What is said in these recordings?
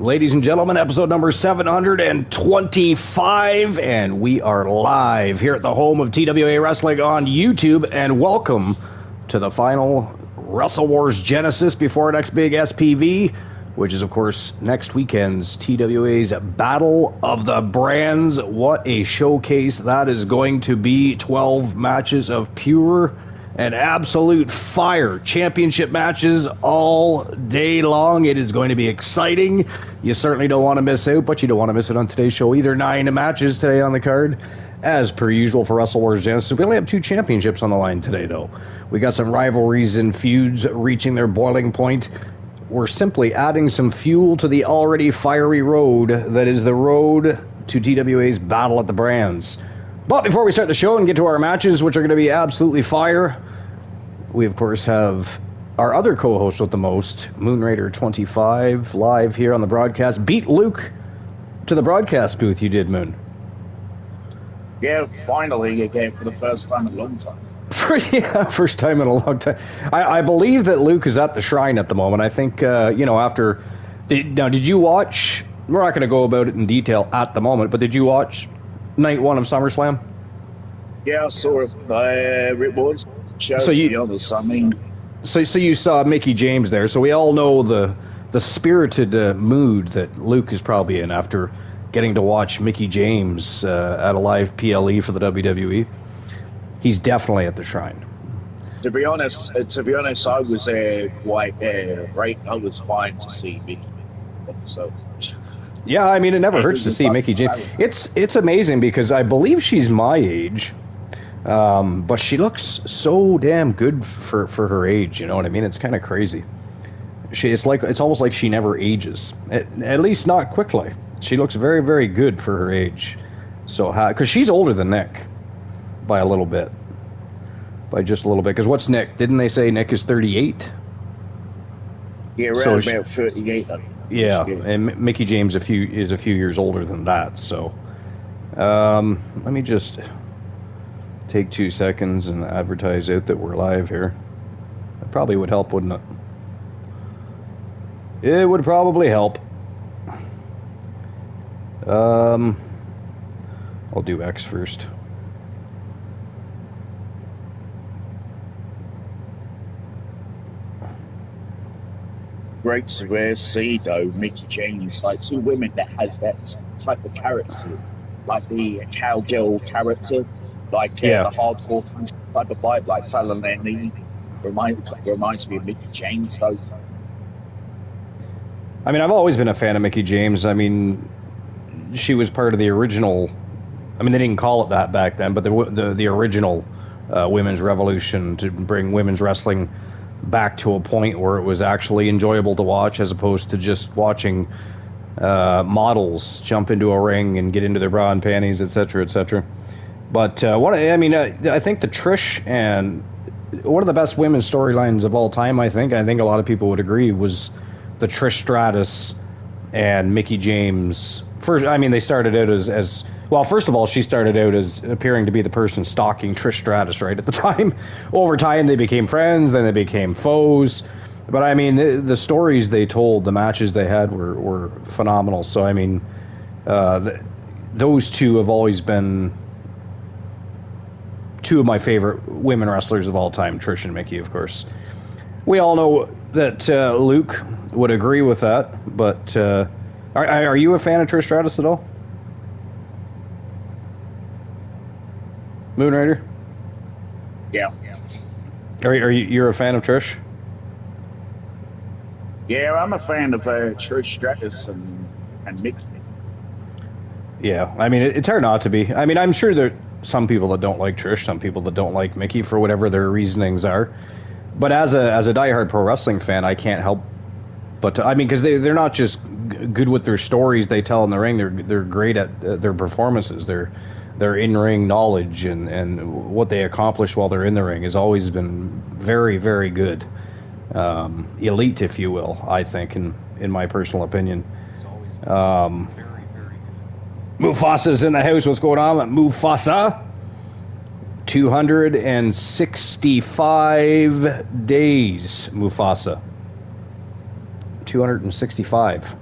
Ladies and gentlemen, episode number 725, and we are live here at the home of TWA Wrestling on YouTube, and welcome to the final Wrestle Wars Genesis before next big SPV, which is, of course, next weekend's TWA's Battle of the Brands. What a showcase that is going to be. 12 matches of pure and absolute fire. Championship matches all day long. It is going to be exciting. You certainly don't want to miss out, but you don't want to miss it on today's show either. 9 matches today on the card, as per usual for Wrestle Wars Genesis. We only have 2 championships on the line today, though. We got some rivalries and feuds reaching their boiling point. We're simply adding some fuel to the already fiery road that is the road to TWA's Battle at the Brands. But before we start the show and get to our matches, which are going to be absolutely fire, we, of course, have our other co-host with the most, Moonraider25, live here on the broadcast. Beat Luke to the broadcast booth, you did, Moon. Yeah, finally again for the first time in a long time. First time in a long time. I believe that Luke is at the shrine at the moment. I think, after... Did you watch... We're not going to go about it in detail at the moment, but did you watch Night 1 of SummerSlam? Yeah, I saw it. It was... So you saw Mickie James there. So we all know the spirited mood that Luke is probably in after getting to watch Mickie James at a live PLE for the WWE. He's definitely at the shrine. To be honest, I was quite right. I was fine to see Mickie. So yeah, I mean, it never hurts to see Mickie James. It's amazing because I believe she's my age. But she looks so damn good for her age, you know what I mean? It's kind of crazy. It's almost like she never ages, at least not quickly. She looks very, very good for her age. So, because she's older than Nick by a little bit, by just a little bit. Because what's Nick? Didn't they say Nick is 38? Yeah, around about 38. Yeah, and Mickie James is a few years older than that. So, let me just take 2 seconds and advertise out that we're live here. That probably would help, wouldn't it? It would probably help. I'll do X first. Great to see, though, Mickie James, like 2 women that has that type of character, like the cowgirl character. Like the hardcore type of vibe, like Fallon Laney, reminds me of Mickie James, though. I mean, I've always been a fan of Mickie James. I mean, she was part of the original. I mean, they didn't call it that back then, but the original women's revolution to bring women's wrestling back to a point where it was actually enjoyable to watch, as opposed to just watching models jump into a ring and get into their bra and panties, etc., etc. But I think the Trish, and one of the best women's storylines of all time, I think a lot of people would agree, was the Trish Stratus and Mickie James. First, I mean, they started out as well, first of all, she started out as appearing to be the person stalking Trish Stratus, right, at the time. Over time, they became friends, then they became foes. But, I mean, the stories they told, the matches they had were phenomenal. So, I mean, those two have always been 2 of my favorite women wrestlers of all time, Trish and Mickie, of course. We all know that Luke would agree with that, but are you a fan of Trish Stratus at all? Moonrider? Yeah. You're a fan of Trish? Yeah, I'm a fan of Trish Stratus and Mickie. Yeah, I mean, it's hard not to be. I mean, I'm sure there some people that don't like Trish, some people that don't like Mickie for whatever their reasonings are. But as a diehard pro wrestling fan, I can't help but because they're not just good with their stories they tell in the ring. They're great at their performances. Their in-ring knowledge and what they accomplish while they're in the ring has always been very, very good. Elite, if you will, I think, in my personal opinion. Mufasa's in the house. What's going on? Mufasa. 265 days, Mufasa. 265.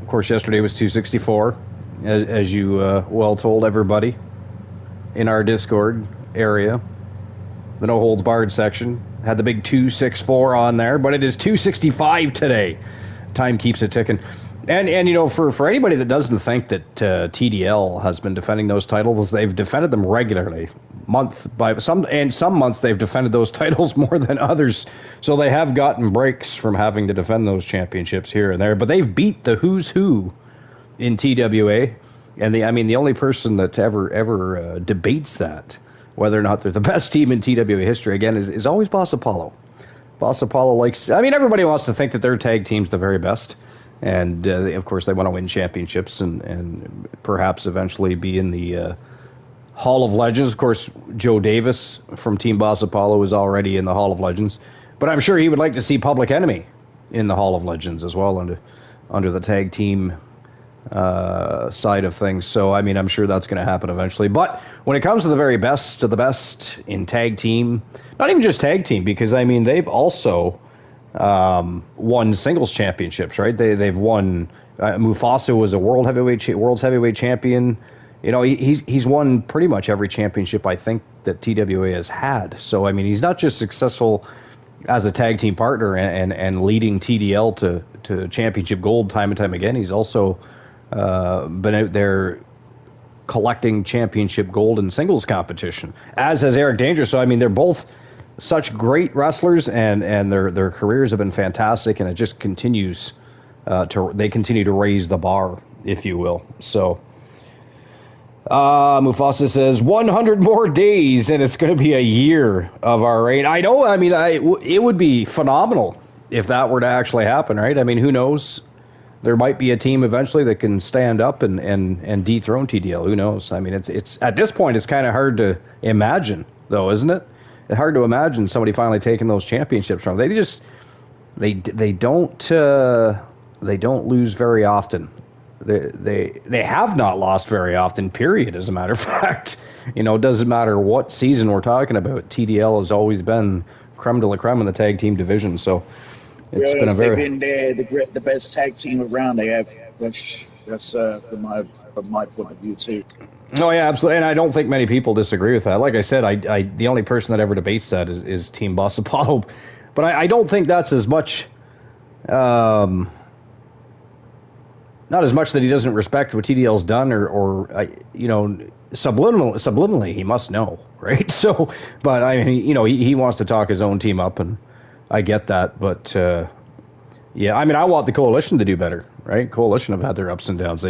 Of course, yesterday was 264, as you well told everybody in our Discord area. The no holds barred section had the big 264 on there, but it is 265 today. Time keeps it ticking. And you know, for anybody that doesn't think that TDL has been defending those titles, they've defended them regularly, month by some months they've defended those titles more than others. So they have gotten breaks from having to defend those championships here and there. But they've beat the who's who in TWA, and the only person that ever debates that, whether or not they're the best team in TWA history, again, is always Boss Apollo. Boss Apollo likes... everybody wants to think that their tag team's the very best. And, of course, they want to win championships and perhaps eventually be in the Hall of Legends. Of course, Joe Davis from Team Boss Apollo is already in the Hall of Legends. But I'm sure he would like to see Public Enemy in the Hall of Legends as well under the tag team side of things. So, I'm sure that's going to happen eventually. But when it comes to the very best of the best in tag team, not even just tag team, because, they've also won singles championships, right? They've won. Mufasa was a world's heavyweight champion. You know, he's won pretty much every championship I think that TWA has had. So, he's not just successful as a tag team partner and leading TDL to championship gold time and time again. He's also been out there collecting championship gold in singles competition, as has Eric Danger. So, they're both such great wrestlers, and their careers have been fantastic, and it just continues they continue to raise the bar, if you will. So, Mufasa says 100 more days, and it's going to be a year of our reign. I know. It would be phenomenal if that were to actually happen, right? Who knows? There might be a team eventually that can stand up and dethrone TDL. Who knows? It's at this point, it's kind of hard to imagine, though, isn't it? It's hard to imagine somebody finally taking those championships from them. They don't lose very often. They have not lost very often, period, as a matter of fact. It doesn't matter what season we're talking about. TDL has always been creme de la creme in the tag team division. So it's been they've been the best tag team around. They have. That's from my point of view too. Oh yeah, absolutely, and I don't think many people disagree with that. Like I said, I the only person that ever debates that is Team Boss Apollo, but I don't think that's as much, not as much that he doesn't respect what TDL's done, or subliminally he must know, right? So, but he wants to talk his own team up, and I get that, but yeah, I want the Coalition to do better, right? Coalition have had their ups and downs.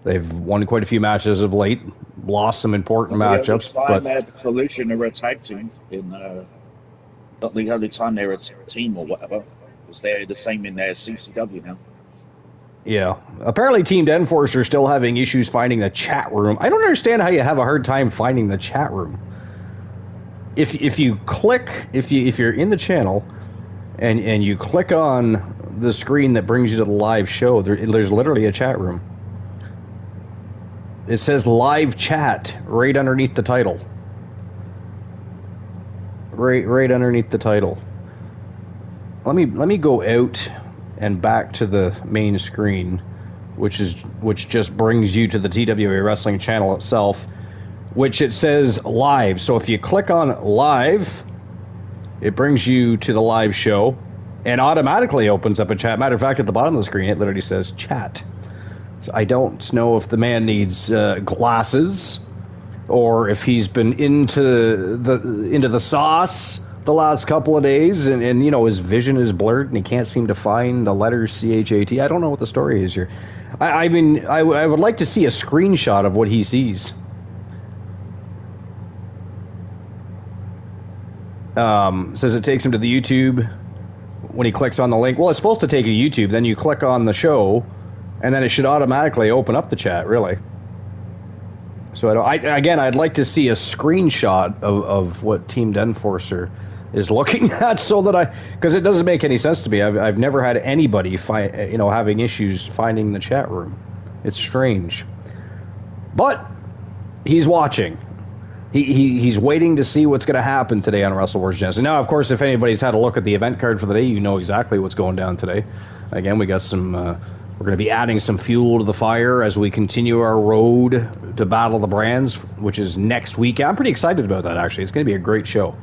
They've won quite a few matches of late, lost some important matchups. But they had the Coalition are a tag team in not the only time they're a team or whatever, because they're the same in their CCW now. Yeah, apparently Team Denforce are still having issues finding the chat room. I don't understand how you have a hard time finding the chat room. If you're in the channel and you click on the screen that brings you to the live show, there's literally a chat room. It says live chat right underneath the title. Right underneath the title. Let me go out and back to the main screen, which just brings you to the TWA Wrestling channel itself, which it says live. So if you click on live, it brings you to the live show and automatically opens up a chat. Matter of fact, at the bottom of the screen, it literally says chat. So I don't know if the man needs glasses, or if he's been into the sauce the last couple of days, and his vision is blurred and he can't seem to find the letters CHAT. I don't know what the story is here. I would like to see a screenshot of what he sees. Says it takes him to the YouTube when he clicks on the link. Well, it's supposed to take you to YouTube, then you click on the show, and then it should automatically open up the chat, really. So I'd like to see a screenshot of what Team Denforcer is looking at, so that because it doesn't make any sense to me. I've never had anybody having issues finding the chat room. It's strange, but he's watching. He's waiting to see what's going to happen today on Wrestle Wars Genesis. Now, of course, if anybody's had a look at the event card for the day, you know exactly what's going down today. Again, we got some We're going to be adding some fuel to the fire as we continue our road to Battle of the Brands, which is next week. I'm pretty excited about that, actually. It's going to be a great show.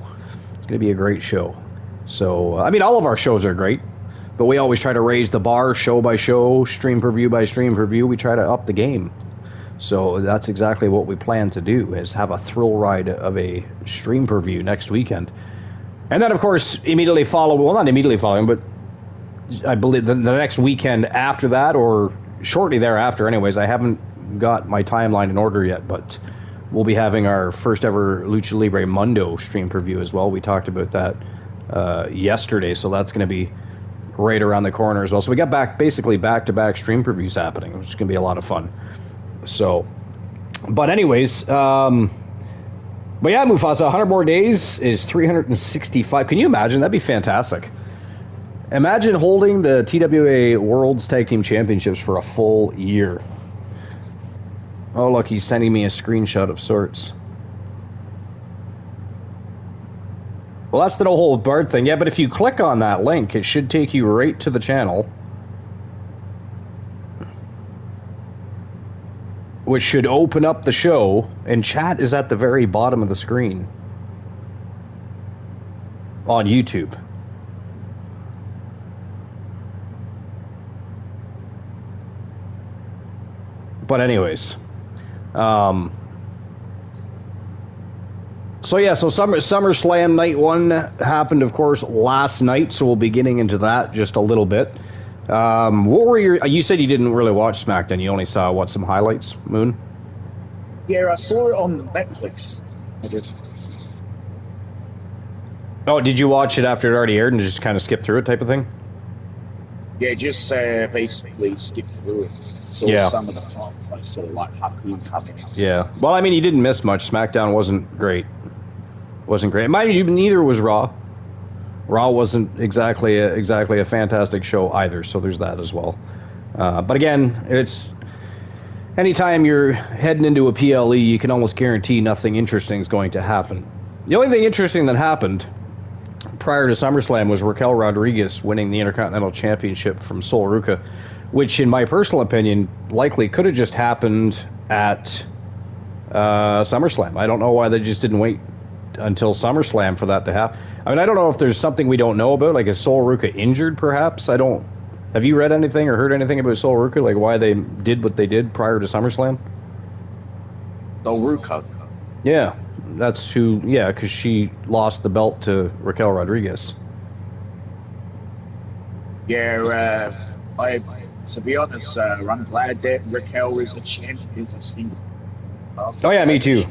It's going to be a great show. So, I mean, all of our shows are great, but we always try to raise the bar show by show, stream per view by stream per view. We try to up the game. So that's exactly what we plan to do, is have a thrill ride of a stream per view next weekend. And then, of course, immediately follow, well, not immediately following, but I believe the next weekend after that, or shortly thereafter anyways, I haven't got my timeline in order yet, but we'll be having our first ever Lucha Libre Mundo stream preview as well. We talked about that yesterday, so that's going to be right around the corner as well. So we got basically back-to-back stream previews happening, which is going to be a lot of fun. So, but anyways, but yeah, Mufasa, 100 more days is 365. Can you imagine? That'd be fantastic. Imagine holding the TWA World's Tag Team Championships for a full year. Oh, look, he's sending me a screenshot of sorts. Well, that's the no hold barred thing. Yeah, but if you click on that link, it should take you right to the channel, which should open up the show, and chat is at the very bottom of the screen on YouTube. But anyways, so yeah, so SummerSlam night 1 happened, of course, last night, so we'll be getting into that just a little bit. What were you said you didn't really watch SmackDown, you only saw, some highlights, Moon? Yeah, I saw it on Netflix. I did. Oh, did you watch it after it already aired and just kind of skip through it type of thing? Yeah, just basically skip through it. So some of the parts I saw, like Haku coming. Yeah. Well, I mean, you didn't miss much. SmackDown wasn't great. Mind you, neither was Raw. Raw wasn't exactly a fantastic show either, so there's that as well. But again, it's anytime you're heading into a PLE, you can almost guarantee nothing interesting is going to happen. The only thing interesting that happened prior to SummerSlam was Raquel Rodriguez winning the Intercontinental Championship from Sol Ruca, which, in my personal opinion, likely could have just happened at SummerSlam. I don't know why they just didn't wait until SummerSlam for that to happen. I mean, I don't know if there's something we don't know about, like is Sol Ruca injured, perhaps? Have you read anything or heard anything about Sol Ruca, like why they did what they did prior to SummerSlam? Sol Ruca? Yeah, that's who, because she lost the belt to Raquel Rodriguez. Yeah, to be honest, I'm glad that Raquel is a champion, is a single. Oh yeah, me too.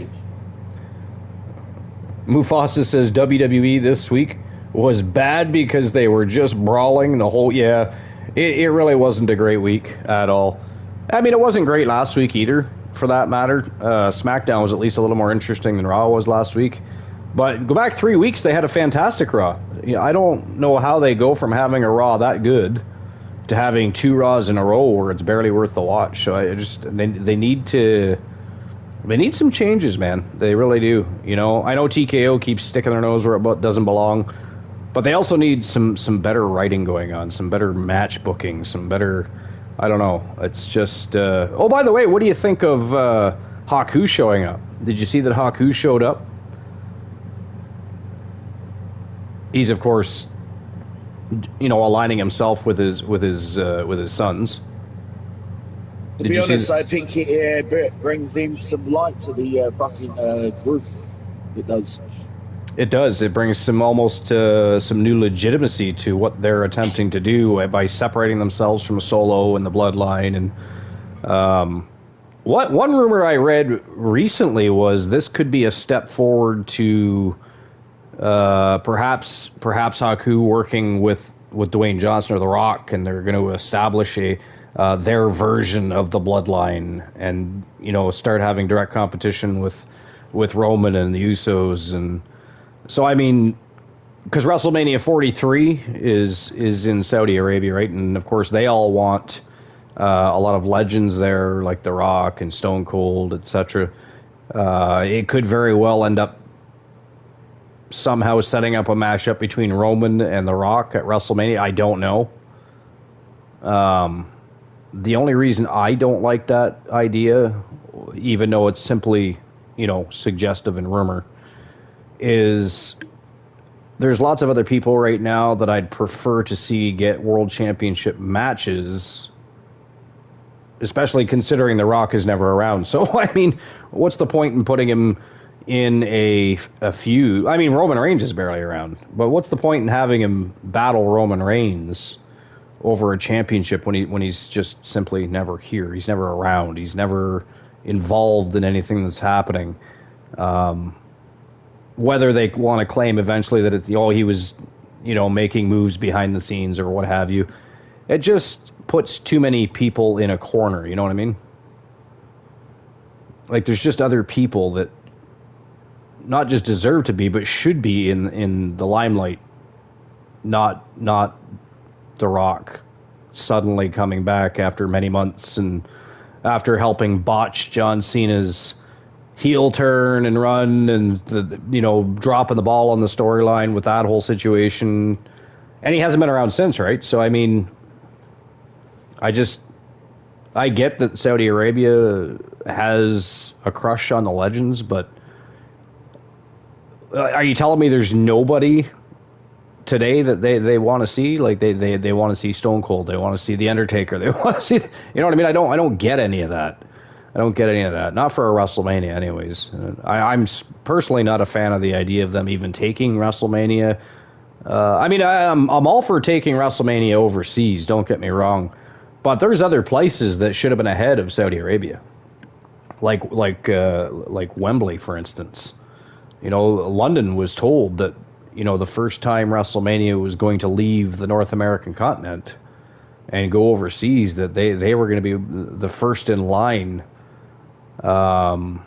Mufasa says WWE this week was bad because they were just brawling the whole... Yeah, it really wasn't a great week at all. I mean, it wasn't great last week either, for that matter. SmackDown was at least a little more interesting than Raw was last week. But go back 3 weeks, they had a fantastic Raw. I don't know how they go from having a Raw that good to having 2 Raws in a row where it's barely worth the watch. So they need some changes, man. They really do. I know TKO keeps sticking their nose where it doesn't belong, but they also need some better writing going on, some better match booking, some better... I don't know. It's just... Oh, by the way, what do you think of Haku showing up? Did you see that Haku showed up? He's, of course, aligning himself with his sons. To be honest, I think it brings in some light to the fucking group. It does. It does. It brings some new legitimacy to what they're attempting to do by separating themselves from Solo and the Bloodline. And one rumor I read recently was this could be a step forward to perhaps Haku working with Dwayne Johnson or The Rock, and they're going to establish their version of the Bloodline, and start having direct competition with Roman and the Usos. And so, I mean, because WrestleMania 43 is in Saudi Arabia, right? And of course they all want a lot of legends there, like The Rock and Stone Cold, etc. It could very well end up somehow setting up a matchup between Roman and The Rock at WrestleMania. I don't know. The only reason I don't like that idea, even though it's simply, suggestive and rumor, is there's lots of other people right now that I'd prefer to see get world championship matches, especially considering The Rock is never around. So, I mean, what's the point in putting him in a feud? I mean, Roman Reigns is barely around, but what's the point in having him battle Roman Reigns over a championship when he's just simply never here? He's never around. He's never involved in anything that's happening. Whether they want to claim eventually that he was, making moves behind the scenes or what have you, it just puts too many people in a corner. You know what I mean? Like, there's just other people that not just deserve to be, but should be in the limelight. Not The Rock suddenly coming back after many months and after helping botch John Cena's heel turn and run and dropping the ball on the storyline with that whole situation. And he hasn't been around since, right? So, I mean, I get that Saudi Arabia has a crush on the legends, but are you telling me there's nobody today that they want to see? Like, they want to see Stone Cold, they want to see The Undertaker, they want to see, you know what I mean? I don't get any of that. Not for a WrestleMania anyways. I'm personally not a fan of the idea of them even taking WrestleMania. I mean, I'm all for taking WrestleMania overseas, don't get me wrong, but there's other places that should have been ahead of Saudi Arabia, like Wembley, for instance. London was told that the first time WrestleMania was going to leave the North American continent and go overseas, that they were going to be the first in line to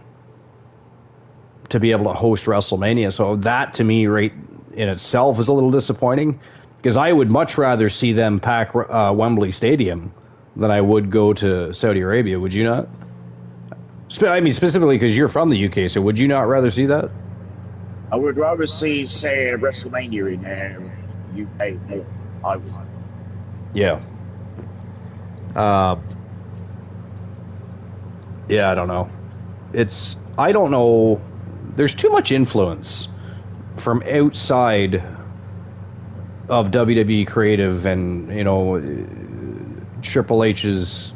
be able to host WrestleMania. So that, to me, right in itself, is a little disappointing, because I would much rather see them pack Wembley Stadium than I would go to Saudi Arabia. Would you not? I mean, specifically because you're from the UK, so would you not rather see that? I would rather see, say, WrestleMania in UK. I would. Yeah. Yeah, I don't know. I don't know. There's too much influence from outside of WWE creative and, Triple H's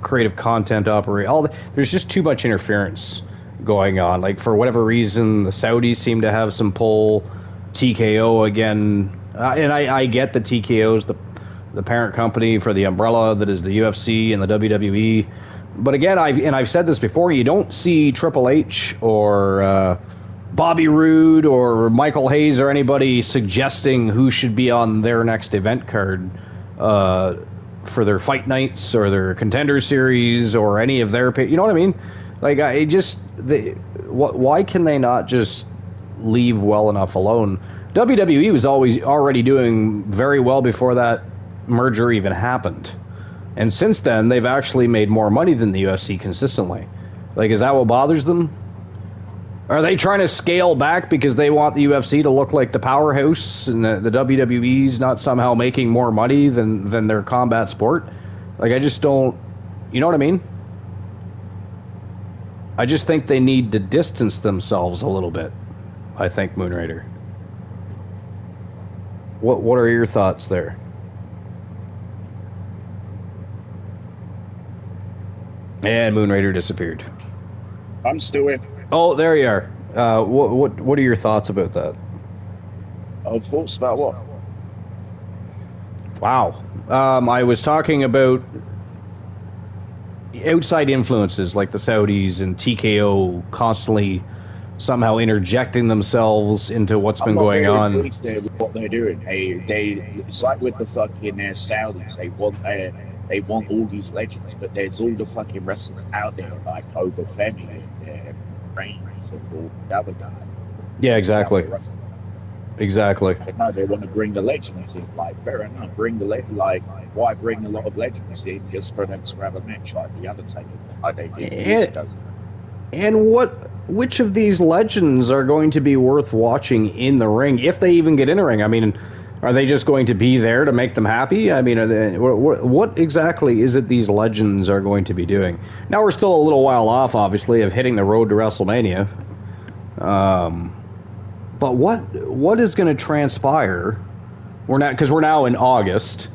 creative content operate. There's just too much interference going on. Like, for whatever reason, the Saudis seem to have some pull. TKO again. And I get that TKO's the parent company for the umbrella that is the UFC and the WWE. But again, I've said this before, you don't see Triple H or Bobby Roode or Michael Hayes or anybody suggesting who should be on their next event card for their fight nights or their contender series or any of their, you know what I mean? Like, why can they not just leave well enough alone? WWE was already doing very well before that merger even happened. And since then, they've actually made more money than the UFC consistently. Like, is that what bothers them? Are they trying to scale back because they want the UFC to look like the powerhouse and the WWE's not somehow making more money than their combat sport? Like, I just don't... You know what I mean? I just think they need to distance themselves a little bit, I think, Moonrader. What are your thoughts there? And Moonrader disappeared. I'm still in. Oh, there you are. What are your thoughts about that? Thoughts about what? Wow. I was talking about outside influences like the Saudis and TKO constantly somehow interjecting themselves into what's been going on. What they're doing, it's like with the fucking Saudis. They want all these legends, but there's all the fucking wrestlers out there like Obafemi and Reigns and all the other guys. Yeah, exactly. Exactly. No, they want to bring the legends in. Like, fair enough, bring the legends. Like, why bring a lot of legends in just for them to have a match like the Undertaker? Like they did. And which of these legends are going to be worth watching in the ring, if they even get in the ring? I mean, Are they just going to be there to make them happy? I mean, what exactly is it these legends are going to be doing? Now, we're still a little while off, obviously, of hitting the road to WrestleMania. But what is going to transpire? Because we're now in August,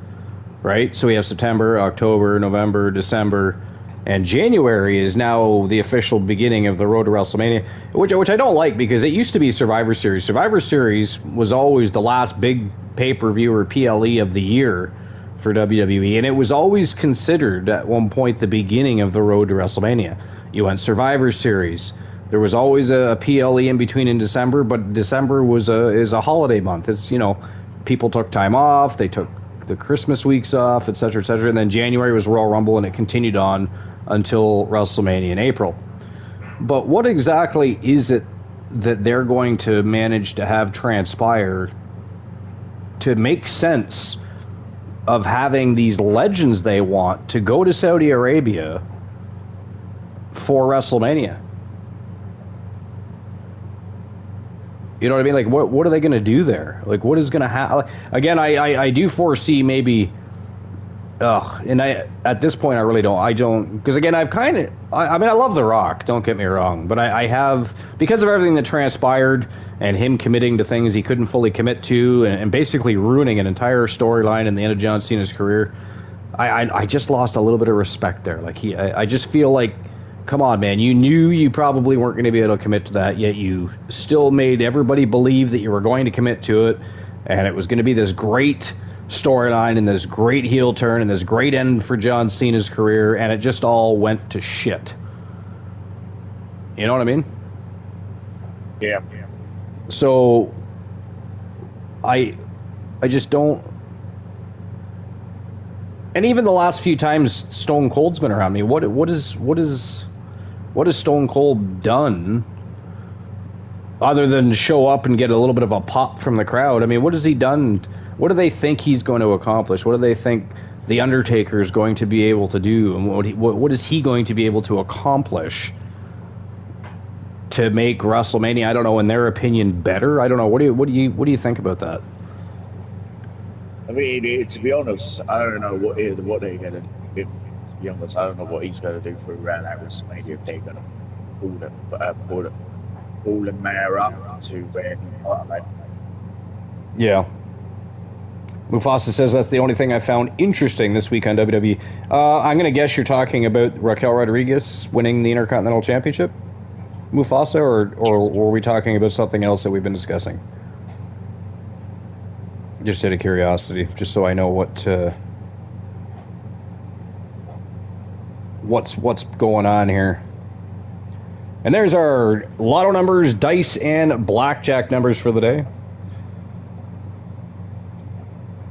right? So we have September, October, November, December, and January is now the official beginning of the road to WrestleMania, which I don't like, because it used to be Survivor Series. Survivor Series was always the last big pay-per-view or PLE of the year for WWE, and it was always considered at one point the beginning of the road to WrestleMania. You went Survivor Series. There was always a PLE in between in December, but December is a holiday month. It's, people took time off, they took the Christmas weeks off, etc., etc., and then January was Royal Rumble, and it continued on until WrestleMania in April. But what exactly is it that they're going to manage to have transpire to make sense of having these legends they want to go to Saudi Arabia for WrestleMania? You know what I mean? Like, what are they going to do there? Like, what is going to happen? Again, I do foresee maybe... at this point, I don't, because again, I love The Rock, don't get me wrong, but I have, because of everything that transpired and him committing to things he couldn't fully commit to, and basically ruining an entire storyline in the end of John Cena's career, I just lost a little bit of respect there. Like, I just feel like, come on, man, you knew you probably weren't going to be able to commit to that, yet you still made everybody believe that you were going to commit to it, and it was going to be this great storyline and this great heel turn and this great end for John Cena's career, and it just all went to shit. You know what I mean? Yeah. So I just don't. And even the last few times Stone Cold's been around me, what has Stone Cold done other than show up and get a little bit of a pop from the crowd? I mean, what has he done? What do they think he's going to accomplish? What do they think The Undertaker is going to be able to do? And what is he going to be able to accomplish to make WrestleMania, I don't know, in their opinion, better? I don't know. What do you think about that? I mean, to be honest, I don't know what they're going to do. To be honest, I don't know what he's going to do for around that WrestleMania, if they're going to pull the mayor up to where Yeah. Mufasa says that's the only thing I found interesting this week on WWE. I'm going to guess you're talking about Raquel Rodriguez winning the Intercontinental Championship, Mufasa, or were we talking about something else that we've been discussing? Just out of curiosity, just so I know what's going on here. And there's our lotto numbers, dice, and blackjack numbers for the day.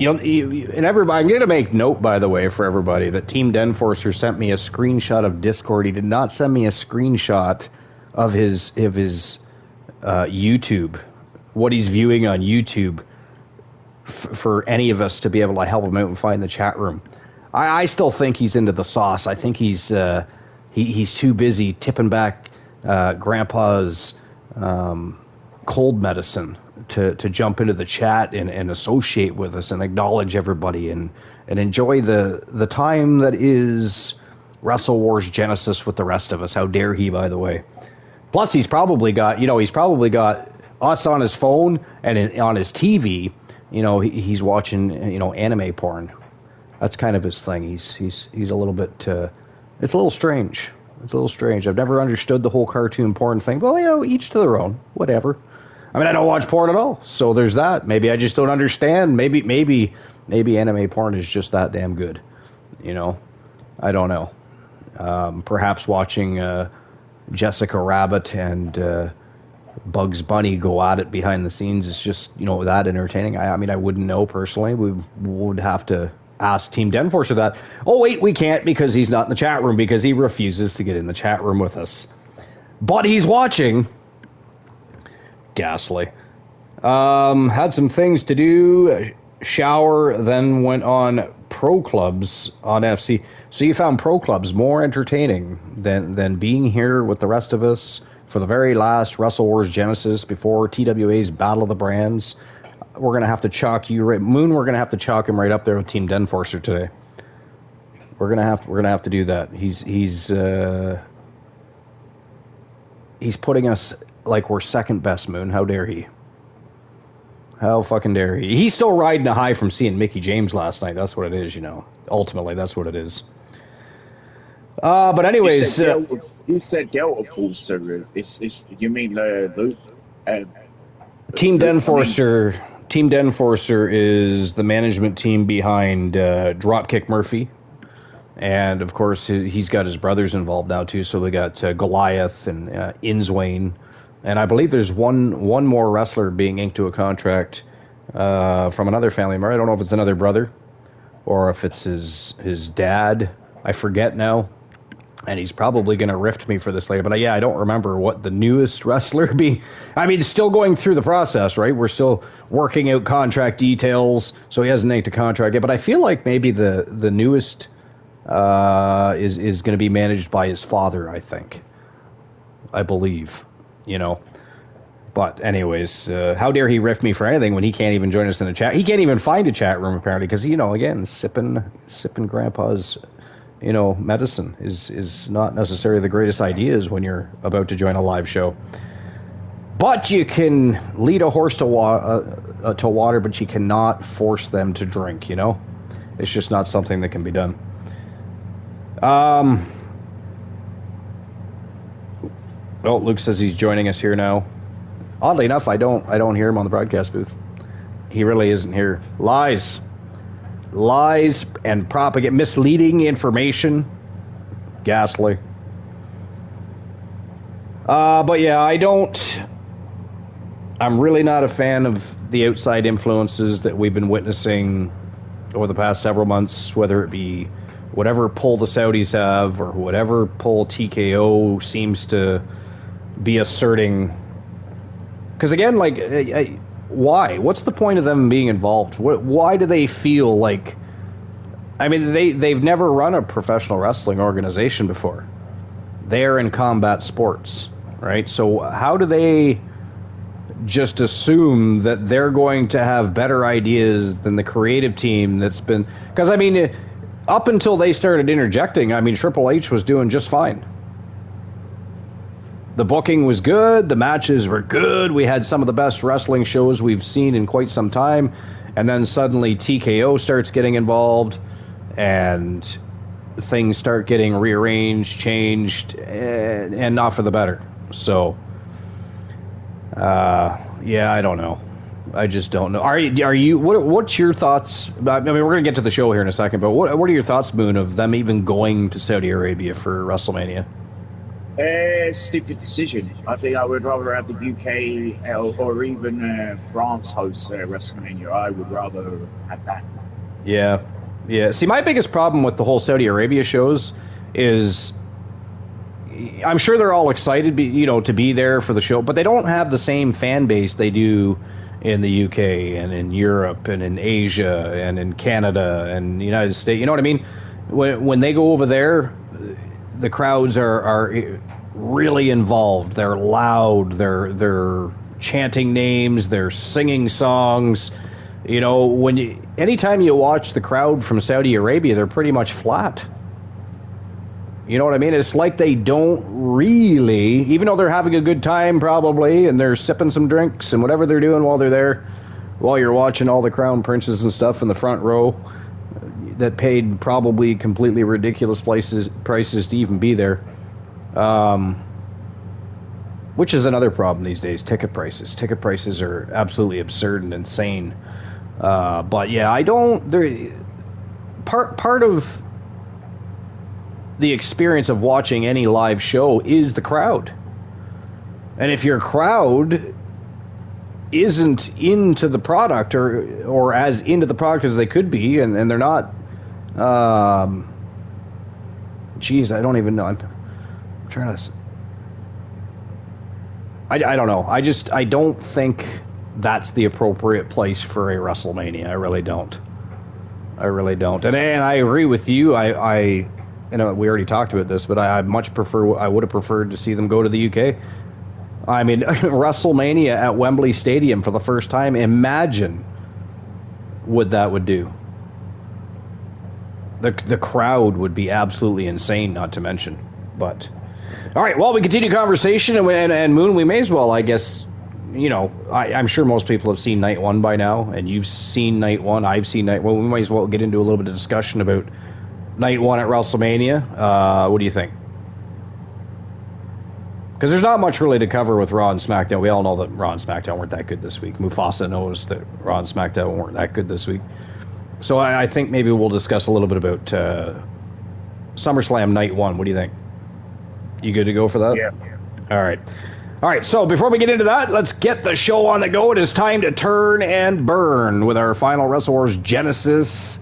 And everybody, I'm going to make note, by the way, for everybody, that Team Denforcer sent me a screenshot of Discord. He did not send me a screenshot of his YouTube, what he's viewing on YouTube, for any of us to be able to help him out and find the chat room. I still think he's into the sauce. I think he's too busy tipping back Grandpa's cold medicine to jump into the chat and associate with us and acknowledge everybody and enjoy the time that is Wrestle Wars Genesis with the rest of us. How dare he, by the way. Plus, he's probably got us on his phone and on his TV. He's watching anime porn. That's kind of his thing. He's a little bit. It's a little strange. I've never understood the whole cartoon porn thing. Well, each to their own. Whatever. I mean, I don't watch porn at all, so there's that. Maybe I just don't understand. Maybe anime porn is just that damn good. I don't know. Perhaps watching Jessica Rabbit and Bugs Bunny go at it behind the scenes is just that entertaining. I mean, I wouldn't know personally. We would have to ask Team Denforcer that. Oh wait, we can't because he's not in the chat room because he refuses to get in the chat room with us. But he's watching. Ghastly. Had some things to do, shower, then went on Pro Clubs on FC. So you found Pro Clubs more entertaining than being here with the rest of us for the very last Wrestle Wars Genesis before TWA's Battle of the Brands. we're gonna have to chalk you right, Moon. We're gonna have to chalk him right up there with Team Denforcer today. We're gonna have to do that. He's putting us like we're second best, Moon. How dare he? How fucking dare he? He's still riding a high from seeing Mickie James last night. That's what it is, you know. Ultimately, that's what it is. But anyways, you said Delta Force, so it's you mean Luke? Team Denforcer. Team Denforcer is the management team behind Dropkick Murphy, and of course he's got his brothers involved now too. So we got Goliath and Inswain. And I believe there's one more wrestler being inked to a contract from another family member. I don't know if it's another brother or if it's his dad. I forget now. And he's probably going to rift me for this later. But yeah, I don't remember what the newest wrestler be. I mean, still going through the process, right? We're still working out contract details. So he hasn't inked a contract yet. But I feel like maybe the newest is going to be managed by his father, I think. I believe. You know, but anyways, how dare he riff me for anything when he can't even join us in a chat? He can't even find a chat room apparently because, you know, again, sipping grandpa's, you know, medicine is not necessarily the greatest ideas when you're about to join a live show. But you can lead a horse to water, but you cannot force them to drink. You know, it's just not something that can be done. Oh, Luke says he's joining us here now. Oddly enough, I don't hear him on the broadcast booth. He really isn't here. Lies and propagate misleading information. Ghastly. But yeah, I'm really not a fan of the outside influences that we've been witnessing over the past several months, whether it be whatever pull the Saudis have or whatever pull TKO seems to be asserting. Because again, like, why? What's the point of them being involved? Why do they feel like... I mean, they've never run a professional wrestling organization before. They're in combat sports, right? So how do they just assume that they're going to have better ideas than the creative team that's been... Because, I mean, up until they started interjecting, I mean, Triple H was doing just fine. The booking was good. The matches were good. We had some of the best wrestling shows we've seen in quite some time. And then suddenly TKO starts getting involved and things start getting rearranged, changed, and not for the better. So, yeah, I don't know. I just don't know. Are you? What's your thoughts? I mean, we're going to get to the show here in a second, but what are your thoughts, Moon, of them even going to Saudi Arabia for WrestleMania? Stupid decision. I think I would rather have the UK or even France host WrestleMania. I would rather have that. Yeah. See, my biggest problem with the whole Saudi Arabia shows is I'm sure they're all excited, to be there for the show, but they don't have the same fan base they do in the UK and in Europe and in Asia and in Canada and the United States. You know what I mean? When they go over there, the crowds are really involved. They're loud. They're chanting names. They're singing songs. You know, anytime you watch the crowd from Saudi Arabia, they're pretty much flat. You know what I mean? It's like they don't really, even though they're having a good time probably, and they're sipping some drinks and whatever they're doing while they're there, while you're watching all the crown princes and stuff in the front row that paid probably completely ridiculous prices to even be there. Which is another problem these days, ticket prices. Ticket prices are absolutely absurd and insane. But yeah, part of the experience of watching any live show is the crowd. And if your crowd isn't into the product or as into the product as they could be, and they're not, geez, I don't even know. I'm trying to, I don't know. I don't think that's the appropriate place for a WrestleMania. I really don't. And I agree with you. We already talked about this, but I would have preferred to see them go to the UK. I mean, WrestleMania at Wembley Stadium for the first time. Imagine what that would do. The crowd would be absolutely insane, not to mention. But all right, well, we continue conversation, and Moon, we may as well, I guess. I'm sure most people have seen night one by now, and you've seen night one. I've seen night one. We might as well get into a little bit of discussion about night one at WrestleMania. What do you think? Because there's not much really to cover with Raw and SmackDown. We all know that Raw and SmackDown weren't that good this week. Mufasa knows that Raw and SmackDown weren't that good this week. So I think maybe we'll discuss a little bit about SummerSlam Night 1. What do you think? You good to go for that? Yeah. All right, so before we get into that, let's get the show on the go. It is time to turn and burn with our final Wrestle Wars Genesis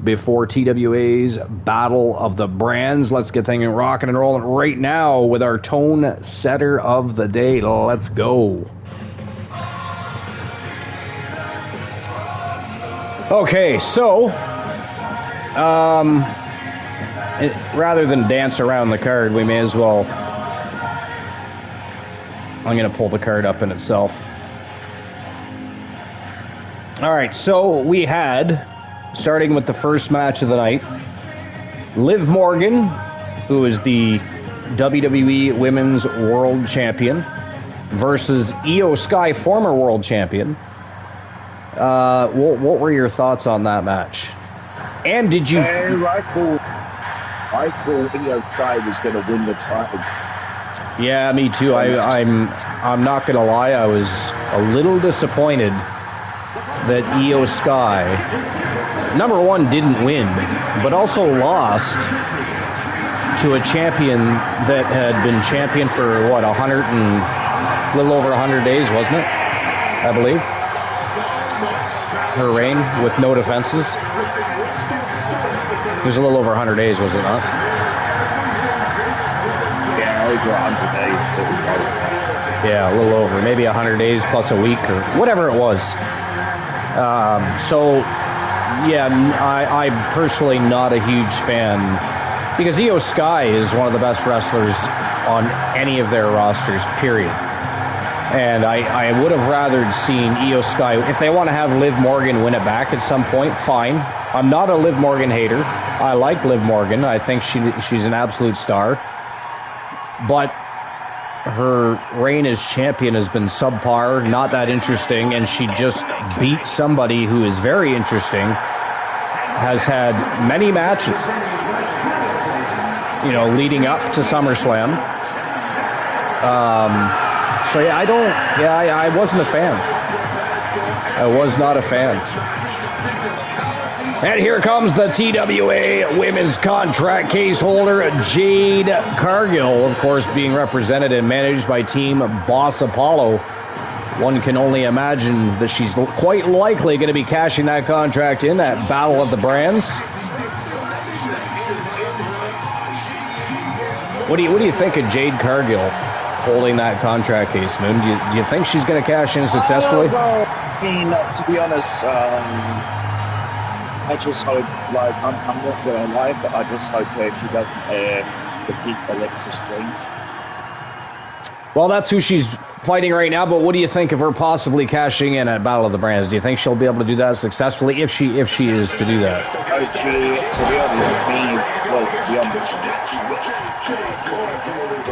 before TWA's Battle of the Brands. Let's get things rocking and rolling right now with our tone setter of the day. Let's go. Okay, so rather than dance around the card, we may as well. I'm going to pull the card up in itself. All right, so we had, starting with the first match of the night, Liv Morgan, who is the WWE Women's World Champion, versus Io Sky, former World Champion. What were your thoughts on that match? And did you... I thought Io Sky was going to win the title. Yeah, me too. I'm not going to lie. I was a little disappointed that Io Sky, number one, didn't win, but also lost to a champion that had been champion for, what, a little over 100 days, wasn't it? I believe. Her reign with no defenses. It was a little over 100 days, was it not? Over 100 days. Yeah, a little over. Maybe 100 days plus a week or whatever it was. So, yeah, I'm personally not a huge fan because Io Sky is one of the best wrestlers on any of their rosters, period. And I would have rather seen Io Sky. If they want to have Liv Morgan win it back at some point, fine. I'm not a Liv Morgan hater. I like Liv Morgan. I think she's an absolute star. But her reign as champion has been subpar, not that interesting, and she just beat somebody who is very interesting, has had many matches, leading up to SummerSlam. So yeah, I wasn't a fan. I was not a fan. And here comes the TWA Women's Contract Case holder, Jade Cargill, of course, being represented and managed by Team Boss Apollo. One can only imagine that she's quite likely going to be cashing that contract in at Battle of the Brands. What do you think of Jade Cargill holding that contract case, Moon? Do you think she's going to cash in successfully? Well, I mean, to be honest, I just hope, I'm not going to lie, but I just hope she doesn't defeat Alexis James. Well, that's who she's fighting right now, but what do you think of her possibly cashing in at Battle of the Brands? Do you think she'll be able to do that successfully if she is to do that?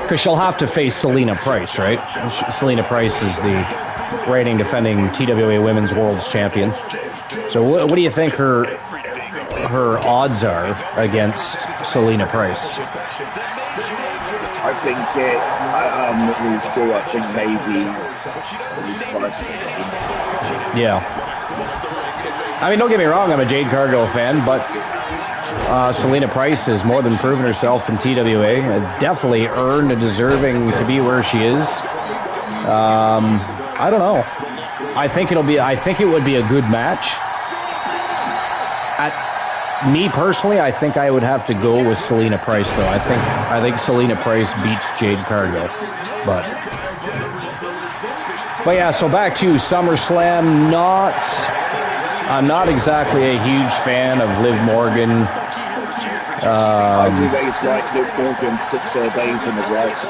Because she'll have to face Selena Price, right? Selena Price is the reigning defending TWA Women's World Champion. So what do you think her odds are against Selena Price? I think I'm not really sure. I think maybe Price. Yeah. I mean, don't get me wrong, I'm a Jade Cargill fan, but Selena Price has more than proven herself in TWA. Definitely earned and deserving to be where she is. I don't know. I think it would be a good match. Me personally, I think I would have to go with Selena Price, though. I think Selena Price beats Jade Cargill. But yeah, so back to SummerSlam. I'm not exactly a huge fan of Liv Morgan. I think it's like Liv Morgan 6 days in the grass.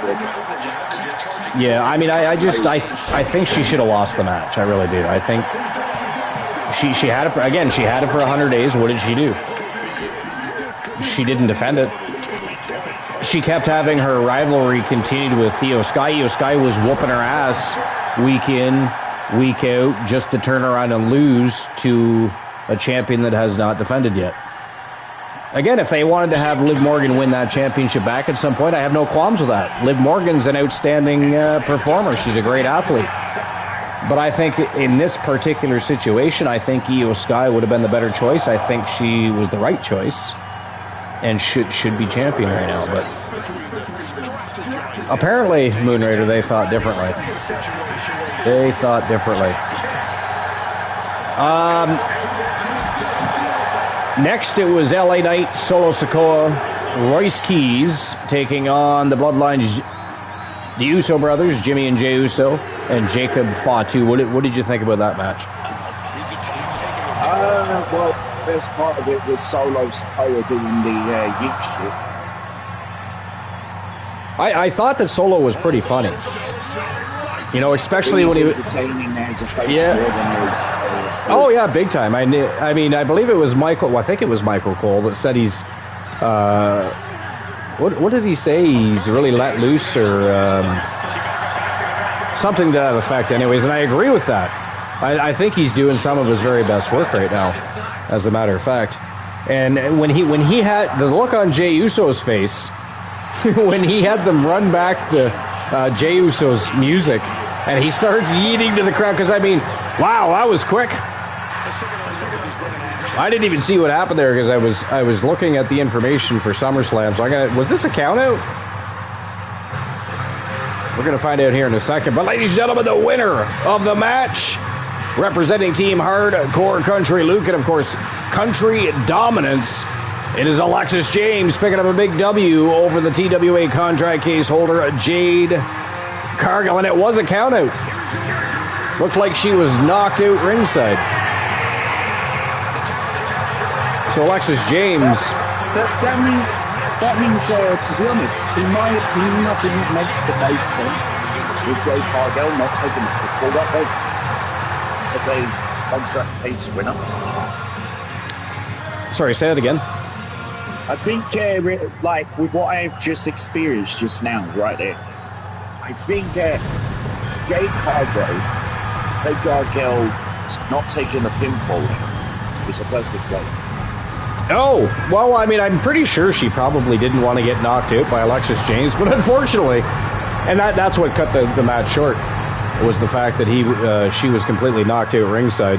Yeah, I mean, I think she should have lost the match. I really do. I think She had it for, again, she had it for 100 days. What did she do? She didn't defend it. She kept having her rivalry continued with Io Sky. Io Sky was whooping her ass week in, week out, just to turn around and lose to a champion that has not defended yet. Again, if they wanted to have Liv Morgan win that championship back at some point, I have no qualms with that. Liv Morgan's an outstanding performer. She's a great athlete. But I think in this particular situation, I think Io Sky would have been the better choice. I think she was the right choice and should be champion right now. But apparently, Moonraider, they thought differently. They thought differently. Next, it was LA Knight, Solo Sikoa, Royce Keys taking on the Bloodlines, the Uso brothers, Jimmy and Jey Uso, and Jacob Fatu. What did you think about that match? Well, best part of it was Solo Sikoa doing the yeet shit. I thought that Solo was pretty funny. You know, especially when he was entertaining as a face. Oh yeah, big time. I mean, I believe it was Michael. Well, I think it was Michael Cole that said he's. What did he say? He's really let loose or something to that effect. Anyways, and I agree with that. I think he's doing some of his very best work right now, as a matter of fact. And when he had the look on Jey Uso's face, when he had them run back the Jey Uso's music, and he starts yeeting to the crowd, because I mean, wow, that was quick. I didn't even see what happened there because I was looking at the information for SummerSlam. So was this a count out? We're gonna find out here in a second. But ladies and gentlemen, the winner of the match, representing Team Hardcore Country Luke, and of course Country Dominance, it is Alexis James picking up a big W over the TWA contract case holder Jade Cargill, and it was a count out. Looked like she was knocked out ringside. So Alexis James. So that means, to be honest, in my opinion, I think it makes the most sense with Jade Cargill not taking the football that way as a contract case winner. Sorry, say that again. I think, like, with what I've just experienced just now, right there, I think Jade Cargill not taking a pinfall is a perfect way. Oh, well, I mean, I'm pretty sure she probably didn't want to get knocked out by Alexis James, but unfortunately, and that's what cut the match short, was the fact that she was completely knocked out ringside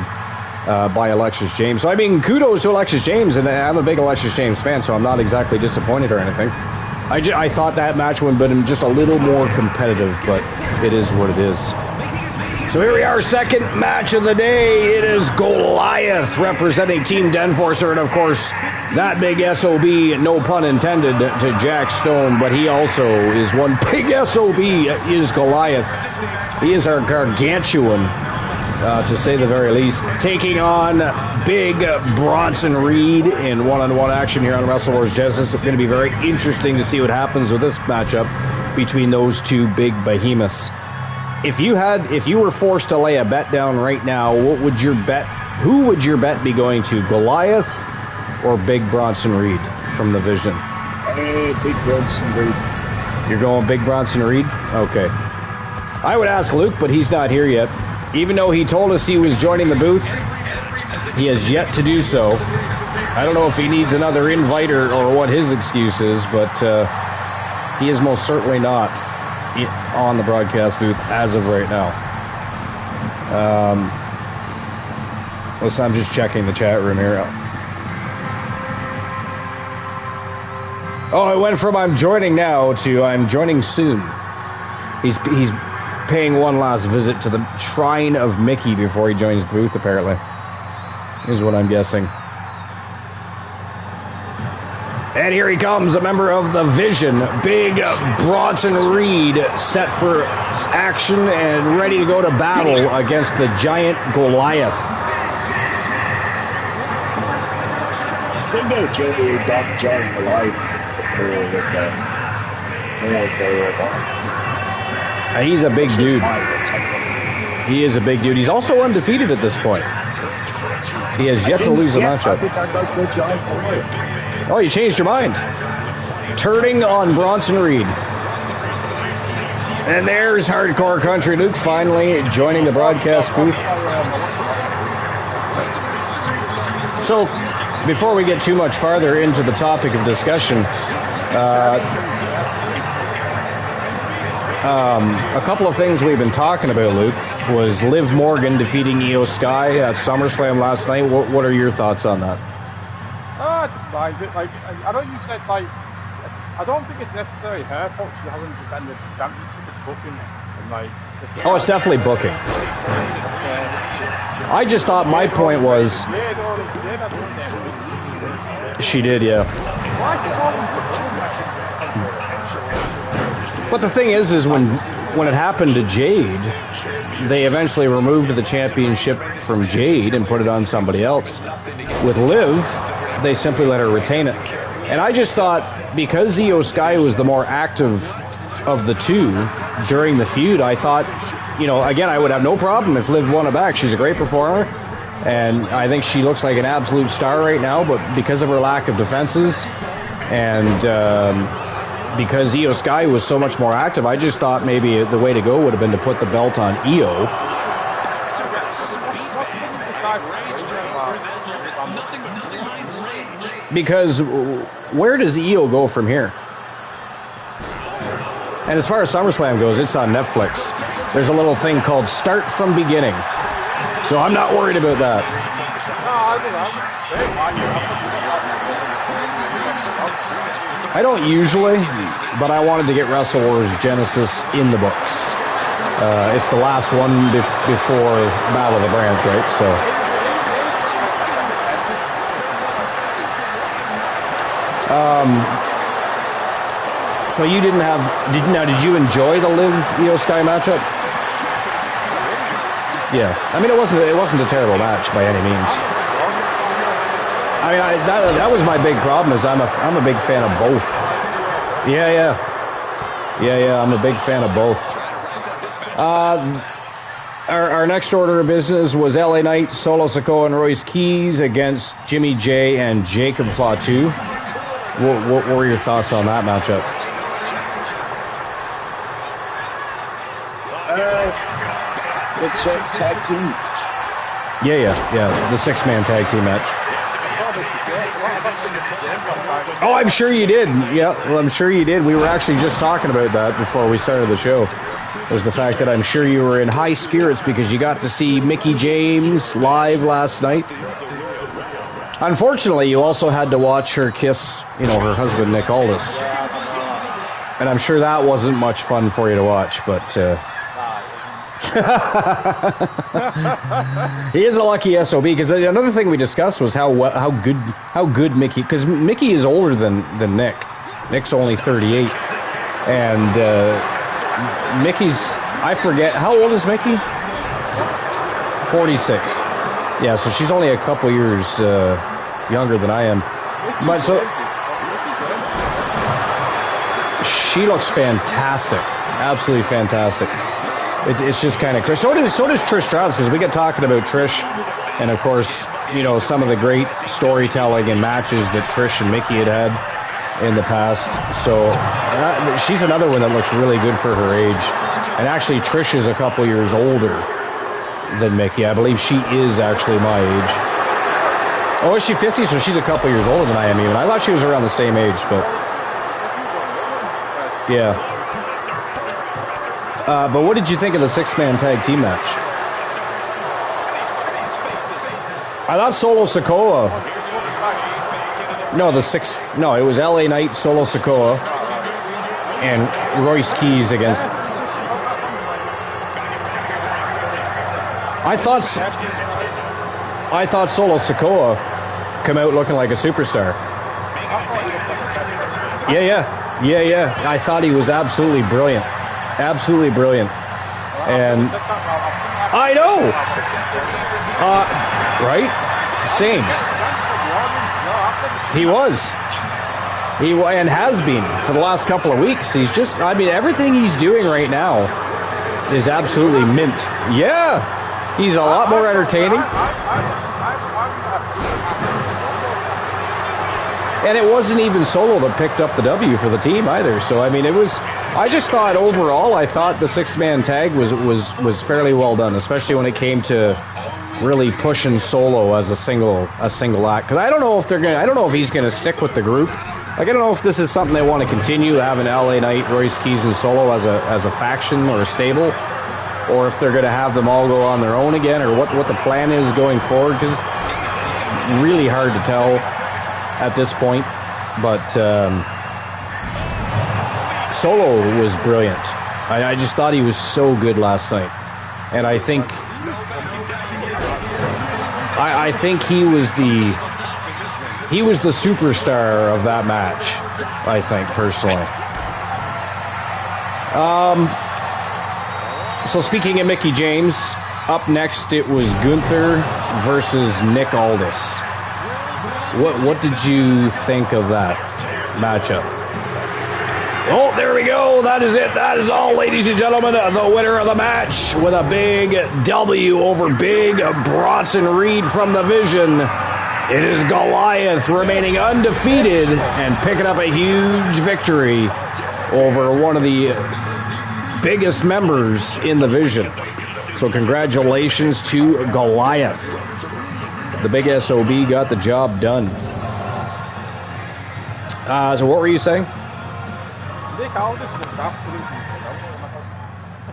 by Alexis James. So, I mean, kudos to Alexis James, and I'm a big Alexis James fan, so I'm not exactly disappointed or anything. I thought that match would have been just a little more competitive, but it is what it is. So here we are, second match of the day. It is Goliath representing Team Denforcer, and of course, that big SOB, no pun intended, to Jack Stone, but he also is one big SOB, is Goliath. He is our gargantuan, to say the very least, taking on big Bronson Reed in one-on-one action here on Wrestle Wars Genesis. It's going to be very interesting to see what happens with this matchup between those two big behemoths. If you were forced to lay a bet down right now, what would your bet? Who would your bet be going to, Goliath or Big Bronson Reed from the Vision? Big Bronson Reed. You're going Big Bronson Reed? Okay. I would ask Luke, but he's not here yet. Even though he told us he was joining the booth, he has yet to do so. I don't know if he needs another invite or what his excuse is, but he is most certainly not on the broadcast booth as of right now. Listen, I'm just checking the chat room here. Oh, it went from I'm joining now to I'm joining soon. He's paying one last visit to the Shrine of Mickey before he joins the booth, apparently. Is what I'm guessing. And here he comes, a member of the Vision, Big Bronson Reed, set for action and ready to go to battle against the giant Goliath. I think they'll giant Goliath He's a big dude. He is a big dude. He's also undefeated at this point. He has yet to lose a matchup. I think I'd go for a giant warrior. Oh, you changed your mind. Turning on Bronson Reed. And there's Hardcore Country Luke finally joining the broadcast booth. So, before we get too much farther into the topic of discussion, a couple of things we've been talking about, Luke, was Liv Morgan defeating Io Sky at SummerSlam last night. What are your thoughts on that? I know you said, I don't think it's necessarily her fault she hasn't defended the championship. It's booking. And it's definitely booking. I just thought my point was... She did, yeah. But the thing is when it happened to Jade, they eventually removed the championship from Jade and put it on somebody else. With Liv, they simply let her retain it. And I just thought, because Io Sky was the more active of the two during the feud, I thought, again, I would have no problem if Liv won it back. She's a great performer, and I think she looks like an absolute star right now, but because of her lack of defenses, and because Io Sky was so much more active, I just thought maybe the way to go would have been to put the belt on Io. Because where does Io go from here? And as far as SummerSlam goes, it's on Netflix. There's a little thing called Start from Beginning. So I'm not worried about that. I don't usually, but I wanted to get Wrestle Wars Genesis in the books. It's the last one before Battle of the Brands, right? So you didn't have... Did you enjoy the Liv Io Sky matchup? Yeah. I mean, it wasn't a terrible match by any means. I mean, that was my big problem, is I'm a big fan of both. Yeah, I'm a big fan of both. Our next order of business was LA Knight, Solo Sikoa, and Royce Keys against Jimmy J and Jacob Fatu. What were your thoughts on that matchup? It's a tag team match. Yeah. The 6-man tag team match. Oh, I'm sure you did. Yeah, well, I'm sure you did. We were actually just talking about that before we started the show. Was the fact that I'm sure you were in high spirits because you got to see Mickie James live last night. Unfortunately, you also had to watch her kiss, her husband, Nick Aldis. And I'm sure that wasn't much fun for you to watch, but... He is a lucky SOB, because another thing we discussed was how good Mickie, because Mickie is older than Nick. Nick's only 38, and Mickey's, I forget, how old is Mickie? 46. Yeah, so she's only a couple years younger than I am. But so she looks fantastic, absolutely fantastic. It's just kind of crazy. So does Trish Stratus, because we get talking about Trish, and of course, some of the great storytelling and matches that Trish and Mickie had in the past. So she's another one that looks really good for her age. And actually, Trish is a couple years older than Mickie. I believe she is actually my age. Oh, is she 50? So she's a couple years older than I am even. I thought she was around the same age, but yeah. But what did you think of the 6-man tag team match? I thought Solo Sikoa... No, it was LA Knight, Solo Sikoa, and Royce Keys against... I thought Solo Sikoa come out looking like a superstar. Yeah. I thought he was absolutely brilliant. Absolutely brilliant. And I know. Right? Same. He was. And has been for the last couple of weeks. He's just, everything he's doing right now is absolutely mint. Yeah. He's a lot more entertaining. And it wasn't even Solo that picked up the W for the team either. So, I mean, it was... I just thought overall, I thought the six-man tag was fairly well done, especially when it came to really pushing Solo as a single act. Because I don't know if they're gonna... I don't know if he's going to stick with the group. Like, I don't know if this is something they want to continue, having LA Knight, Royce Keys, and Solo as a faction or a stable, or if they're going to have them all go on their own again, or what the plan is going forward. Because really hard to tell at this point, but Solo was brilliant. I just thought he was so good last night, and I think he was the superstar of that match. I think personally. So speaking of Mickie James, up next it was Gunther versus Nick Aldis. What did you think of that matchup? Oh, there we go. That is it. That is all, ladies and gentlemen. The winner of the match with a big W over Big Bronson Reed from the Vision. It is Goliath, remaining undefeated and picking up a huge victory over one of the biggest members in the Vision. So congratulations to Goliath. The big SOB got the job done. So what were you saying?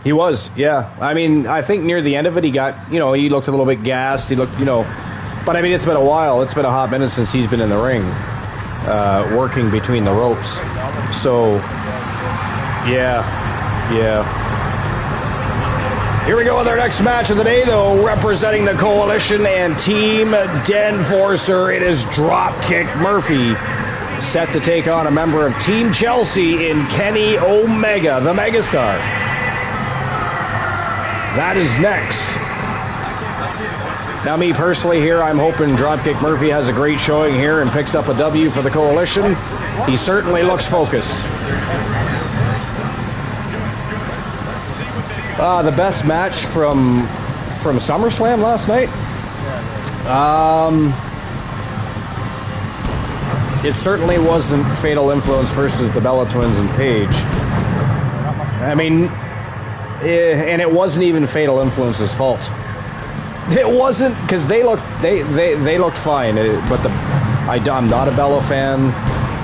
He was, yeah. I mean, I think near the end of it, he got, he looked a little bit gassed. He looked, but I mean, it's been a while. It's been a hot minute since he's been in the ring, working between the ropes. So, yeah. Here we go with our next match of the day, though. Representing the Coalition and Team Denforcer, it is Dropkick Murphy, set to take on a member of Team Chelsea in Kenny Omega, the Megastar. That is next. Now, me personally here, I'm hoping Dropkick Murphy has a great showing here and picks up a W for the Coalition. He certainly looks focused. The best match from SummerSlam last night? It certainly wasn't Fatal Influence versus the Bella Twins and Paige. I mean, and it wasn't even Fatal Influence's fault. It wasn't, because they looked fine. But I'm not a Bella fan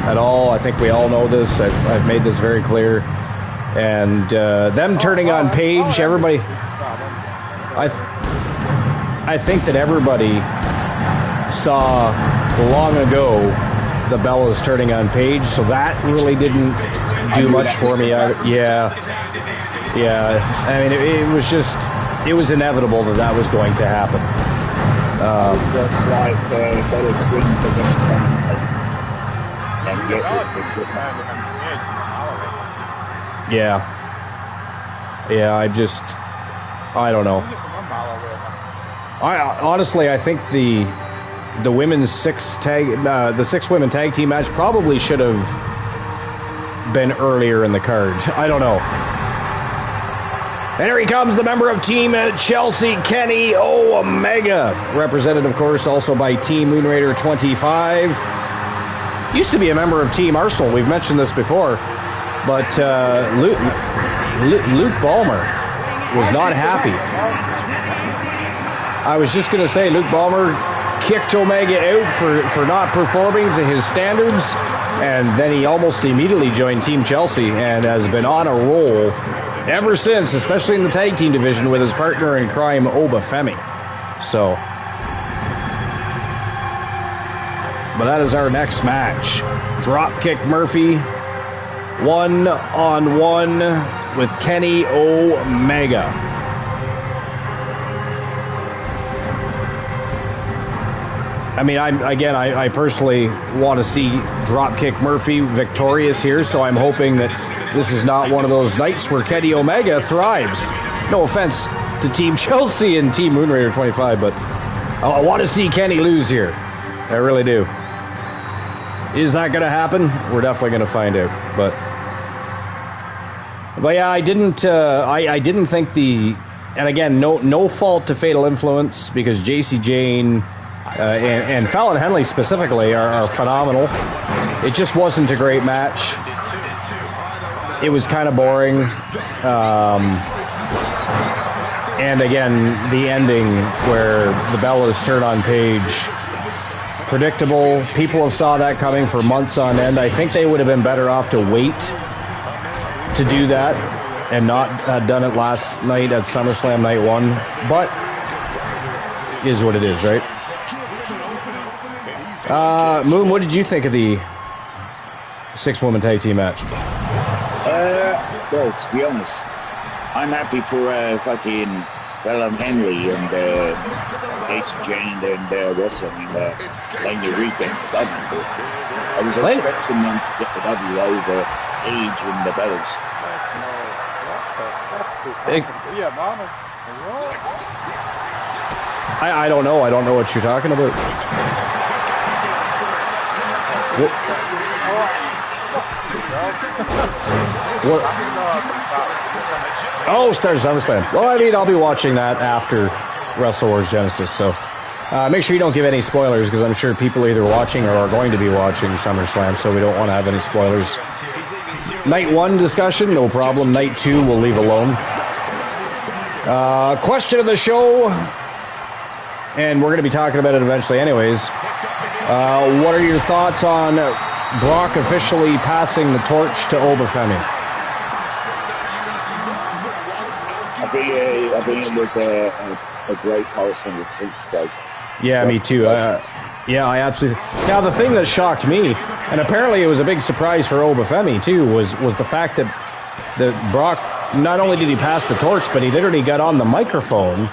at all. I think we all know this. I've made this very clear. And them turning on Paige, everybody, I think that everybody saw long ago the Bellas turning on Paige, so that really didn't do much for me. Yeah. I mean, it was just, it was inevitable that was going to happen. Just like Bella Twins as Yeah, I don't know. Honestly, I think the women's the six women tag team match probably should have been earlier in the card. I don't know. And here he comes, the member of Team Chelsea, Kenny Omega, represented, of course, also by Team Moonrader 25. Used to be a member of Team Arsenal. We've mentioned this before. But Luke Ballmer was not happy. I was just going to say, Luke Ballmer kicked Omega out for not performing to his standards, and then he almost immediately joined Team Chelsea and has been on a roll ever since, especially in the tag team division with his partner in crime, Oba Femi. So, but that is our next match. Dropkick Murphy, 1-on-1 with Kenny Omega. I mean, I personally want to see Dropkick Murphy victorious here, so I'm hoping that this is not one of those nights where Kenny Omega thrives. No offense to Team Chelsea and Team Moonrader 25, but I want to see Kenny lose here. I really do. Is that going to happen? We're definitely going to find out. But yeah, I didn't think and again, no fault to Fatal Influence, because JC Jane and Fallon Henley specifically are phenomenal. It just wasn't a great match. It was kind of boring. And again, the ending where the Bellas turn on Paige, predictable. People have saw that coming for months on end. I think they would have been better off to wait to do that and not done it last night at SummerSlam Night 1. But is what it is, right? Moon, what did you think of the 6-woman tag team match? Well, to be honest, I'm happy for fucking Fallon Henley and Jason Jane and Russell and Lania Reed getting done. I was expecting them to get the W over Age and the Bellas. I don't know. I don't know what you're talking about. What? Oh, Stars SummerSlam. Well, I mean, I'll be watching that after Wrestle Wars Genesis, so make sure you don't give any spoilers, because I'm sure people are either watching or are going to be watching SummerSlam, so we don't want to have any spoilers. Night 1 discussion, no problem. Night 2, we'll leave alone. Question of the show, and we're going to be talking about it eventually anyways. What are your thoughts on Brock officially passing the torch to Obafemi? I think it was a great passing of since though. Yeah, me too. Yeah, I absolutely. Now, the thing that shocked me, and apparently it was a big surprise for Obafemi too, was the fact that Brock, not only did he pass the torch, but he literally got on the microphone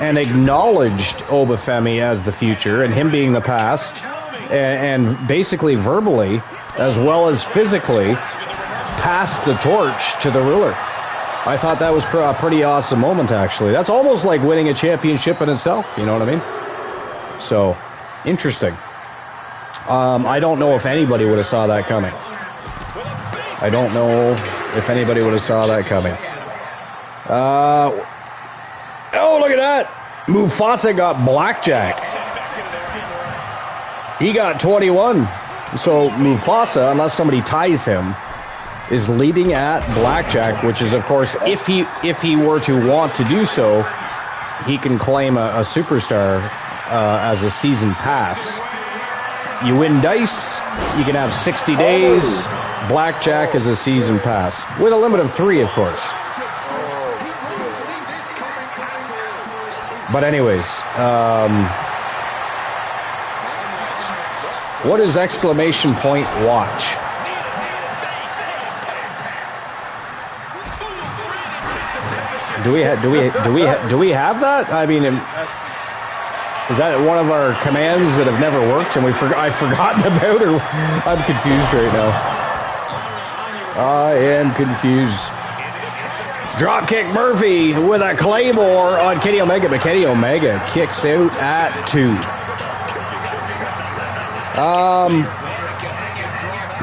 and acknowledged Obafemi as the future and him being the past, and basically verbally as well as physically passed the torch to the ruler. I thought that was a pretty awesome moment, actually. That's almost like winning a championship in itself, you know what I mean? So, interesting. I don't know if anybody would have saw that coming. I don't know if anybody would have saw that coming. Oh, look at that! Mufasa got blackjack. He got 21. So Mufasa, unless somebody ties him, is leading at blackjack, which is, of course, if he were to want to do so, he can claim a superstar as a season pass. You win dice, you can have 60 days. Blackjack is a season pass with a limit of 3, of course. But anyways, what is exclamation point watch? Do we have that? I mean, is that one of our commands that have never worked and I've forgotten about, or I'm confused right now. I am confused. Dropkick Murphy with a Claymore on Kenny Omega, but Kenny Omega kicks out at 2.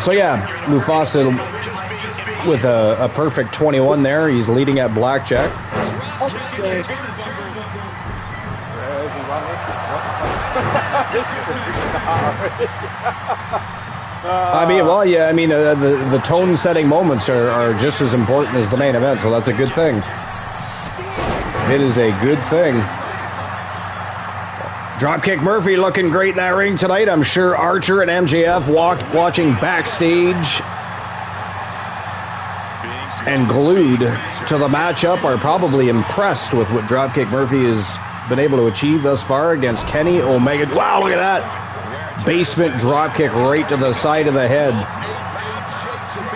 So yeah, Mufasa with a perfect 21 there. He's leading at blackjack. I mean, well, yeah, I mean, the tone-setting moments are just as important as the main event, so that's a good thing. It is a good thing. Dropkick Murphy looking great in that ring tonight. I'm sure Archer and MJF watching backstage and glued to the matchup are probably impressed with what Dropkick Murphy has been able to achieve thus far against Kenny Omega. Wow, look at that. Basement dropkick right to the side of the head.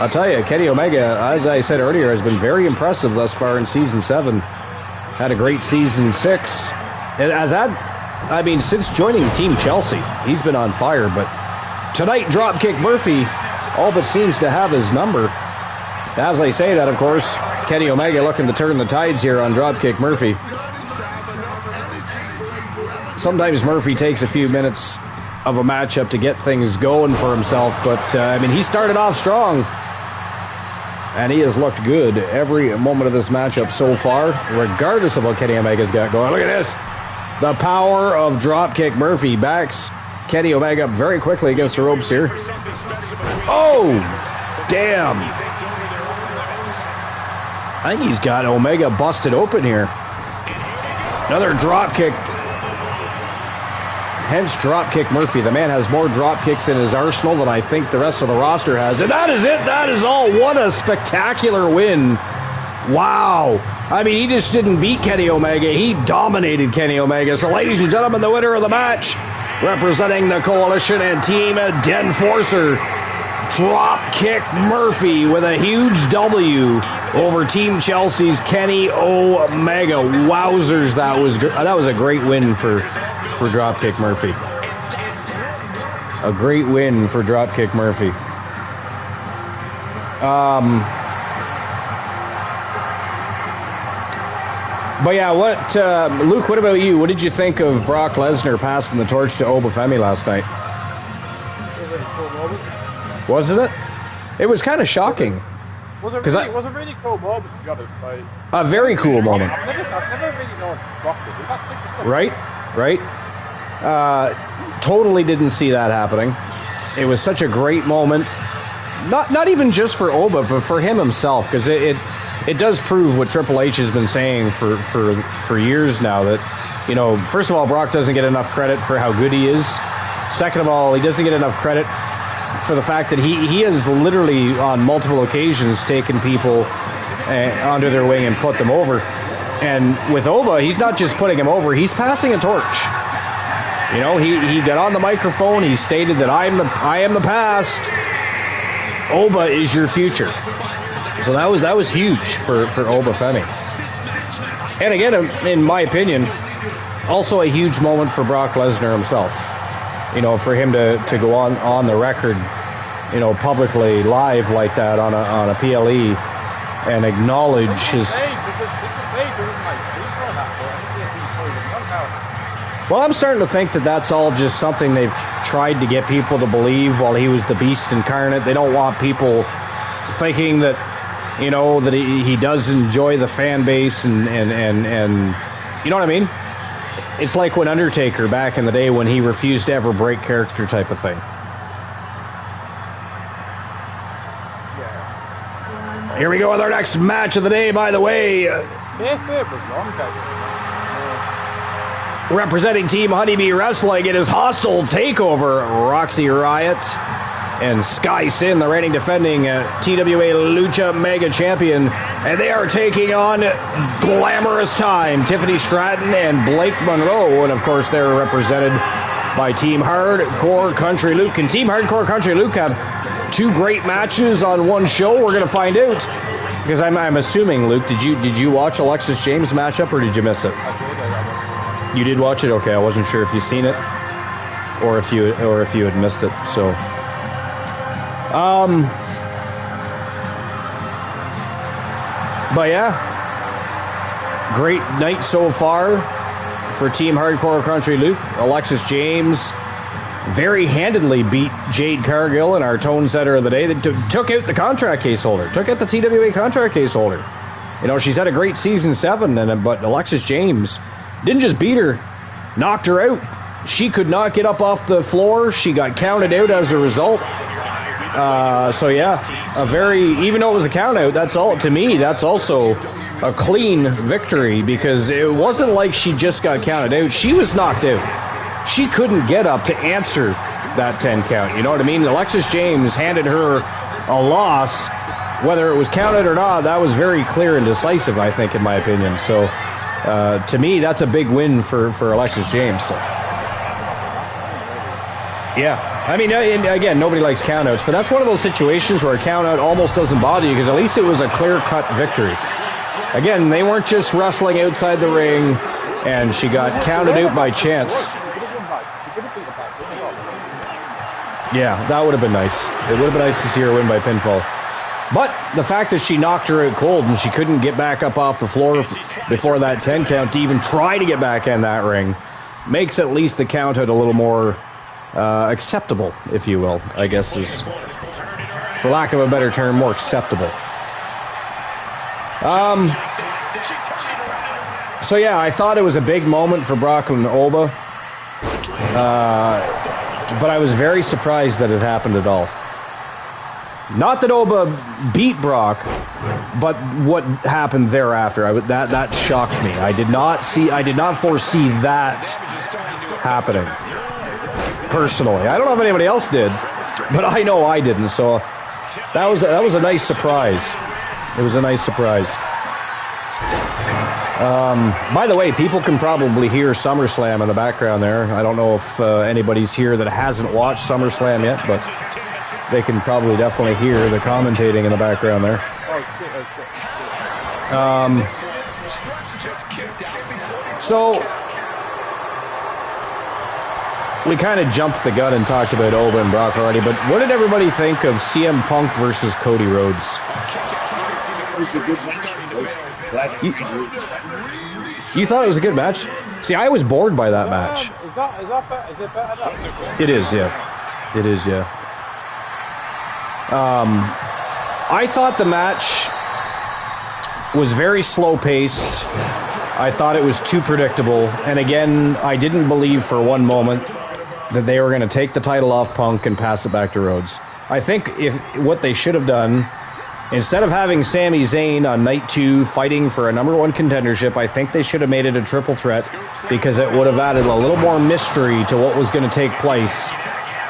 I'll tell you, Kenny Omega, as I said earlier, has been very impressive thus far in Season 7. Had a great Season 6. Since joining Team Chelsea, he's been on fire. But tonight, Dropkick Murphy all but seems to have his number. As I say that, of course, Kenny Omega looking to turn the tides here on Dropkick Murphy. Sometimes Murphy takes a few minutes of a matchup to get things going for himself, but he started off strong, and he has looked good every moment of this matchup so far, regardless of what Kenny Omega's got going. Look at this. The power of Dropkick Murphy backs Kenny Omega up very quickly against the ropes here. Oh, damn. I think he's got Omega busted open here. Another dropkick. Hence Dropkick Murphy. The man has more dropkicks in his arsenal than I think the rest of the roster has. And that is it. That is all. What a spectacular win. Wow. I mean, he just didn't beat Kenny Omega. He dominated Kenny Omega. So, ladies and gentlemen, the winner of the match, representing the Coalition and Team Denforcer, Dropkick Murphy with a huge W over Team Chelsea's Kenny Omega. Wowzers, that was a great win for Dropkick Murphy. A great win for Dropkick Murphy. But yeah, Luke, what about you? What did you think of Brock Lesnar passing the torch to Oba Femi last night? Wasn't it? It was kind of shocking. Was it a really cool moment, to be honest? Like, a very cool moment. I've never really known Brock to do that. Right. Totally didn't see that happening. It was such a great moment. Not even just for Oba, but for him himself, because it does prove what Triple H has been saying for years now, that, you know, first of all, Brock doesn't get enough credit for how good he is. Second of all, he doesn't get enough credit for the fact that he has literally on multiple occasions taken people under their wing and put them over. And with Oba, he's not just putting him over, he's passing a torch. You know, he got on the microphone, he stated that I am the past. Oba is your future. So that was huge for Oba Femi. And again, in my opinion, also a huge moment for Brock Lesnar himself. You know, for him to go on the record, you know, publicly live like that on a PLE and acknowledge his. Well, I'm starting to think that that's all just something they've tried to get people to believe while he was the beast incarnate. They don't want people thinking that, you know, that he does enjoy the fan base and you know what I mean? It's like when Undertaker back in the day when he refused to ever break character type of thing. Yeah. Here we go with our next match of the day, by the way. Representing Team Honeybee Wrestling, it is Hostile Takeover, Roxy Riot and Sky Sin, the reigning defending TWA Lucha Mega Champion. And they are taking on Glamorous Time, Tiffany Stratton and Blake Monroe. And of course, they're represented by Team Hardcore Country Luke. Can Team Hardcore Country Luke have two great matches on one show? We're going to find out. Because I'm assuming, Luke, did you watch Alexis James matchup or did you miss it? You did watch it? Okay, I wasn't sure if you'd seen it or if you had missed it. So, but yeah, great night so far for Team Hardcore Country Luke. Alexis James very handedly beat Jade Cargill in our tone setter of the day. They took out the contract case holder, took out the TWA contract case holder. You know, she's had a great season 7, but Alexis James didn't just beat her, knocked her out. She could not get up off the floor. She got counted out as a result. So yeah, even though it was a count out, that's also a clean victory, because it wasn't like she just got counted out. She was knocked out. She couldn't get up to answer that 10 count. You know what I mean? Alexis James handed her a loss. Whether it was counted or not, that was very clear and decisive, I think, in my opinion. So, to me, that's a big win for Alexis James. So. Yeah, I mean, again, nobody likes countouts, but that's one of those situations where a countout almost doesn't bother you, because at least it was a clear-cut victory. Again, they weren't just wrestling outside the ring, and she got counted out by chance. Yeah, that would have been nice. It would have been nice to see her win by pinfall. But the fact that she knocked her out cold and she couldn't get back up off the floor before that 10 count to even try to get back in that ring makes at least the count out a little more acceptable, if you will, I guess is, for lack of a better term, more acceptable. So yeah, I thought it was a big moment for Brock and Oba, but I was very surprised that it happened at all. Not that Oba beat Brock, but what happened thereafter, that shocked me. I did not foresee that happening. Personally, I don't know if anybody else did, but I know I didn't. So that was a nice surprise. It was a nice surprise. By the way, people can probably hear SummerSlam in the background there. I don't know if anybody's here that hasn't watched SummerSlam yet, but they can probably definitely hear the commentating in the background there. So we kind of jumped the gun and talked about Oba and Brock already, but what did everybody think of CM Punk versus Cody Rhodes? You thought it was a good match? See, I was bored by that match. Is it better now? It is, yeah. It is, yeah. I thought the match was very slow-paced. I thought it was too predictable. And again, I didn't believe for one moment that they were going to take the title off Punk and pass it back to Rhodes. I think what they should have done, instead of having Sami Zayn on night 2 fighting for a #1 contendership, I think they should have made it a triple threat, because it would have added a little more mystery to what was going to take place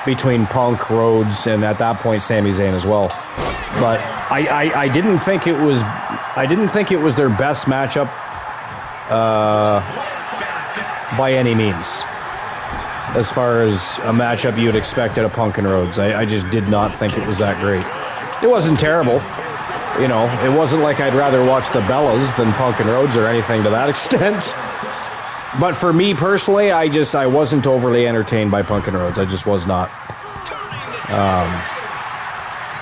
between Punk, Rhodes, and at that point Sami Zayn as well. But I didn't think it was their best matchup by any means. As far as a matchup you would expect out of Punk and Rhodes, I just did not think it was that great. It wasn't terrible. You know, it wasn't like I'd rather watch the Bellas than Punk and Rhodes or anything to that extent. But for me personally, I wasn't overly entertained by Punk and Rhodes. I just was not.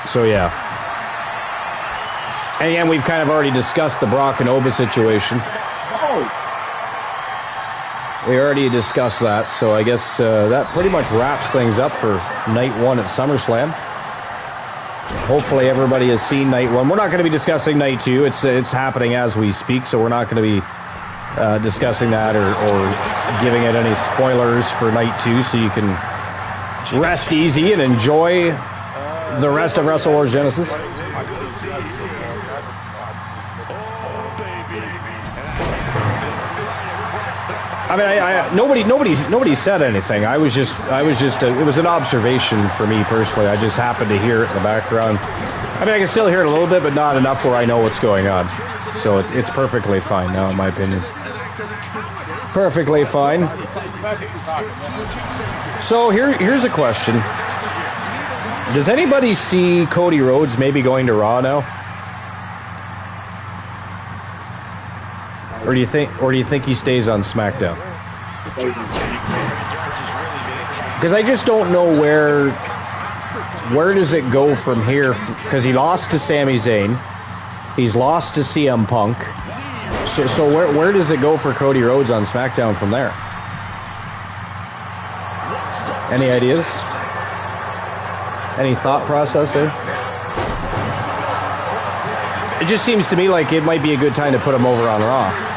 So yeah. And again, we've kind of already discussed the Brock and Oba situation. We already discussed that, so I guess that pretty much wraps things up for night 1 at SummerSlam. Hopefully everybody has seen night 1. We're not going to be discussing night 2. It's happening as we speak, so we're not going to be discussing that or giving it any spoilers for night 2, so you can rest easy and enjoy the rest of Wrestle Wars Genesis. I mean, nobody said anything. It was an observation for me personally. I just happened to hear it in the background. I mean, I can still hear it a little bit, but not enough where I know what's going on. So it's perfectly fine now, in my opinion. Perfectly fine. So here's a question. Does anybody see Cody Rhodes maybe going to Raw now? Or do you think he stays on SmackDown? Because I just don't know where does it go from here? Because he lost to Sami Zayn, he's lost to CM Punk. So where does it go for Cody Rhodes on SmackDown from there? Any ideas? Any thought process there? It just seems to me like it might be a good time to put him over on Raw.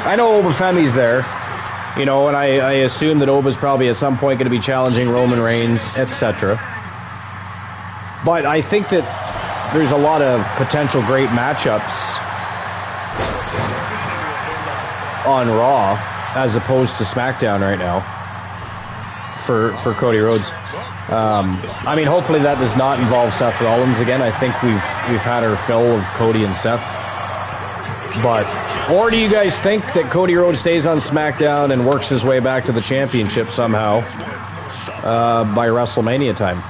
I know Oba Femi's there, you know, and I assume that Oba's probably at some point going to be challenging Roman Reigns, etc. But I think that there's a lot of potential great matchups on Raw as opposed to SmackDown right now for Cody Rhodes. I mean, hopefully that does not involve Seth Rollins again. I think we've had our fill of Cody and Seth. Or do you guys think that Cody Rhodes stays on SmackDown and works his way back to the championship somehow by WrestleMania time?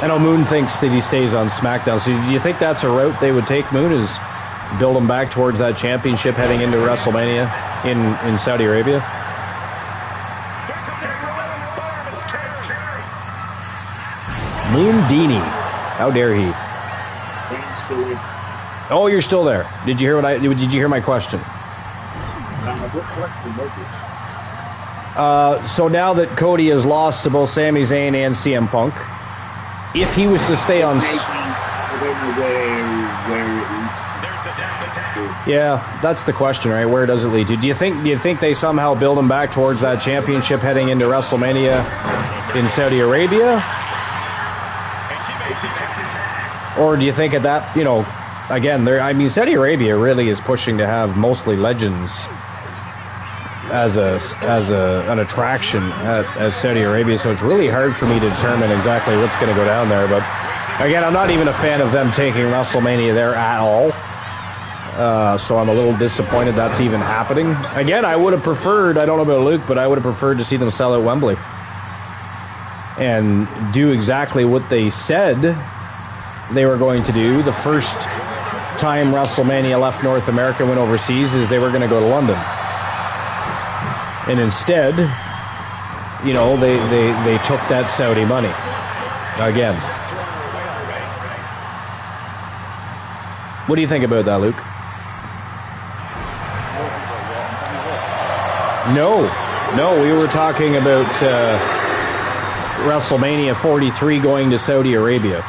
I know Moon thinks that he stays on SmackDown. So do you think that's a route they would take, Moon, is build him back towards that championship heading into WrestleMania in Saudi Arabia? Moondini. How dare he? Oh, you're still there. Did you hear my question? So now that Cody has lost to both Sami Zayn and CM Punk, if he was to stay on... don't know where it leads to. Yeah, that's the question, right? Where does it lead to? Do you think they somehow build him back towards that championship heading into WrestleMania in Saudi Arabia? Or do you think at that, you know, again, I mean, Saudi Arabia really is pushing to have mostly legends as an attraction at Saudi Arabia, so it's really hard for me to determine exactly what's going to go down there. But again, I'm not even a fan of them taking WrestleMania there at all. So I'm a little disappointed that's even happening. Again, I would have preferred, I don't know about Luke, but I would have preferred to see them sell at Wembley and do exactly what they said they were going to do. The first time WrestleMania left North America and went overseas is they were going to go to London. And instead, you know, they took that Saudi money again. What do you think about that, Luke? No, we were talking about WrestleMania 43 going to Saudi Arabia.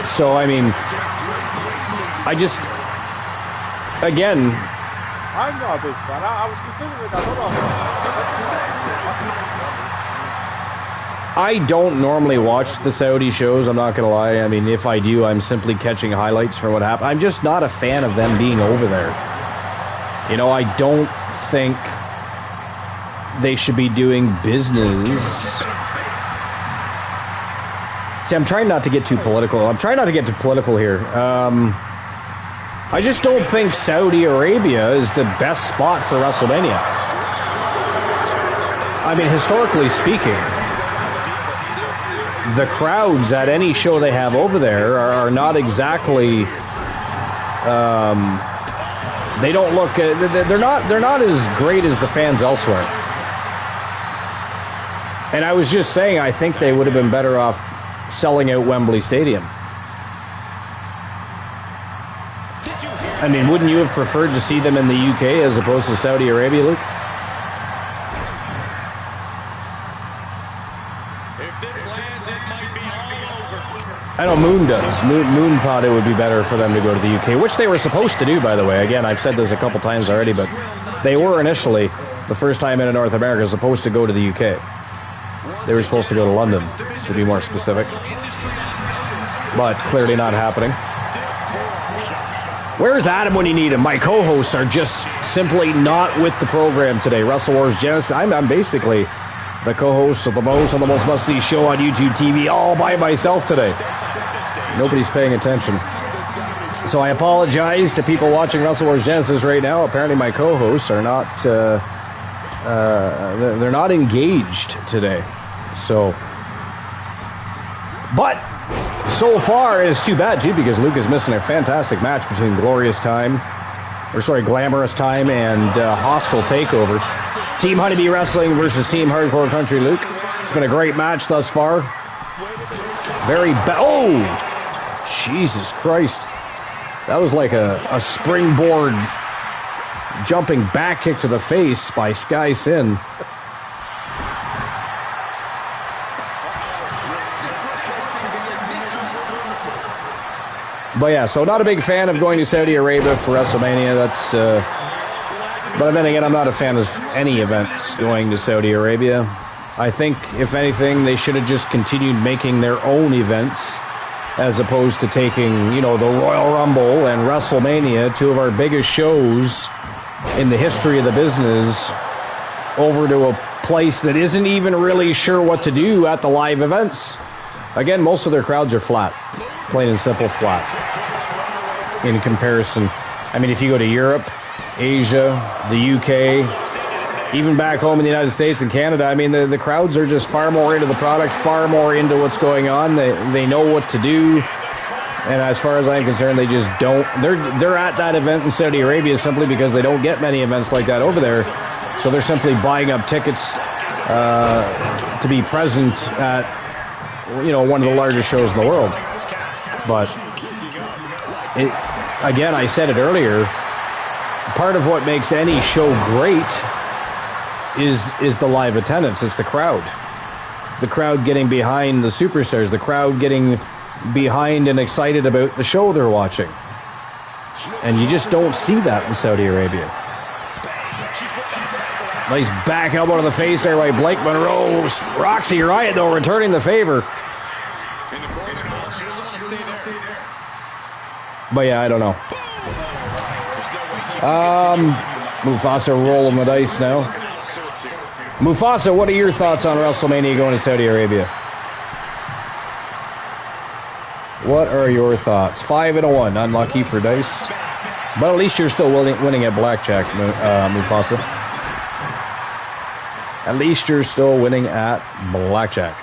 So, I mean, again, I'm not a big fan. I was considering I don't normally watch the Saudi shows, I'm not going to lie. I mean, if I do, I'm simply catching highlights for what happened. I'm just not a fan of them being over there. You know, I don't think they should be doing business. See, I'm trying not to get too political. Here. I just don't think Saudi Arabia is the best spot for WrestleMania. I mean, historically speaking, the crowds at any show they have over there are not exactly. They don't look. They're not as great as the fans elsewhere. And I was just saying, I think they would have been better off selling out Wembley Stadium. I mean, wouldn't you have preferred to see them in the UK as opposed to Saudi Arabia, Luke? I know Moon does. Moon thought it would be better for them to go to the UK, which they were supposed to do, by the way. Again, I've said this a couple times already, but they were initially, the first time in North America, supposed to go to the UK. They were supposed to go to London, to be more specific. But clearly not happening. Where's Adam when you need him? My co-hosts are just simply not with the program today. Wrestle Wars Genesis. I'm basically the co-host of the most must-see show on YouTube TV all by myself today. Nobody's paying attention. So I apologize to people watching Wrestle Wars Genesis right now. Apparently my co-hosts are not, they're not engaged today. So, but so far it's too bad too, because Luke is missing a fantastic match between Glamorous Time and Hostile Takeover. Team Honeybee Wrestling versus Team Hardcore Country, Luke. It's been a great match thus far. Oh! Jesus Christ. That was like a springboard jumping back kick to the face by Sky Sin. But yeah, so not a big fan of going to Saudi Arabia for WrestleMania. That's, but then again, I'm not a fan of any events going to Saudi Arabia. I think, if anything, they should have just continued making their own events, as opposed to taking, you know, the Royal Rumble and WrestleMania, two of our biggest shows in the history of the business, over to a place that isn't even really sure what to do at the live events. Again, most of their crowds are flat. Plain and simple flat. In comparison, I mean, if you go to Europe, Asia, the UK, even back home in the United States and Canada, I mean, the crowds are just far more into the product, far more into what's going on. They know what to do. And as far as I'm concerned, they just don't. They're at that event in Saudi Arabia simply because they don't get many events like that over there. So they're simply buying up tickets to be present at, you know, one of the largest shows in the world. But again, I said it earlier, part of what makes any show great is the live attendance. It's the crowd. The crowd getting behind the superstars. The crowd getting behind and excited about the show they're watching. And you just don't see that in Saudi Arabia. Nice back elbow to the face there by Blake Monroe. Roxy Riot, though, returning the favor. But yeah, I don't know. Mufasa rolling the dice now. Mufasa, what are your thoughts on WrestleMania going to Saudi Arabia? What are your thoughts? 5-1, unlucky for dice. But at least you're still winning at blackjack, Mufasa. At least you're still winning at blackjack.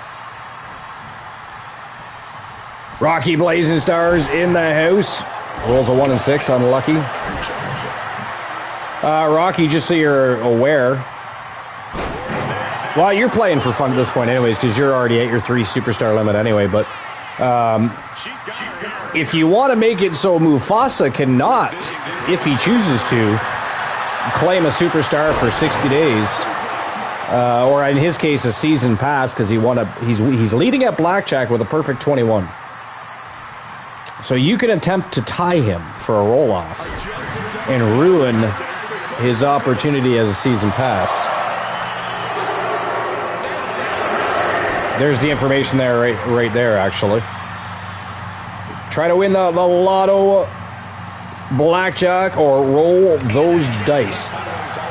Rocky Blazing Stars in the house. Rolls a 1 and 6, unlucky. Rocky, just so you're aware. Well, you're playing for fun at this point anyways, because you're already at your 3 superstar limit anyway, but if you want to make it so Mufasa cannot, if he chooses to, claim a superstar for 60 days, or in his case a season pass, because he's leading at blackjack with a perfect 21. So you can attempt to tie him for a roll-off and ruin his opportunity as a season pass. There's the information there, right there, actually. Try to win the lotto, blackjack, or roll those dice.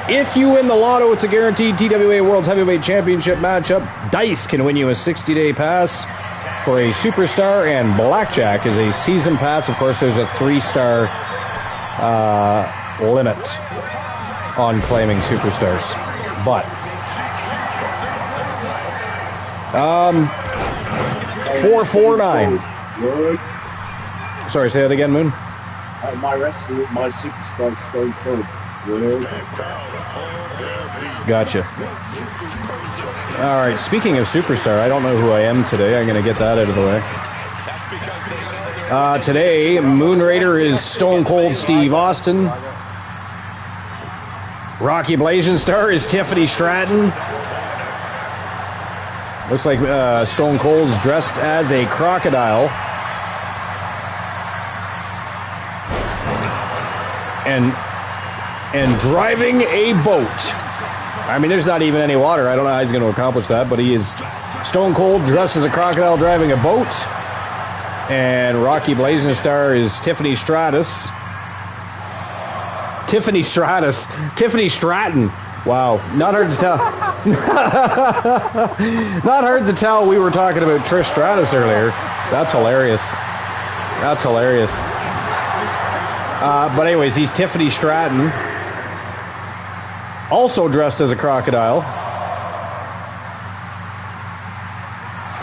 If you win the lotto, it's a guaranteed TWA World Heavyweight Championship matchup. Dice can win you a 60-day pass for a superstar, and blackjack is a season pass. Of course, there's a 3-star limit on claiming superstars. But 449. Sorry, say that again, Moon. My superstar Stone Cold. Gotcha. All right, speaking of superstar, I don't know who I am today. I'm going to get that out of the way. Today, Moon Raider is Stone Cold Steve Austin. Rocky Blazing Star is Tiffany Stratton. Looks like Stone Cold's dressed as a crocodile. And driving a boat. I mean, there's not even any water. I don't know how he's going to accomplish that, but he is Stone Cold dressed as a crocodile driving a boat. And Rocky Blazing Star is Tiffany Stratus. Tiffany Stratton. Wow, not hard to tell. Not hard to tell we were talking about Trish Stratus earlier. That's hilarious. But anyways, he's Tiffany Stratton. Also dressed as a crocodile.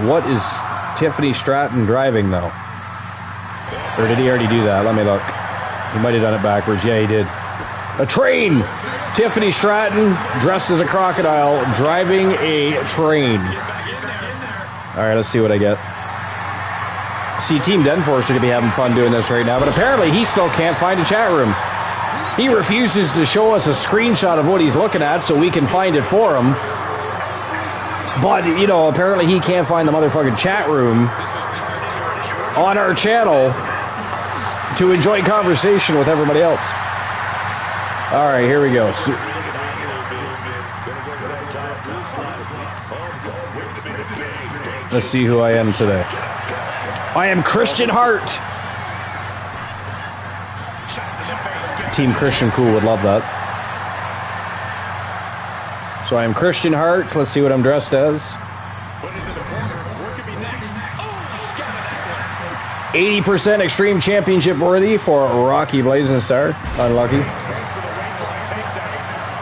What is Tiffany Stratton driving, though? Or did he already do that? Let me look. He might have done it backwards. Yeah, he did. A train! Tiffany Stratton, dressed as a crocodile, driving a train. Alright, let's see what I get. See, Team Denforce should be having fun doing this right now, but apparently he still can't find a chat room. He refuses to show us a screenshot of what he's looking at so we can find it for him. But, you know, apparently he can't find the motherfucking chat room on our channel to enjoy conversation with everybody else. All right, here we go. Let's see who I am today. I am Christian Hart. Team Christian Cool would love that. So I am Christian Hart. Let's see what I'm dressed as. 80% Extreme Championship worthy for Rocky Blazing Star. Unlucky.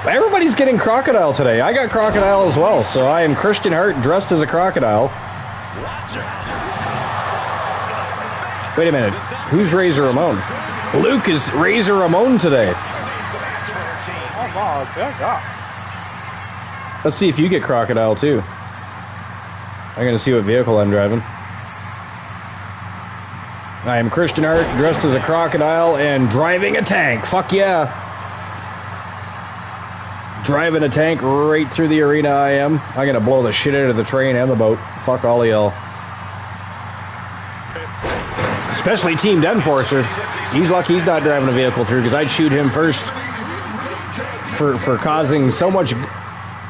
Everybody's getting crocodile today. I got crocodile as well. So I am Christian Hart dressed as a crocodile. Wait a minute. Who's Razor Ramon? Luke is Razor Ramon today. Oh, wow, God. Let's see if you get crocodile too. I'm going to see what vehicle I'm driving. I am Christian Hart, dressed as a crocodile and driving a tank. Fuck yeah. Driving a tank right through the arena I am. I'm going to blow the shit out of the train and the boat. Fuck all of y'all. Especially Team Denforcer. He's lucky he's not driving a vehicle through, because I'd shoot him first for causing so much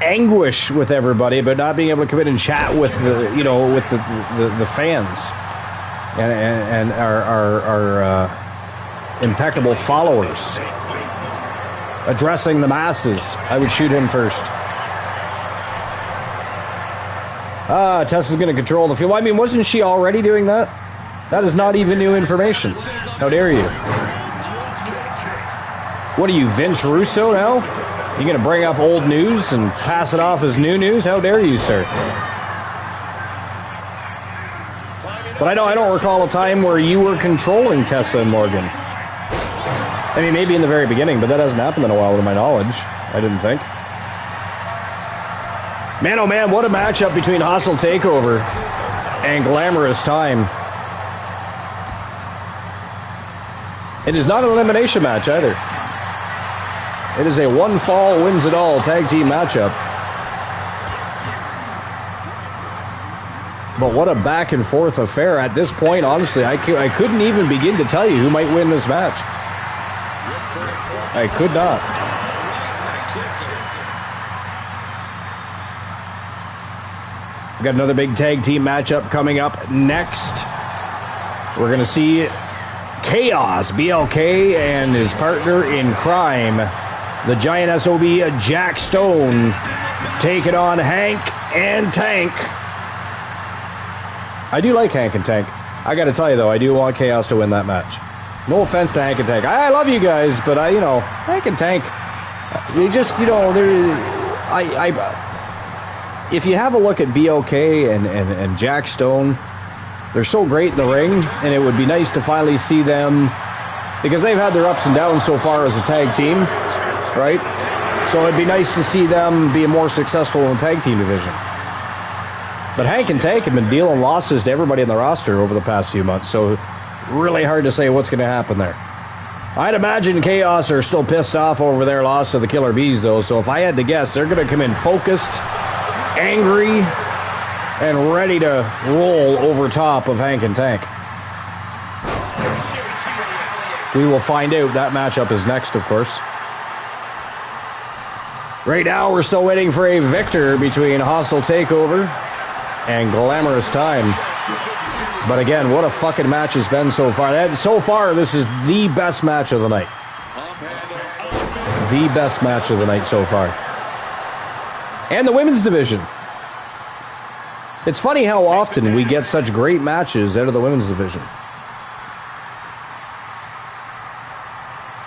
anguish with everybody, but not being able to come in and chat with the, you know, with the fans and our impeccable followers. Addressing the masses. I would shoot him first. Tessa's going to control the field. Well, I mean, wasn't she already doing that? That is not even new information. How dare you? What are you, Vince Russo now? You going to bring up old news and pass it off as new news? How dare you, sir? But I don't recall a time where you were controlling Tessa and Morgan. I mean, maybe in the very beginning, but that hasn't happened in a while to my knowledge. I didn't think. Man, oh man, what a matchup between Hostile Takeover and Glamorous Time. It is not an elimination match either. It is a one fall wins it all tag team matchup. But what a back and forth affair. At this point, honestly, I couldn't even begin to tell you who might win this match. I could not. We've got another big tag team matchup coming up next. We're going to see Chaos, BLK, and his partner in crime, the Giant SOB, Jack Stone, taking on Hank and Tank. I do like Hank and Tank. I got to tell you, though, I do want Chaos to win that match. No offense to Hank and Tank. I love you guys, but Hank and Tank, they just, if you have a look at BLK and Jack Stone, they're so great in the ring, and it would be nice to finally see them, because they've had their ups and downs so far as a tag team, right? So it'd be nice to see them be more successful in the tag team division. But Hank and Tank have been dealing losses to everybody in the roster over the past few months, so really hard to say what's going to happen there. I'd imagine Chaos are still pissed off over their loss to the Killer Bees, though, so if I had to guess, they're going to come in focused, angry, and ready to roll over top of Hank and Tank. We will find out. That matchup is next, of course. Right now, we're still waiting for a victor between Hostile Takeover and Glamorous Time. But again, what a fucking match it's been so far. So far, this is the best match of the night. The best match of the night so far. And the women's division. It's funny how often we get such great matches out of the women's division.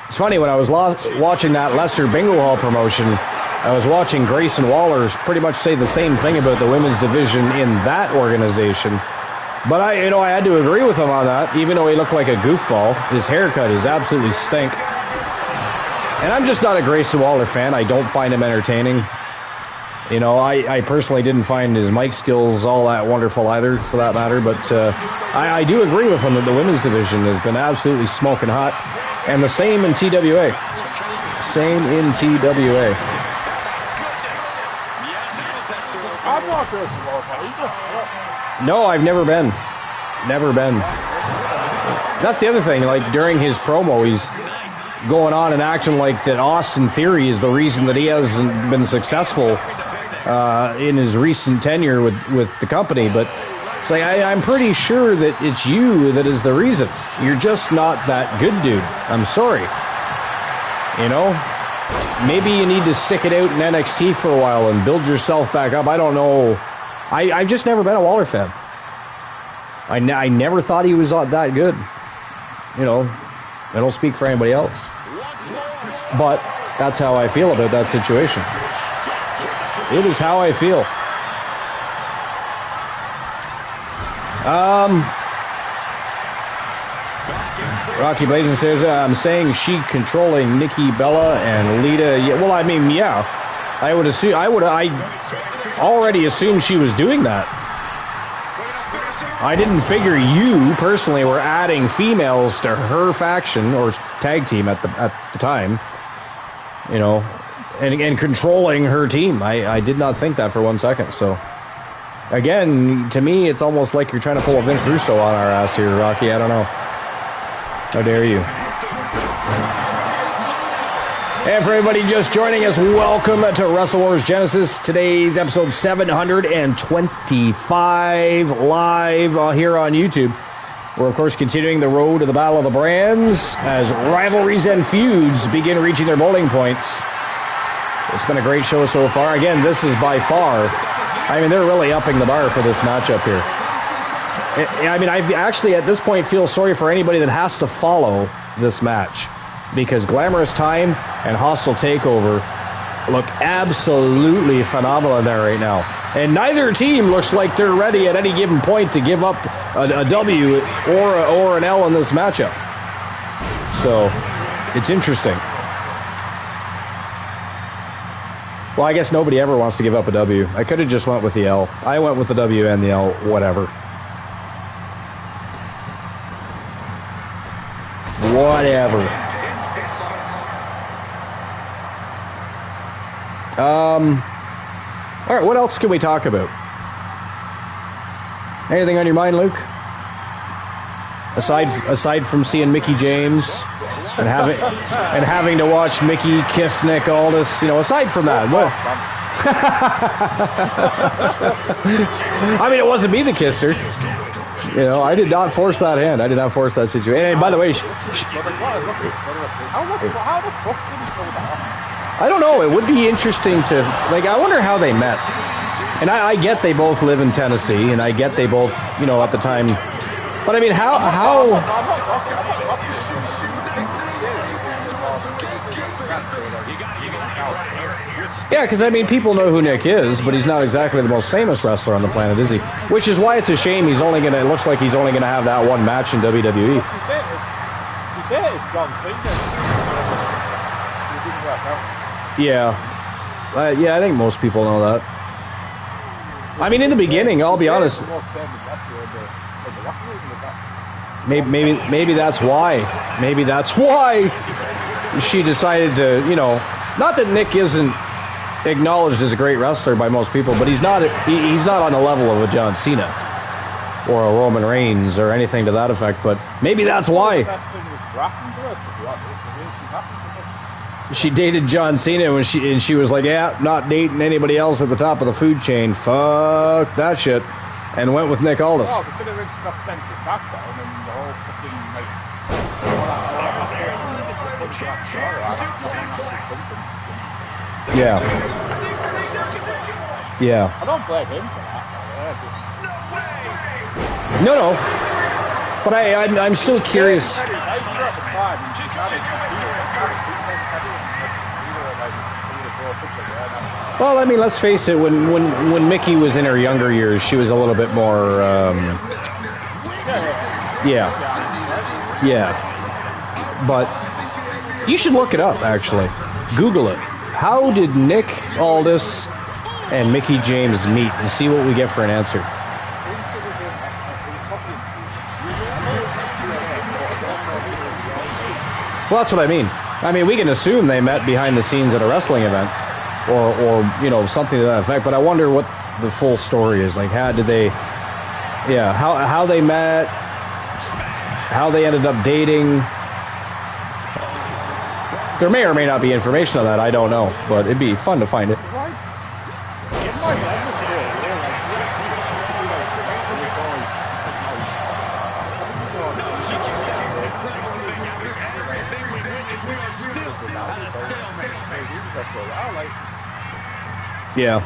It's funny, when I was watching that Lesser Bingo Hall promotion, I was watching Grayson Waller pretty much say the same thing about the women's division in that organization. But I had to agree with him on that, even though he looked like a goofball. His haircut is absolutely stink. And I'm just not a Grayson Waller fan. I don't find him entertaining. I personally didn't find his mic skills all that wonderful either, for that matter. But I do agree with him that the women's division has been absolutely smoking hot. And the same in TWA. Same in TWA. I'm not Grayson Waller fan. No, I've never been. Never been. That's the other thing. Like, during his promo, he's going on and acting like that Austin Theory is the reason that he hasn't been successful in his recent tenure with the company. But it's like, I'm pretty sure that it's you that is the reason. You're just not that good, dude. I'm sorry. Maybe you need to stick it out in NXT for a while and build yourself back up. I don't know. I've just never been a Waller fan. I never thought he was that good. I don't speak for anybody else. But that's how I feel about that situation. It is how I feel. Rocky Blazing says, I'm saying she controlling Nikki Bella and Lita. Yeah, well, I mean, yeah. I already assumed she was doing that. I didn't figure you personally were adding females to her faction or tag team at the time. and controlling her team. I did not think that for 1 second. So, again, to me, it's almost like you're trying to pull a Vince Russo on our ass here, Rocky. I don't know. How dare you? And for everybody just joining us, welcome to Wrestle Wars Genesis. Today's episode 725 live here on YouTube. We're, of course, continuing the road to the Battle of the Brands as Rivalries and Feuds begin reaching their boiling points. It's been a great show so far. Again, this is by far, I mean, they're really upping the bar for this matchup here. I mean, I actually, at this point, feel sorry for anybody that has to follow this match, because Glamorous Time and Hostile Takeover look absolutely phenomenal there right now. And neither team looks like they're ready at any given point to give up a W or an L in this matchup. So, it's interesting. Well, I guess nobody ever wants to give up a W. I could have just went with the L. I went with the W and the L, whatever. Whatever. All right, what else can we talk about? Anything on your mind, Luke? Aside from seeing Mickie James and having to watch Mickey kiss Nick Aldis, you know, aside from that, what? I mean, it wasn't me that kissed her. You know, I did not force that hand. I did not force that situation. And by the way, I don't know. It would be interesting to, like, I wonder how they met. And I get they both live in Tennessee, and I get they both, you know, at the time. But I mean, how? Yeah, because I mean, people know who Nick is, but he's not exactly the most famous wrestler on the planet, is he? Which is why it's a shame he's only gonna. It looks like he's only gonna have that one match in WWE. Yeah, yeah, I think most people know that. I mean, in the beginning, I'll be honest. Maybe that's why. Maybe that's why she decided to, you know, not that Nick isn't acknowledged as a great wrestler by most people, but he's not on the level of a John Cena or a Roman Reigns or anything to that effect. But maybe that's why. She dated John Cena when she was like, yeah, not dating anybody else at the top of the food chain. Fuck that shit. And went with Nick Aldis. Yeah. Yeah. I don't blame him for that. No. But I'm still curious. Well, I mean, let's face it. When Mickey was in her younger years, she was a little bit more. Yeah. But you should look it up. Actually, Google it. How did Nick Aldis and Mickie James meet, and see what we get for an answer. Well, that's what I mean. I mean, we can assume they met behind the scenes at a wrestling event, or you know, something to that effect. But I wonder what the full story is. Like, how did they? Yeah, how they met, how they ended up dating. There may or may not be information on that. I don't know, but it'd be fun to find it. Yeah.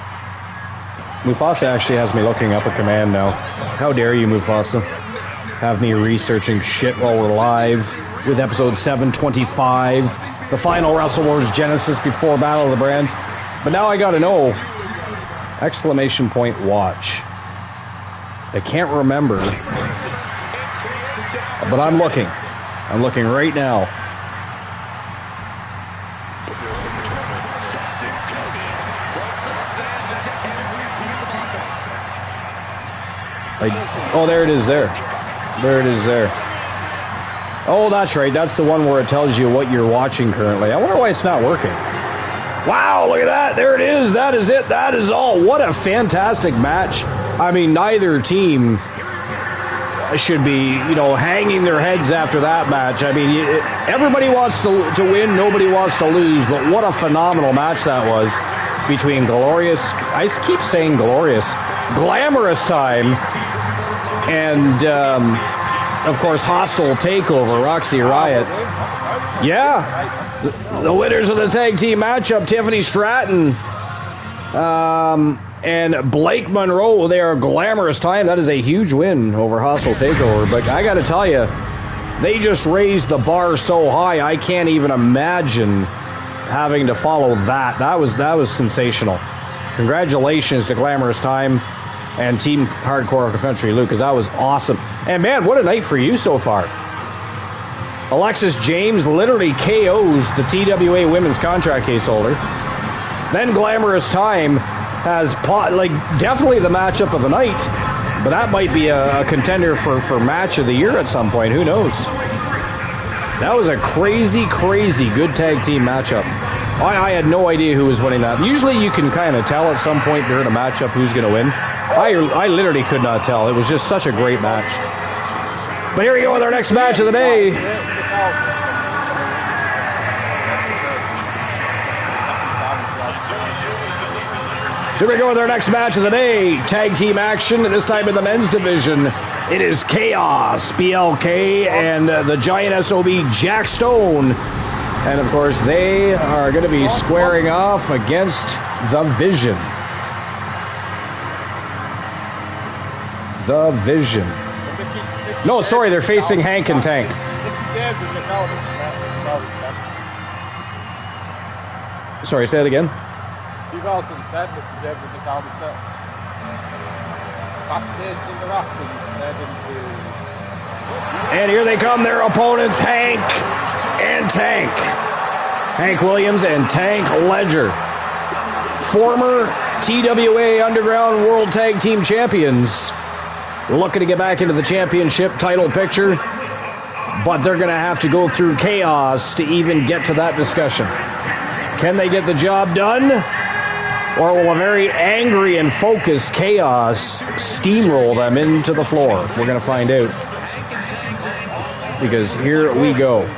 Mufasa actually has me looking up a command now. How dare you, Mufasa? Have me researching shit while we're live with episode 725. The final Wrestle Wars Genesis before Battle of the Brands. But now I gotta know. ! Watch. I can't remember. But I'm looking. I'm looking right now. Oh, there it is there. There it is there. Oh, that's right. That's the one where it tells you what you're watching currently. I wonder why it's not working. Wow, look at that. There it is. That is it. That is all. What a fantastic match. I mean, neither team should be, hanging their heads after that match. I mean, everybody wants to win. Nobody wants to lose. But what a phenomenal match that was between I keep saying Glamorous Time, and, of course, Hostile Takeover, Roxy Riot. Yeah. The winners of the tag team matchup, Tiffany Stratton and Blake Monroe. They are Glamorous Time. That is a huge win over Hostile Takeover. But I got to tell you, they just raised the bar so high, I can't even imagine having to follow that. That was sensational. Congratulations to Glamorous Time and Team Hardcore Country Luke, because that was awesome. And man, what a night for you so far. Alexis James literally KOs the TWA women's contract case holder. Then Glamorous Time has definitely the matchup of the night, but that might be a contender for match of the year at some point. Who knows? That was a crazy, crazy good tag team matchup. I had no idea who was winning that. Usually you can kind of tell at some point during a matchup who's going to win. I literally could not tell. It was just such a great match. But here we go with our next match of the day. Here we go with our next match of the day. Tag team action, this time in the men's division. It is Chaos, BLK, and the Giant SOB, Jack Stone. And, of course, they are going to be squaring off against the Vision. The Vision. No, sorry, they're facing Hank and Tank. Sorry, say that again. 2010, Mr. James and Nick Albert. Backstage interactions led into... And here they come, their opponents, Hank and Tank. Hank Williams and Tank Ledger. Former TWA Underground World Tag Team Champions. Looking to get back into the championship title picture, but they're going to have to go through Chaos to even get to that discussion. Can they get the job done? Or will a very angry and focused Chaos steamroll them into the floor? We're going to find out. Because here we go.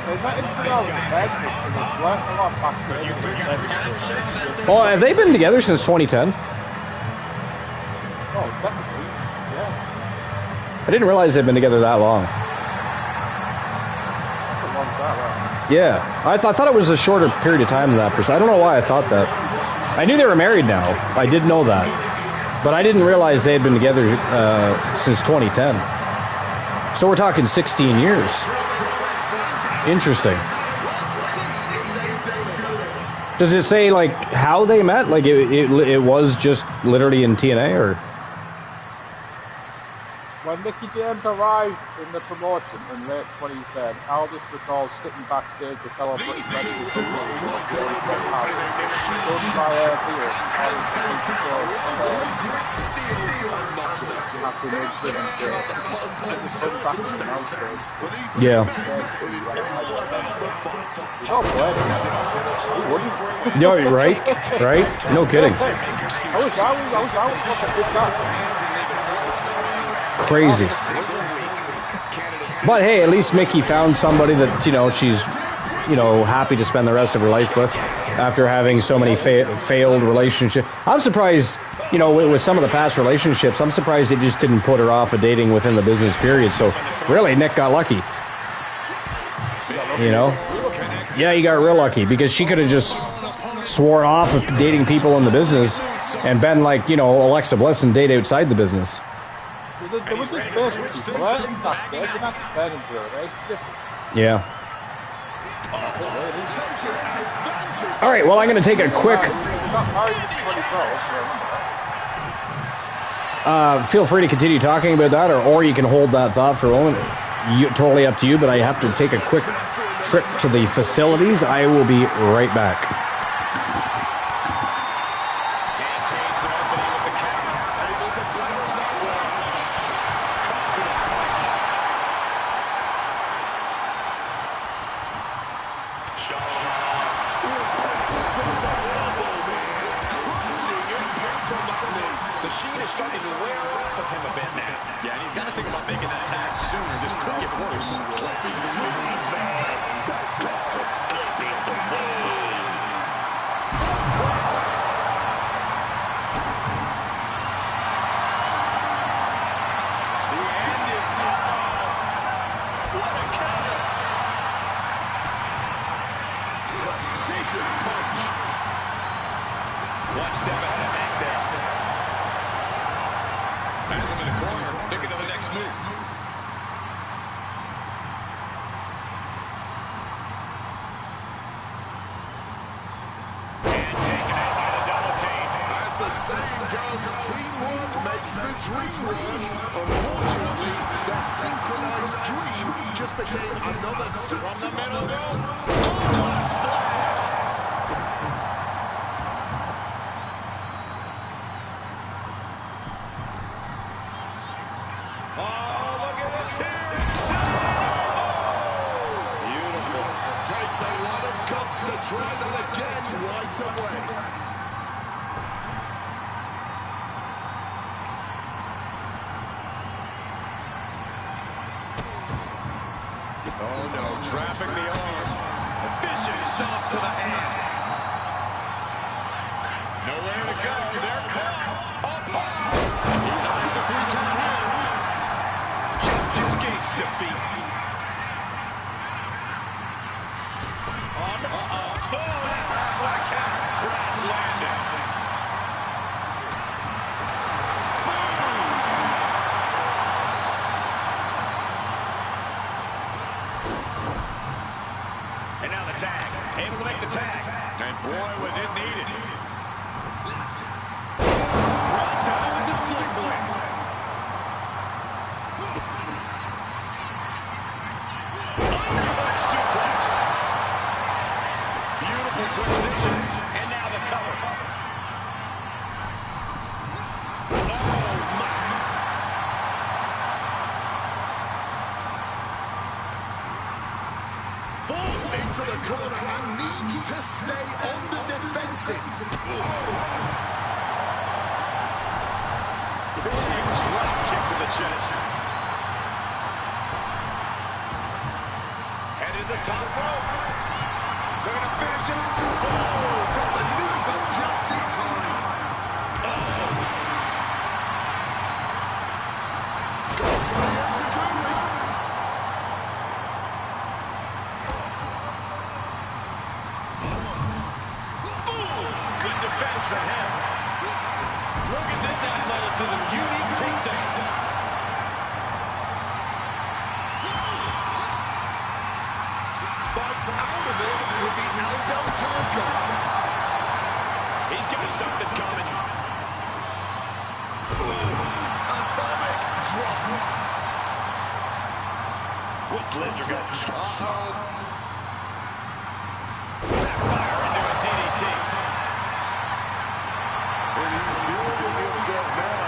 Oh, have they been together since 2010? I didn't realize they'd been together that long. Yeah, I thought it was a shorter period of time than that. I don't know why I thought that. I knew they were married now. I did know that. But I didn't realize they had been together since 2010. So we're talking 16 years. Interesting. Does it say, how they met? It was just literally in TNA, or... When Mickey James arrived in the promotion in late 2010, Aldous recalls sitting backstage with fellow British wrestlers done by Beers Yeah. No, right? No kidding. Crazy. But hey, at least Mickey found somebody that, she's, happy to spend the rest of her life with after having so many failed relationships. I'm surprised, with some of the past relationships, I'm surprised they just didn't put her off of dating within the business period. So really, Nick got lucky. Yeah, he got real lucky, because she could have just sworn off of dating people in the business and been like, Alexa Bliss and date outside the business. There was just basic people, right? Exactly. They didn't have to turn into a relationship. Yeah. All right, well, I'm going to take a quick... feel free to continue talking about that, or you can hold that thought for a moment. Totally up to you, but I have to take a quick trip to the facilities. I will be right back. starting to wear off of him a bit now. Yeah, and he's got to think about making that tag sooner. This could get worse. Teamwork makes the dream work. Unfortunately, that synchronized dream just became another from the middle rope. Oh, what a splash! Oh, look at this here. Beautiful. Takes a lot of guts to try that again right away. Oh no, trapping the arm. A vicious stomp to the hand. Nowhere to go. They're caught. Up high. He's high as a 3-count here. Just escapes defeat. Oh, what a count. Crash landing. Able to make the tag. And boy, was it needed. Brought down with the sling blade. Underhook suplex. Beautiful transition. And now the cover. Forced into the corner and needs to stay on the defensive. Big drop kick to the chest. Headed to the top rope. They're going to finish it. Oh, got the knees up just in time. Oh. Goes for the execution. Defense for him. Look at this athleticism. Unique takedown. Fights out of it with the elbow to the gut. He's got something coming. Atomic drop. What's Ledger got? Backfire into a DDT. And he's feeling himself now.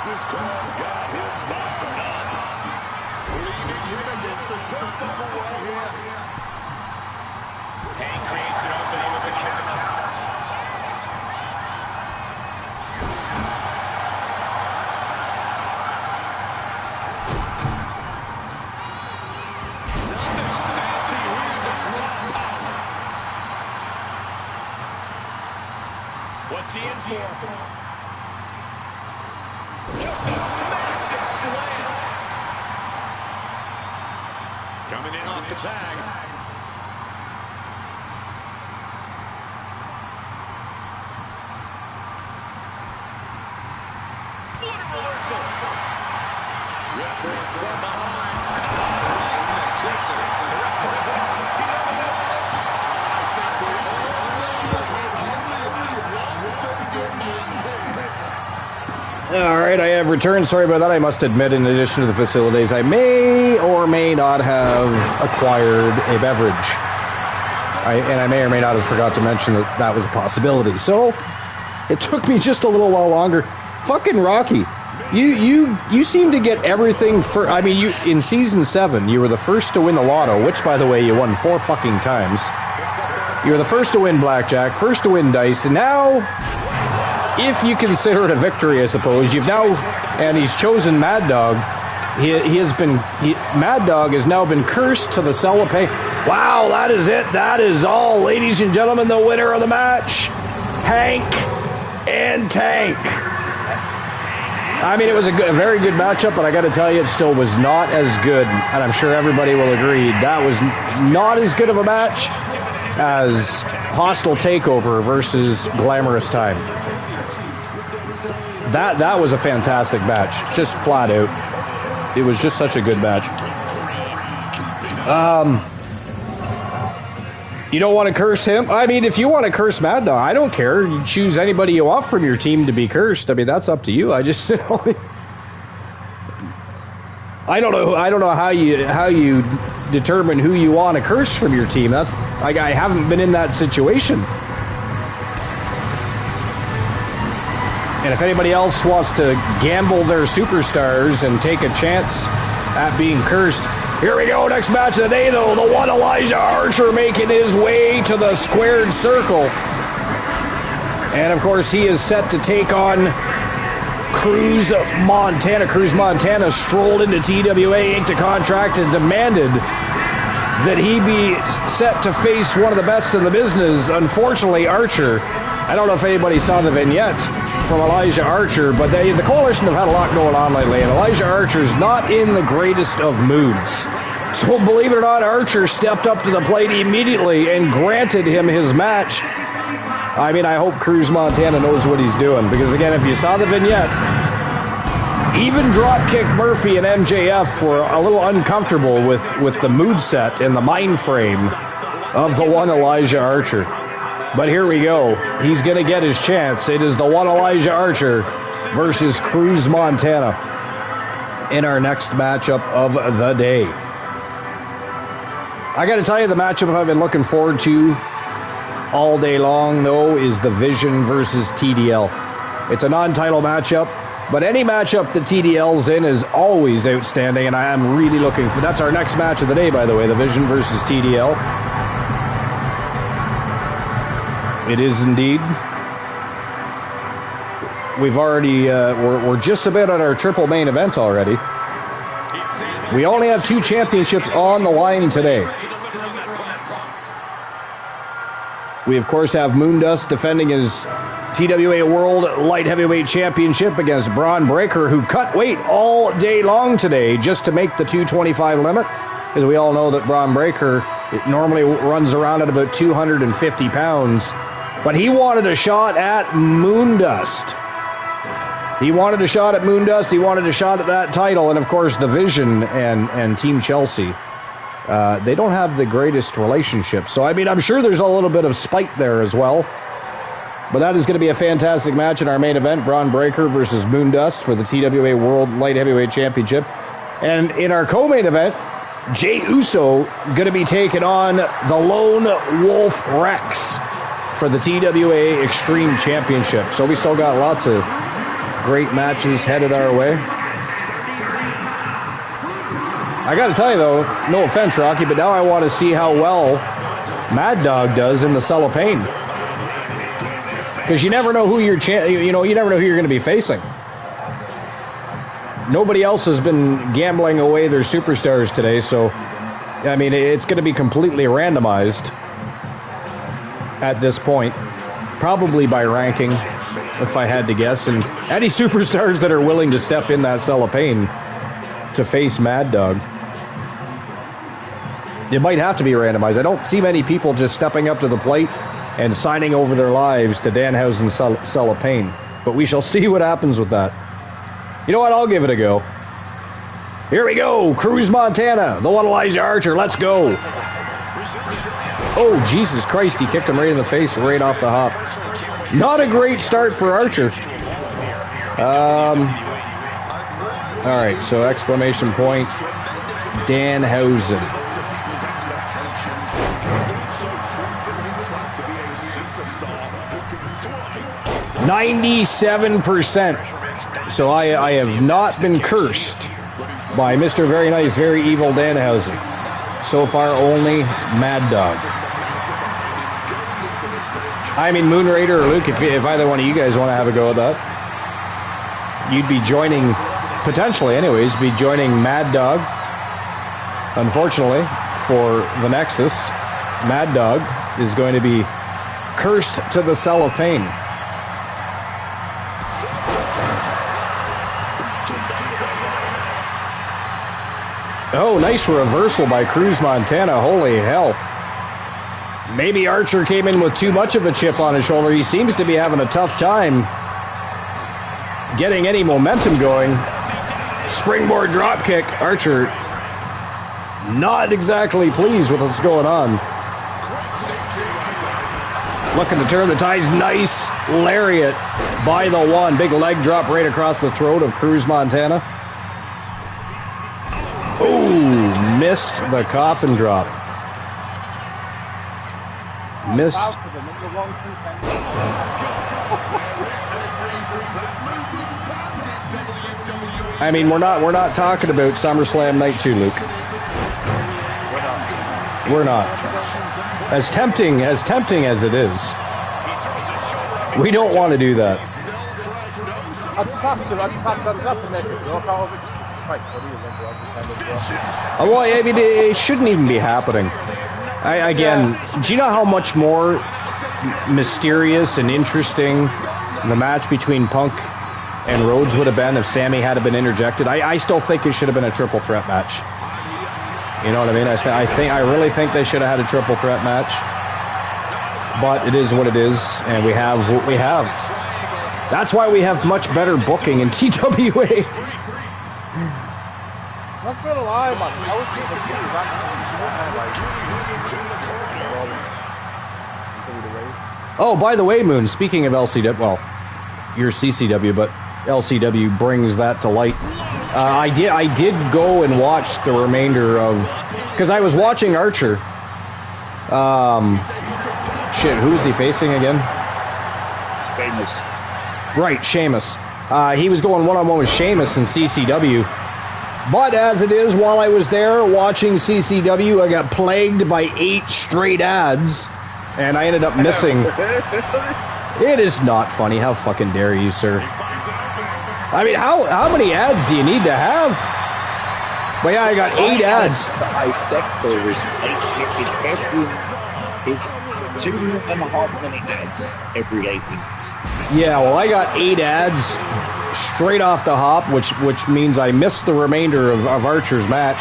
This crowd got him fired up. Leading him against the turnbuckle right here. Hank creates an opening with the count. Nothing fancy here, just raw power. What's he in for? Just a massive slam. Coming in off the tag. What a reversal. Ripcord from behind. Right in the kisser. The ref pulls out. He never knows. I think we all know that he only has one thing in mind here. All right, I have returned. Sorry about that. I must admit, in addition to the facilities, I may or may not have acquired a beverage. And I may or may not have forgot to mention that that was a possibility. So it took me just a little while longer. Fucking Rocky, you seem to get everything for. I mean, you in season 7, you were the first to win the lotto, which, by the way, you won 4 fucking times. You were the first to win blackjack, first to win dice, and now if you consider it a victory, I suppose. And he's chosen Mad Dog. Mad Dog has now been cursed to the cell of pain. Wow, that is it. That is all, ladies and gentlemen. The winner of the match, Hank and Tank. I mean, it was a very good matchup, but I got to tell you, it still was not as good, and I'm sure everybody will agree, that was not as good of a match as Hostile Takeover versus Glamorous Time. That was a fantastic match, just flat out. It was just such a good match. You don't want to curse him? I mean, if you want to curse Mad Dog, I don't care. You choose anybody you want from your team to be cursed. I mean, that's up to you. I just I don't know how you determine who you want to curse from your team. That's like, I haven't been in that situation. And if anybody else wants to gamble their superstars and take a chance at being cursed, here we go. Next match of the day, though. The one Elijah Archer making his way to the squared circle. And, of course, he is set to take on Cruz Montana. Cruz Montana strolled into TWA, inked a contract, and demanded that he be set to face one of the best in the business. Unfortunately, Archer, I don't know if anybody saw the vignette from Elijah Archer, but the Coalition have had a lot going on lately, and Elijah Archer's not in the greatest of moods. So believe it or not, Archer stepped up to the plate immediately and granted him his match. I mean, I hope Cruz Montana knows what he's doing, because again, if you saw the vignette, even Dropkick Murphy and MJF were a little uncomfortable with the mood set and the mind frame of the one Elijah Archer. But here we go. He's going to get his chance. It is the one Elijah Archer versus Cruz Montana in our next matchup of the day. I got to tell you, the matchup I've been looking forward to all day long, though, is the Vision versus TDL. It's a non-title matchup, but any matchup that TDL's in is always outstanding, and I am really looking for... That's our next match of the day, by the way, the Vision versus TDL. It is indeed. We've already, we're just about at our triple main event already. We only have 2 championships on the line today. We, of course, have Moondust defending his TWA World Light Heavyweight Championship against Braun Breaker, who cut weight all day long today just to make the 225 limit. Because we all know that Braun Breaker, it normally runs around at about 250 pounds. But he wanted a shot at Moondust. He wanted a shot at Moondust. He wanted a shot at that title. And, of course, the Vision and Team Chelsea, they don't have the greatest relationship. So, I mean, I'm sure there's a little bit of spite there as well. But that is going to be a fantastic match in our main event. Braun Breaker versus Moondust for the TWA World Light Heavyweight Championship. And in our co-main event, Jey Uso going to be taking on the Lone Wolf Rex for the TWA Extreme Championship. So we still got lots of great matches headed our way. I got to tell you, though, no offense, Rocky, but now I want to see how well Mad Dog does in the Cell of Pain. Because you never know who you never know who you're going to be facing. Nobody else has been gambling away their superstars today, so I mean, it's going to be completely randomized at this point, probably by ranking, if I had to guess. And any superstars that are willing to step in that Cell of Pain to face Mad Dog, it might have to be randomized. I don't see many people just stepping up to the plate and signing over their lives to Danhausen's Cell of Pain. But we shall see what happens with that. You know what? I'll give it a go. Here we go. Cruz Montana, the one Elijah Archer. Let's go. Oh, Jesus Christ. He kicked him right in the face right off the hop. Not a great start for Archer. All right, so exclamation point, Danhausen. 97%. So I have not been cursed by Mr. Very Nice, Very Evil Danhausen. So far, only Mad Dog. I mean, Moon Raider or Luke, if either one of you guys want to have a go at that, you'd be joining, potentially anyways, be joining Mad Dog. Unfortunately, for the Nexus, Mad Dog is going to be cursed to the cell of pain. Oh, nice reversal by Cruz Montana. Holy hell. Maybe Archer came in with too much of a chip on his shoulder. He seems to be having a tough time getting any momentum going. Springboard dropkick. Archer not exactly pleased with what's going on. Looking to turn the ties. Nice lariat by the one. Big leg drop right across the throat of Cruz Montana. Ooh, missed the coffin drop. Missed. I mean, we're not talking about SummerSlam Night 2, Luke. We're not. As tempting as it is, we don't want to do that. I just have to make a joke out of it. Quite funny, Well, I mean, it shouldn't even be happening. Again, do you know how much more mysterious and interesting the match between Punk and Rhodes would have been if Sammy had been interjected? I still think it should have been a triple threat match. You know what I mean? I really think they should have had a triple threat match. But it is what it is, and we have what we have. That's why we have much better booking in TWA. Not gonna lie, man. I was thinking Oh, by the way, Moon, speaking of LCW, well, you're CCW, but LCW brings that to light. I did go and watch the remainder of, because I was watching Archer. Shit, who is he facing again? Sheamus. Right, Sheamus. He was going one-on-one with Sheamus in CCW. But as it is, while I was there watching CCW, I got plagued by 8 straight ads, and I ended up missing. It is not funny. How fucking dare you, sir? I mean, how many ads do you need to have? But yeah, I got 8 ads. I said there is 2.5 minute ads every 8 weeks. Yeah, well, I got 8 ads straight off the hop, which means I missed the remainder of Archer's match.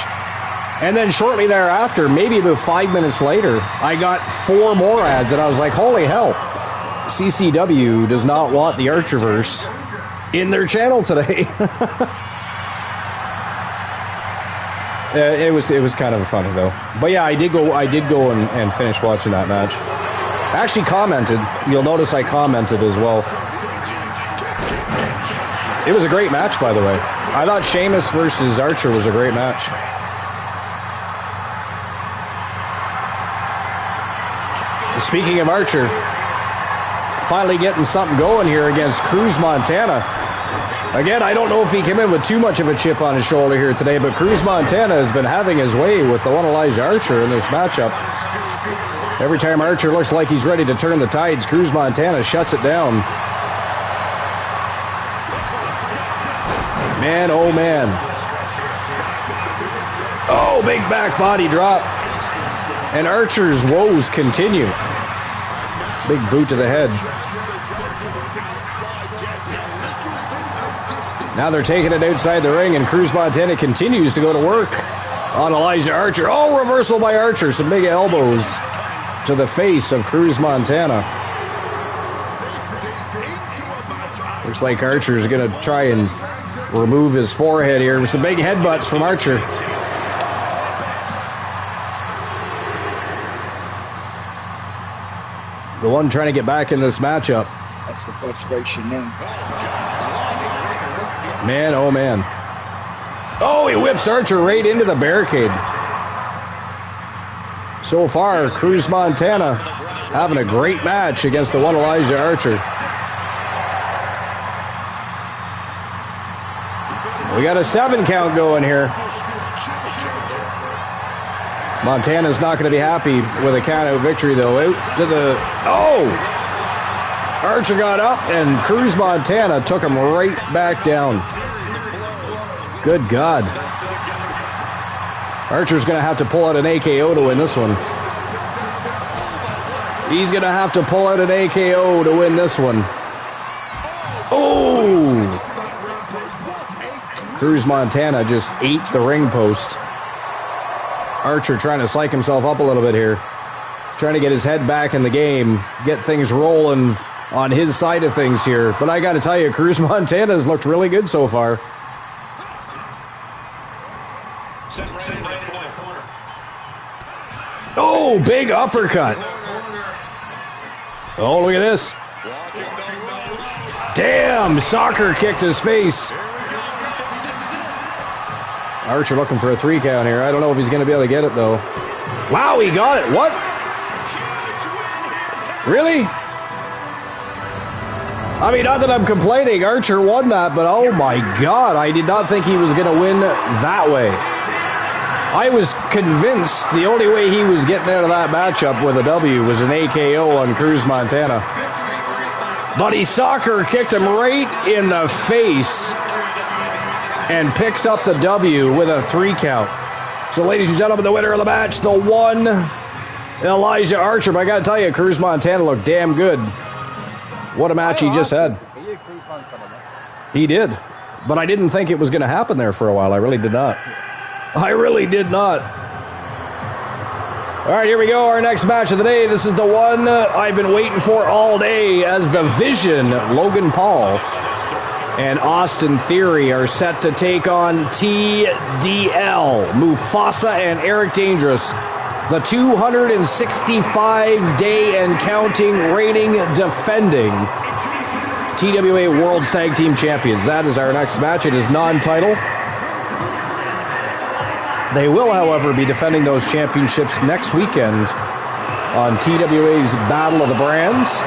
And then shortly thereafter, maybe about 5 minutes later, I got 4 more ads, and I was like, holy hell, CCW does not want the Archerverse in their channel today. It was kind of funny though. But yeah, I did go and finish watching that match. I actually commented. You'll notice I commented as well. It was a great match, by the way. I thought Sheamus versus Archer was a great match. Speaking of Archer, finally getting something going here against Cruz Montana. Again, I don't know if he came in with too much of a chip on his shoulder here today, but Cruz Montana has been having his way with the one Elijah Archer in this matchup. Every time Archer looks like he's ready to turn the tides, Cruz Montana shuts it down. Man, oh man. Oh, big back body drop. And Archer's woes continue. Big boot to the head. Now they're taking it outside the ring, and Cruz Montana continues to go to work on Elijah Archer. Oh, reversal by Archer. Some big elbows to the face of Cruz Montana. Looks like Archer's going to try and remove his forehead here with some big headbutts from Archer. The one trying to get back in this matchup. That's the frustration now. Man, oh man. Oh, he whips Archer right into the barricade. So far, Cruz Montana having a great match against the one Elijah Archer. We got a 7 count going here. Montana's not going to be happy with a count out victory though. Out to the... Oh! Archer got up, and Cruz Montana took him right back down. Good God. Archer's going to have to pull out an AKO to win this one. He's going to have to pull out an AKO to win this one. Oh! Cruz Montana just ate the ring post. Archer trying to psych himself up a little bit here. Trying to get his head back in the game. Get things rolling on his side of things here. But I got to tell you, Cruz Montana's looked really good so far. Oh, big uppercut. Oh, look at this. Damn, soccer kicked his face. Archer looking for a 3 count here. I don't know if he's going to be able to get it, though. Wow, he got it. What? Really? I mean, not that I'm complaining. Archer won that, but oh my God, I did not think he was going to win that way. I was convinced the only way he was getting out of that matchup with a W was an AKO on Cruz Montana. But he soccer kicked him right in the face and picks up the W with a 3 count. So, ladies and gentlemen, the winner of the match, the one, Elijah Archer. But I got to tell you, Cruz Montana looked damn good. What a match he just had. He did. But I didn't think it was going to happen there for a while. I really did not. I really did not. All right, here we go. Our next match of the day. This is the one I've been waiting for all day, as the Vision, Logan Paul and Austin Theory are set to take on TDL, Mufasa and Eric Dangerous, the 265-day and counting reigning defending TWA World's Tag Team Champions. That is our next match. It is non-title. They will, however, be defending those championships next weekend on TWA's Battle of the Brands.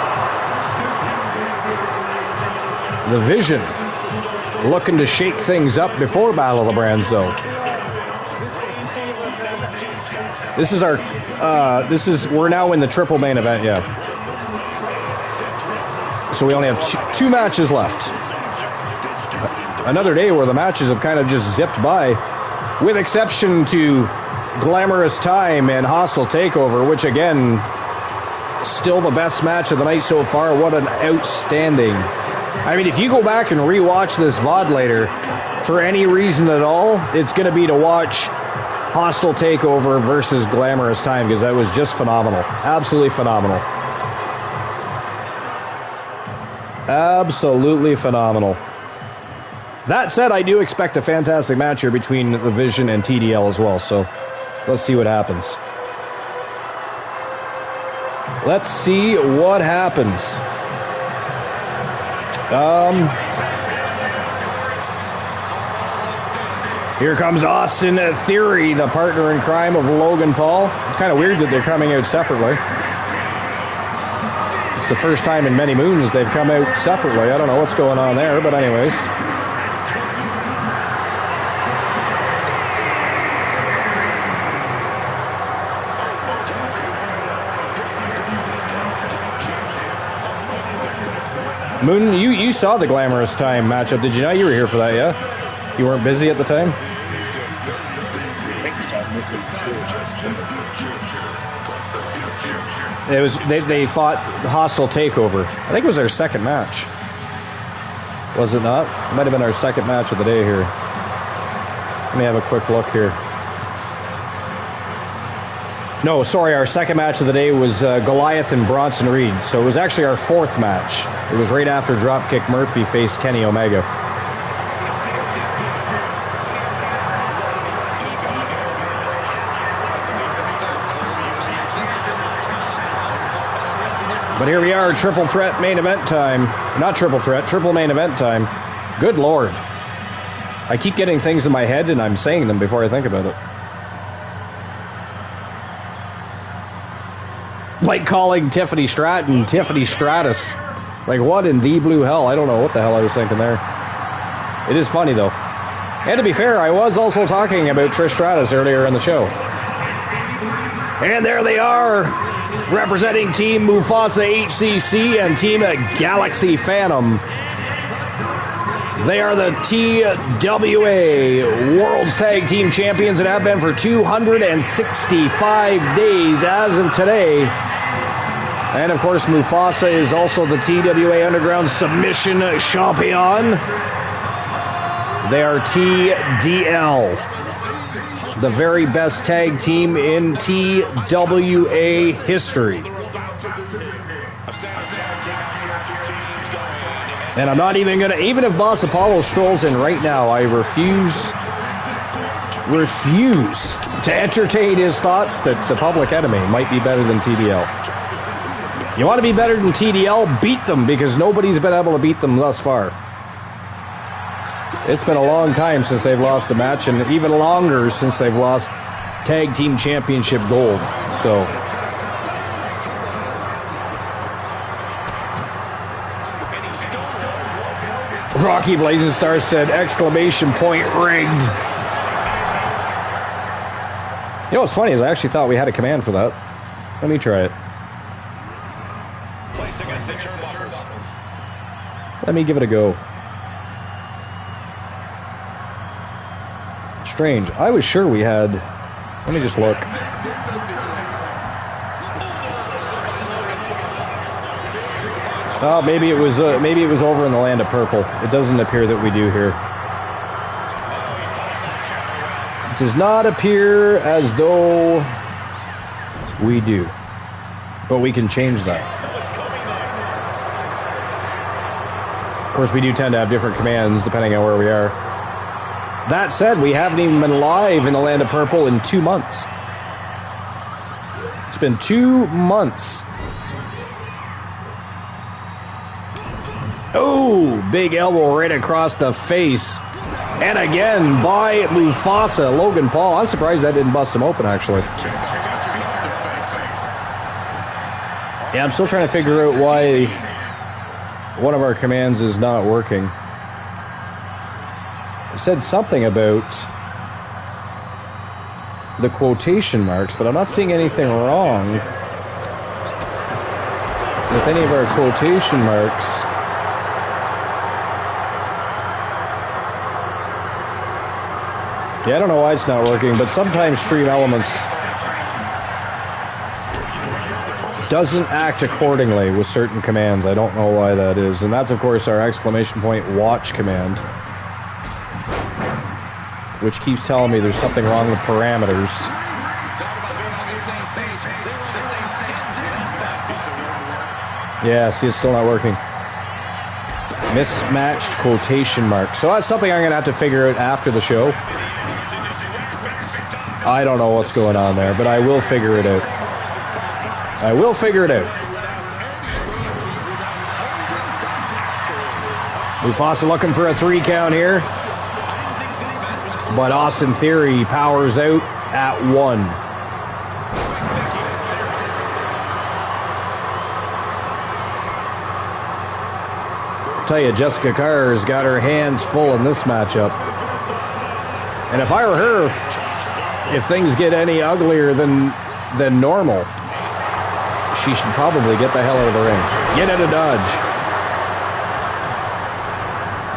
The Vision looking to shake things up before Battle of the Brands, though. This is our, we're now in the triple main event, yeah. So we only have two matches left. Another day where the matches have kind of just zipped by, with exception to Glamorous Time and Hostile Takeover, which again, still the best match of the night so far. What an outstanding. I mean, if you go back and rewatch this VOD later, for any reason at all, it's going to be to watch Hostile Takeover versus Glamorous Time, because that was just phenomenal. Absolutely phenomenal. Absolutely phenomenal. That said, I do expect a fantastic match here between the Vision and TDL as well, so let's see what happens. Let's see what happens. Here comes Austin Theory, the partner in crime of Logan Paul. It's kind of weird that they're coming out separately. It's the first time in many moons they've come out separately. I don't know what's going on there, but anyways. Moon, you saw the Glamorous Time matchup, did you not? You were here for that, yeah? You weren't busy at the time? It was they fought Hostile Takeover. I think it was our second match. Was it not? It might have been our second match of the day here. Let me have a quick look here. No, sorry, our second match of the day was Goliath and Bronson Reed. So it was actually our fourth match. It was right after Dropkick Murphy faced Kenny Omega. But here we are, triple threat main event time. Not triple threat, triple main event time. Good Lord. I keep getting things in my head and I'm saying them before I think about it. Like calling Tiffany Stratton Tiffany Stratus. Like, what in the blue hell? I don't know what the hell I was thinking there. It is funny, though. And to be fair, I was also talking about Trish Stratus earlier in the show. And there they are. representing Team Mufasa HCC and Team Galaxy Phantom. They are the TWA World's Tag Team Champions and have been for 265 days as of today. And of course, Mufasa is also the TWA Underground Submission Champion. They are TDL, the very best tag team in TWA history. And I'm not even going to, even if Boss Apollo strolls in right now, I refuse to entertain his thoughts that the Public Enemy might be better than TDL. You want to be better than TDL? Beat them, because nobody's been able to beat them thus far. It's been a long time since they've lost a match, and even longer since they've lost Tag Team Championship Gold. So... Rocky Blazing Star said, exclamation point, rigged. You know what's funny is I actually thought we had a command for that. Let me try it. Let me give it a go. Strange. I was sure we had... Let me just look. Oh, maybe it was over in the Land of Purple. It doesn't appear that we do here. It does not appear as though we do. But we can change that. Of course, we do tend to have different commands depending on where we are. That said, we haven't even been live in the Land of Purple in 2 months. It's been 2 months. Oh, big elbow right across the face. And again by Mufasa, Logan Paul. I'm surprised that didn't bust him open, actually. Yeah, I'm still trying to figure out why one of our commands is not working. It said something about the quotation marks, but I'm not seeing anything wrong with any of our quotation marks. Yeah, I don't know why it's not working, but sometimes Stream Elements doesn't act accordingly with certain commands. I don't know why that is. And that's, of course, our exclamation point watch command, which keeps telling me there's something wrong with parameters. Yeah, see, it's still not working. Mismatched quotation mark. So that's something I'm going to have to figure out after the show. I don't know what's going on there, but I will figure it out. I will figure it out. Mufasa looking for a 3 count here. But Austin Theory powers out at 1. I'll tell you, Jessica Carr's got her hands full in this matchup. And if I were her, if things get any uglier than normal, she should probably get the hell out of the ring. Get out of Dodge.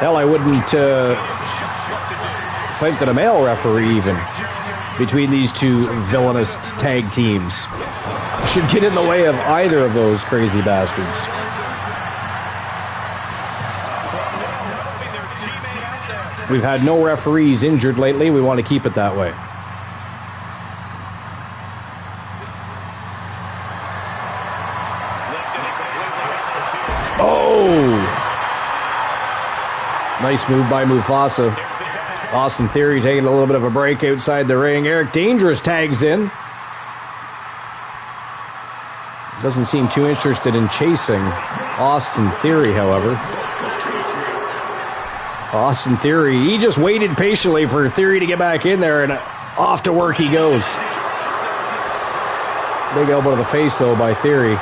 Hell, I wouldn't think that a male referee even between these two villainous tag teams should get in the way of either of those crazy bastards. We've had no referees injured lately. We want to keep it that way. Oh! Nice move by Mufasa. Austin Theory taking a little bit of a break outside the ring. Eric Dangerous tags in. Doesn't seem too interested in chasing Austin Theory, however. Austin Theory, he just waited patiently for Theory to get back in there, and off to work he goes. Big elbow to the face, though, by Theory.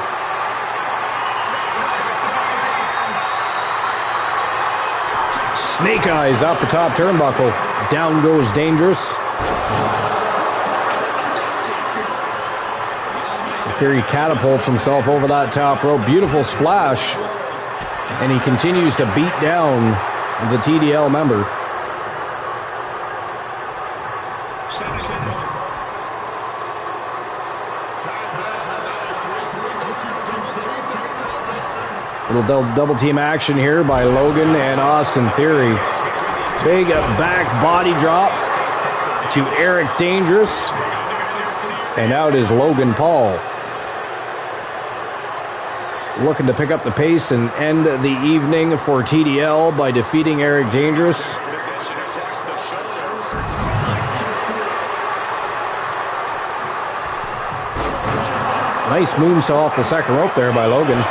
Snake eyes off the top turnbuckle. Down goes Dangerous. Theory catapults himself over that top rope. Beautiful splash. And he continues to beat down the TDL member. Little double team action here by Logan and Austin Theory. Big back body drop to Eric Dangerous. And out is Logan Paul. Looking to pick up the pace and end the evening for TDL by defeating Eric Dangerous. Nice moonsault off the second rope there by Logan.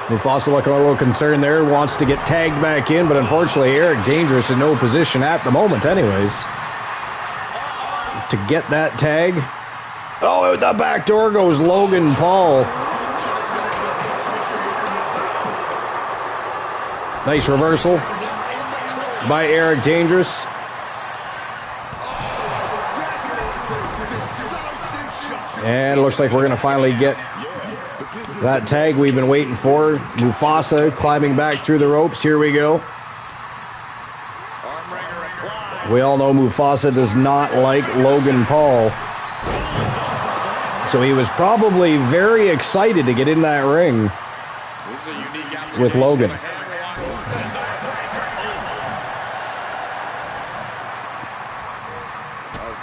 Mufasa looking a little concerned there, wants to get tagged back in, but unfortunately Eric Dangerous in no position at the moment anyways to get that tag. Oh, out the back door goes Logan Paul. Nice reversal by Eric Dangerous. And it looks like we're going to finally get that tag we've been waiting for. Mufasa climbing back through the ropes. Here we go. We all know Mufasa does not like Logan Paul. So he was probably very excited to get in that ring with Logan.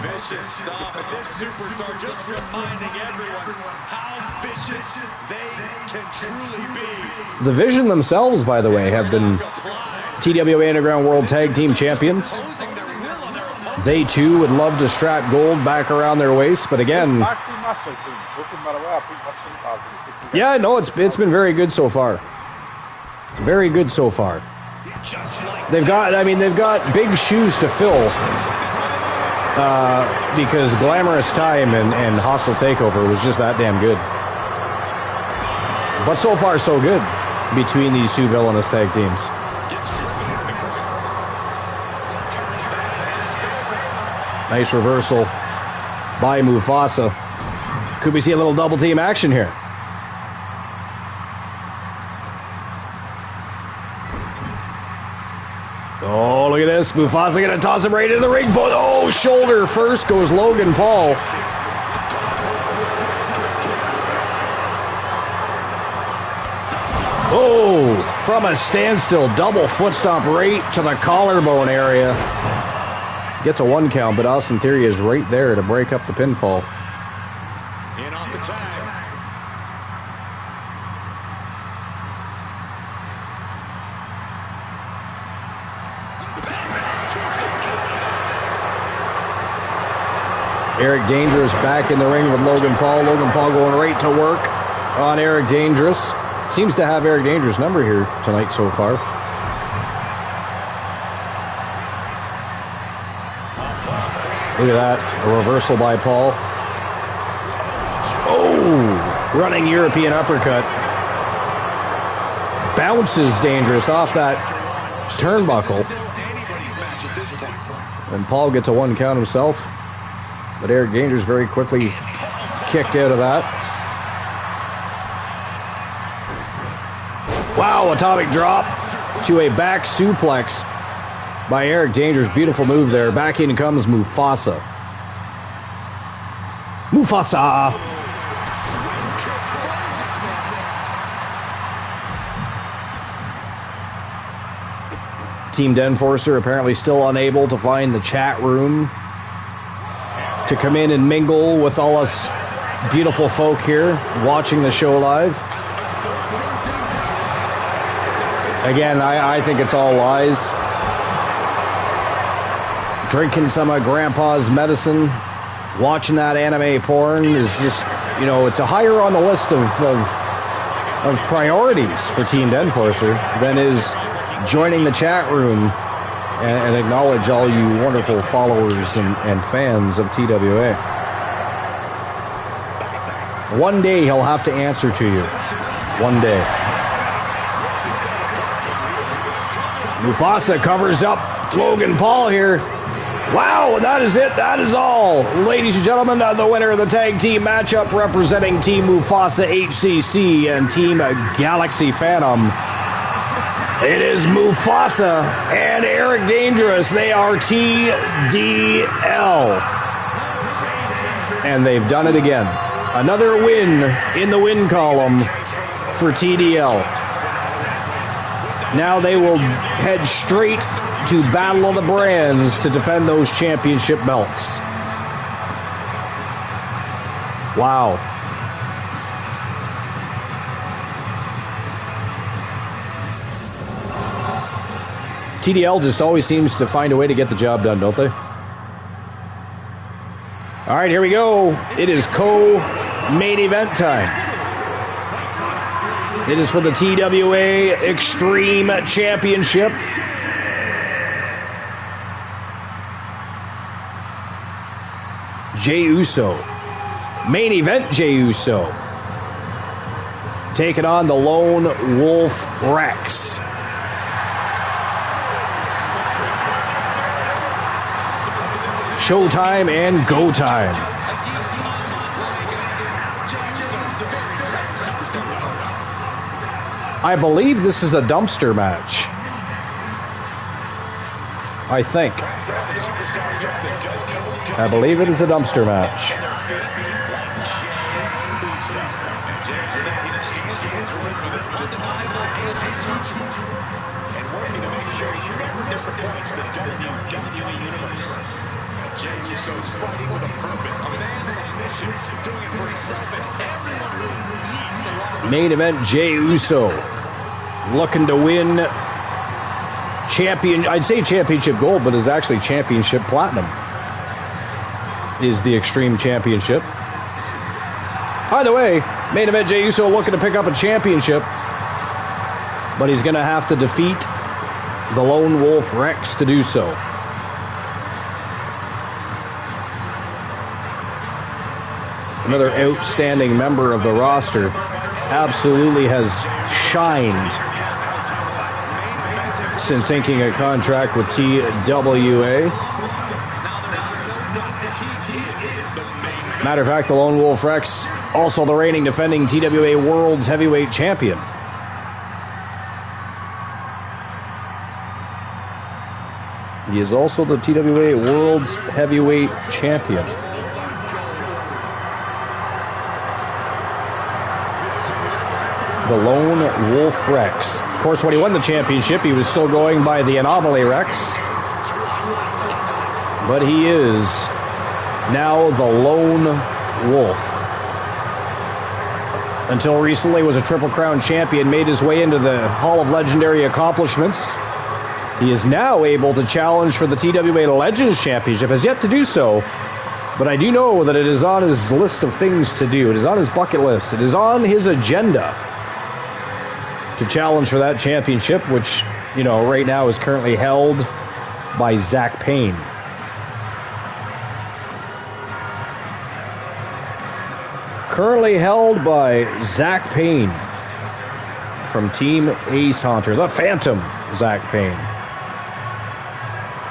Vicious stop, and this superstar just reminding everyone how vicious they can truly be. The Vision themselves, by the way, have been TWA Underground World Tag Team Champions. They too would love to strap gold back around their waist, but again, yeah, no, it's been very good so far. Very good so far. They've got big shoes to fill. Because Glamorous Time and Hostile Takeover was just that damn good. But so far, so good between these two villainous tag teams. Nice reversal by Mufasa. Could we see a little double team action here? Oh, look at this. Mufasa going to toss him right into the ring. Oh, shoulder first goes Logan Paul. Oh, from a standstill, double foot stomp right to the collarbone area. Gets a 1 count, but Austin Theory is right there to break up the pinfall. In off the tag. Eric Dangerous back in the ring with Logan Paul. Logan Paul going right to work on Eric Dangerous. Seems to have Eric Dangerous' number here tonight so far. Look at that. A reversal by Paul. Oh, running European uppercut. Bounces Dangerous off that turnbuckle. And Paul gets a 1 count himself. But Eric Dangerous very quickly kicked out of that. Wow, atomic drop to a back suplex by Eric Dangerous. Beautiful move there. Back in comes Mufasa. Mufasa! Team Denforcer apparently still unable to find the chat room to come in and mingle with all us beautiful folk here watching the show live. Again, I think it's all lies. Drinking some of Grandpa's medicine, watching that anime porn is just, it's a higher on the list of priorities for Team Denforcer than is joining the chat room and acknowledge all you wonderful followers and fans of TWA. One day he'll have to answer to you. One day. Mufasa covers up Logan Paul here. Wow, that is it. That is all. Ladies and gentlemen, the winner of the tag team matchup representing Team Mufasa HCC and Team Galaxy Phantom. It is Mufasa and Eric Dangerous. They are TDL. And they've done it again. Another win in the win column for TDL. Now they will head straight to Battle of the Brands to defend those championship belts. Wow. TDL just always seems to find a way to get the job done, don't they? All right, here we go. It is co-main event time. It is for the TWA Extreme Championship. Jey Uso. Main event Jey Uso. Taking on the Lone Wolf Rex. Showtime and go time. I believe this is a dumpster match. I think. I believe it is a dumpster match. And working to make sure he never disappoints the WWE Universe. Jey Uso's fighting with a purpose, a man with a mission, doing it for himself and everyone who eats along. Main event Jey Uso looking to win I'd say championship gold, but it's actually championship platinum is the Extreme Championship. By the way, main event Jey Uso looking to pick up a championship, but he's going to have to defeat the Lone Wolf Rex to do so. Another outstanding member of the roster, absolutely has shined since inking a contract with TWA. Matter of fact, the Lone Wolf Rex, also the reigning defending TWA World's Heavyweight Champion. He is also the TWA World's Heavyweight Champion. The Lone Wolf Rex. Of course, when he won the championship, he was still going by the Anomaly Rex. But he is now the Lone Wolf. Until recently was a Triple Crown champion, made his way into the Hall of Legendary Accomplishments. He is now able to challenge for the TWA Legends Championship. Has yet to do so, but I do know that it is on his list of things to do. It is on his bucket list. It is on his agenda to challenge for that championship, which, you know, right now is currently held by Zach Payne. Currently held by Zach Payne from Team Ace Hunter, the Phantom Zach Payne,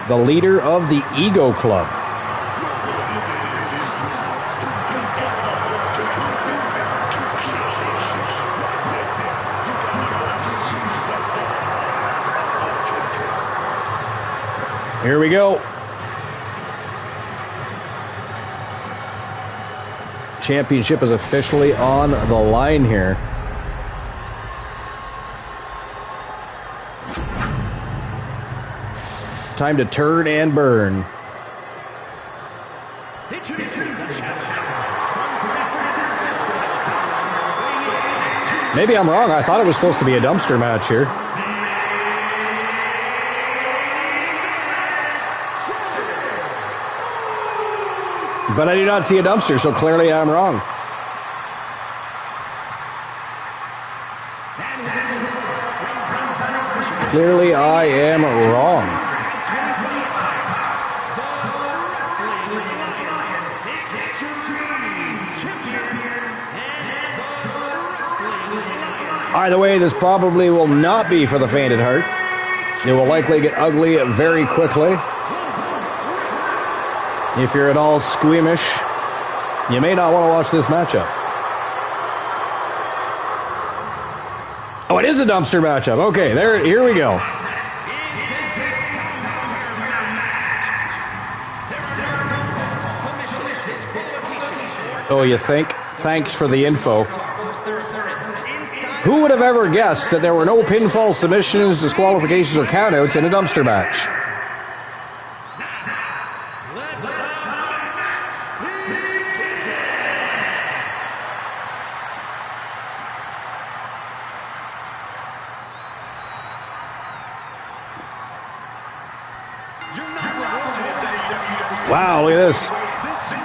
the leader of the Ego Club. Here we go. Championship is officially on the line here. Time to turn and burn. Maybe I'm wrong. I thought it was supposed to be a dumpster match here. But I do not see a dumpster, so clearly I'm wrong. Clearly I am wrong. Either way, this probably will not be for the faint at heart. It will likely get ugly very quickly. If you're at all squeamish, you may not want to watch this matchup. Oh, it is a dumpster matchup. Okay, here we go. Oh, you think? Thanks for the info. Who would have ever guessed that there were no pinfall, submissions, disqualifications, or countouts in a dumpster match? Wow, look at this.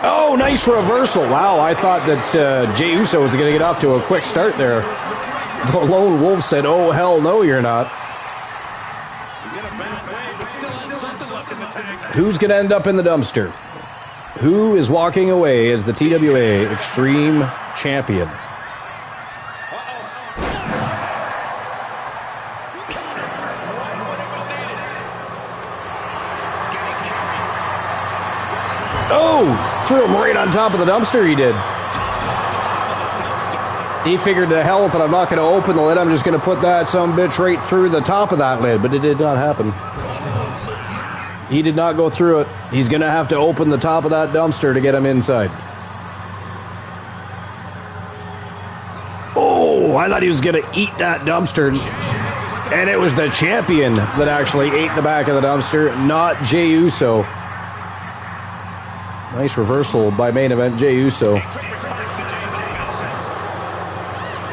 Oh, nice reversal. Wow, I thought that Jey Uso was going to get off to a quick start there. The Lone Wolf said, oh, hell no, you're not. Who's going to end up in the dumpster? Who is walking away as the TWA Extreme Champion? Oh, threw him right on top of the dumpster, he did. He figured, the hell with it, I'm not going to open the lid, I'm just going to put that sumbitch right through the top of that lid, but it did not happen. He did not go through it. He's going to have to open the top of that dumpster to get him inside. Oh, I thought he was going to eat that dumpster. And it was the champion that actually ate the back of the dumpster, not Jey Uso. Nice reversal by main event Jey Uso.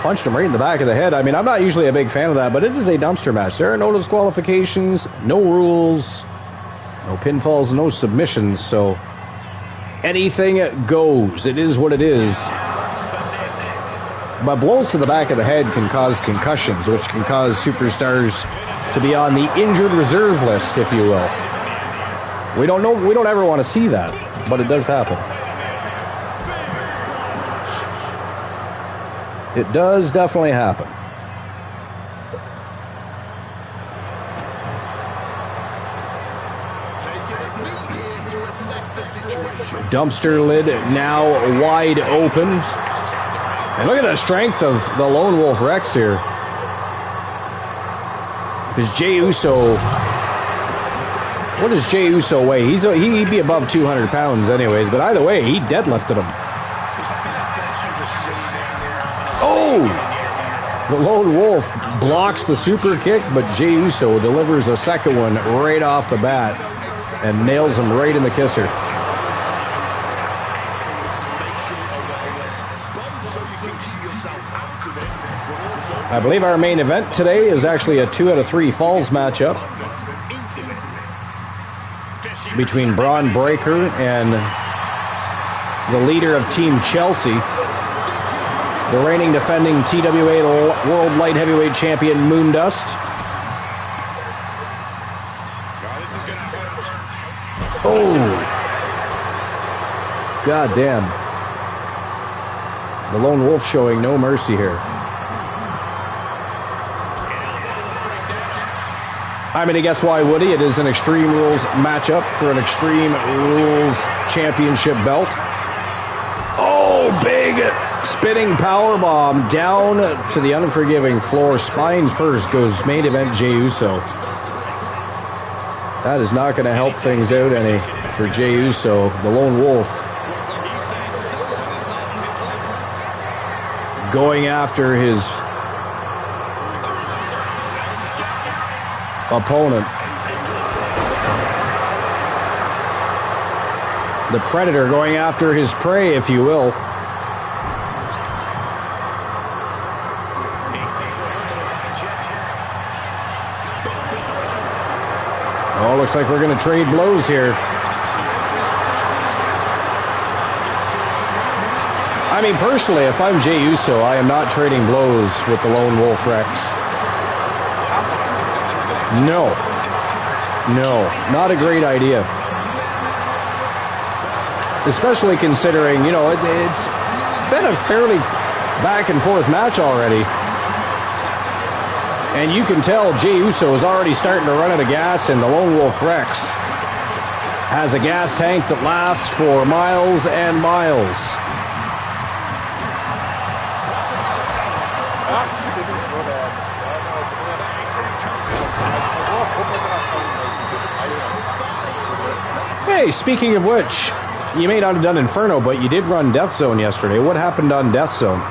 Punched him right in the back of the head. I mean, I'm not usually a big fan of that, but it is a dumpster match. There are no disqualifications, no rules, no pinfalls, no submissions, so anything goes. It is what it is. But blows to the back of the head can cause concussions, which can cause superstars to be on the injured reserve list, if you will. We don't ever want to see that, but it does happen. It does definitely happen. Dumpster lid now wide open. And look at the strength of the Lone Wolf Rex here. Because Jey Uso... What does Jey Uso weigh? He'd be above 200 pounds anyways, but either way, he deadlifted him. Oh! The Lone Wolf blocks the super kick, but Jey Uso delivers a second one right off the bat and nails him right in the kisser. I believe our main event today is actually a 2 out of 3 falls matchup between Braun Breaker and the leader of Team Chelsea, the reigning defending TWA World Light Heavyweight Champion Moondust. Oh! God damn. The Lone Wolf showing no mercy here. I'm going to guess why, Woody. It is an Extreme Rules matchup for an Extreme Rules Championship belt. Oh, big spinning powerbomb down to the unforgiving floor. Spine first goes main event Jey Uso. That is not going to help things out any for Jey Uso. The Lone Wolf going after his opponent. The Predator going after his prey, if you will. Oh, looks like we're going to trade blows here. I mean, personally, if I'm Jey Uso, I am not trading blows with the Lone Wolf Rex. No, not a great idea. Especially considering, you know, it's been a fairly back and forth match already. And you can tell Jey Uso is already starting to run out of gas, and the Lone Wolf Rex has a gas tank that lasts for miles and miles. Hey, speaking of which, you may not have done Inferno, but you did run Death Zone yesterday. What happened on Death Zone?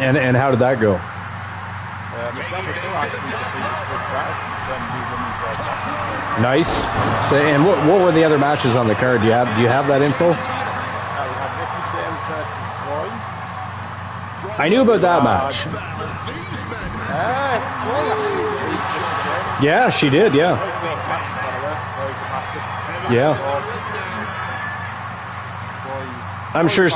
And how did that go? Nice. So, and what were the other matches on the card? Do you have that info? I knew about that match. Yeah, she did. Yeah. Yeah. I'm sure.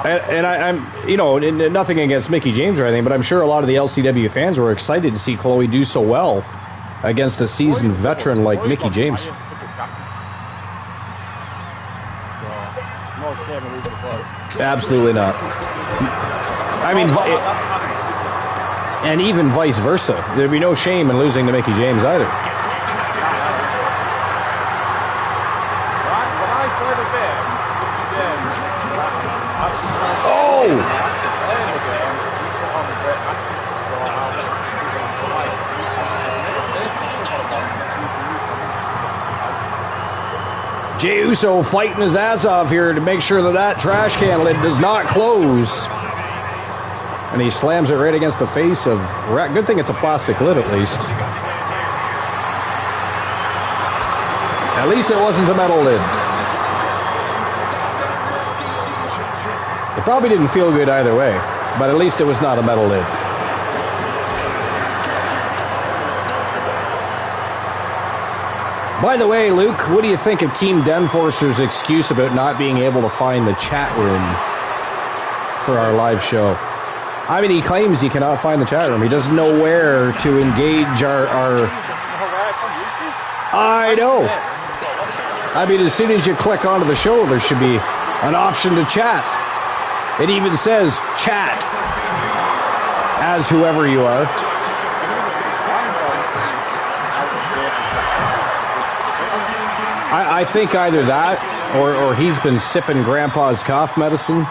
And I'm, you know, nothing against Mickie James or anything, but I'm sure a lot of the LCW fans were excited to see Chloe do so well against a seasoned veteran like Mickie James. Absolutely not. I mean, and even vice versa. There'd be no shame in losing to Mickie James either. Jey Uso fighting his ass off here to make sure that trash can lid does not close. And he slams it right against the face of Rex. Good thing it's a plastic lid at least. At least it wasn't a metal lid. It probably didn't feel good either way, but at least it was not a metal lid. By the way, Luke, what do you think of Team Denforcer's excuse about not being able to find the chat room for our live show? I mean, he claims he cannot find the chat room. He doesn't know where to engage our... I know. I mean, as soon as you click onto the show, there should be an option to chat. It even says chat as whoever you are. I think either that or he's been sipping Grandpa's cough medicine.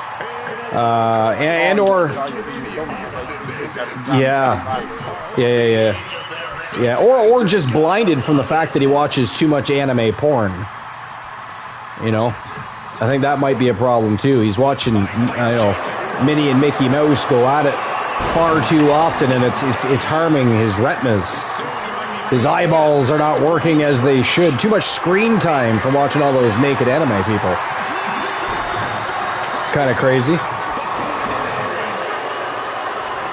Or or just blinded from the fact that he watches too much anime porn. You know, I think that might be a problem too. He's watching, Minnie and Mickey Mouse go at it far too often, and it's harming his retinas. His eyeballs are not working as they should. Too much screen time from watching all those naked anime people. Kind of crazy.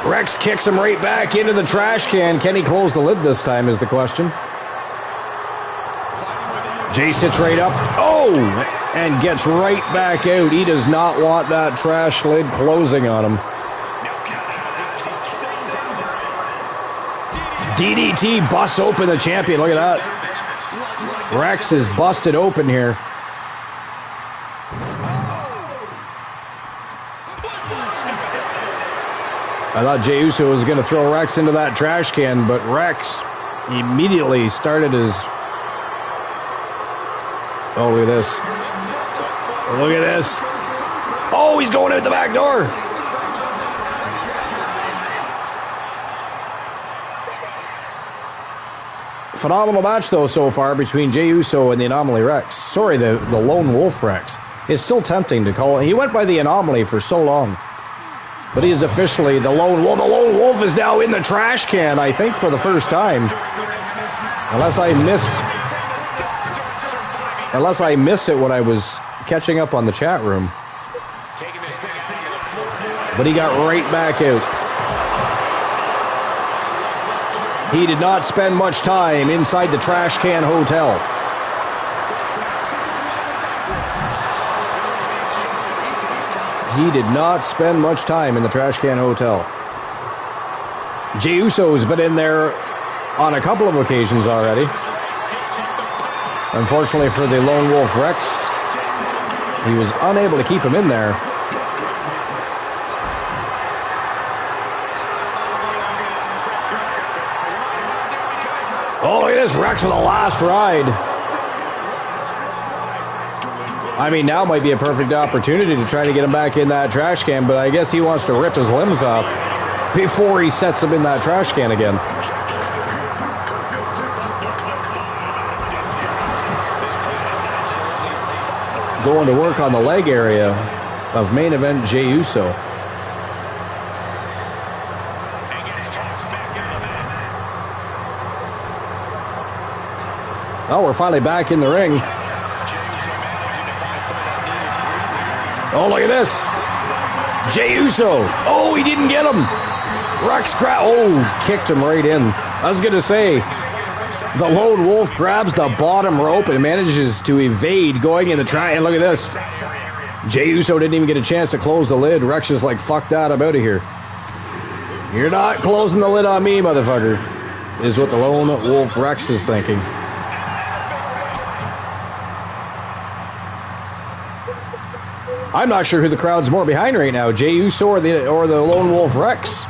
Rex kicks him right back into the trash can. Can he close the lid this time is the question. Jay sits right up. Oh! And gets right back out. He does not want that trash lid closing on him. DDT busts open the champion. Look at that. Rex is busted open here. I thought Jey Uso was going to throw Rex into that trash can, but Rex immediately started his... Oh, look at this. Look at this. Oh, he's going out the back door. Phenomenal match, though, so far between Jey Uso and the Anomaly Rex. Sorry, the Lone Wolf Rex. It's still tempting to call it. He went by the Anomaly for so long. But he is officially the Lone Wolf. The Lone Wolf is now in the trash can, I think, for the first time. Unless I missed it when I was catching up on the chat room. But he got right back out. He did not spend much time inside the Trash Can Hotel. He did not spend much time in the Trash Can Hotel. Jey Uso's been in there on a couple of occasions already. Unfortunately for the Lone Wolf Rex, he was unable to keep him in there. Oh, look at this. Rex with a last ride. I mean, now might be a perfect opportunity to try to get him back in that trash can, but I guess he wants to rip his limbs off before he sets him in that trash can again. Going to work on the leg area of main event Jey Uso. Oh, we're finally back in the ring. Oh, look at this. Jey Uso. Oh, he didn't get him. Rex kicked him right in. I was going to say, the Lone Wolf grabs the bottom rope and manages to evade going in the try. And look at this. Jey Uso didn't even get a chance to close the lid. Rex is like, fuck that, I'm out of here. You're not closing the lid on me, motherfucker, is what the Lone Wolf Rex is thinking. I'm not sure who the crowd's more behind right now, Jey Uso or the Lone Wolf Rex.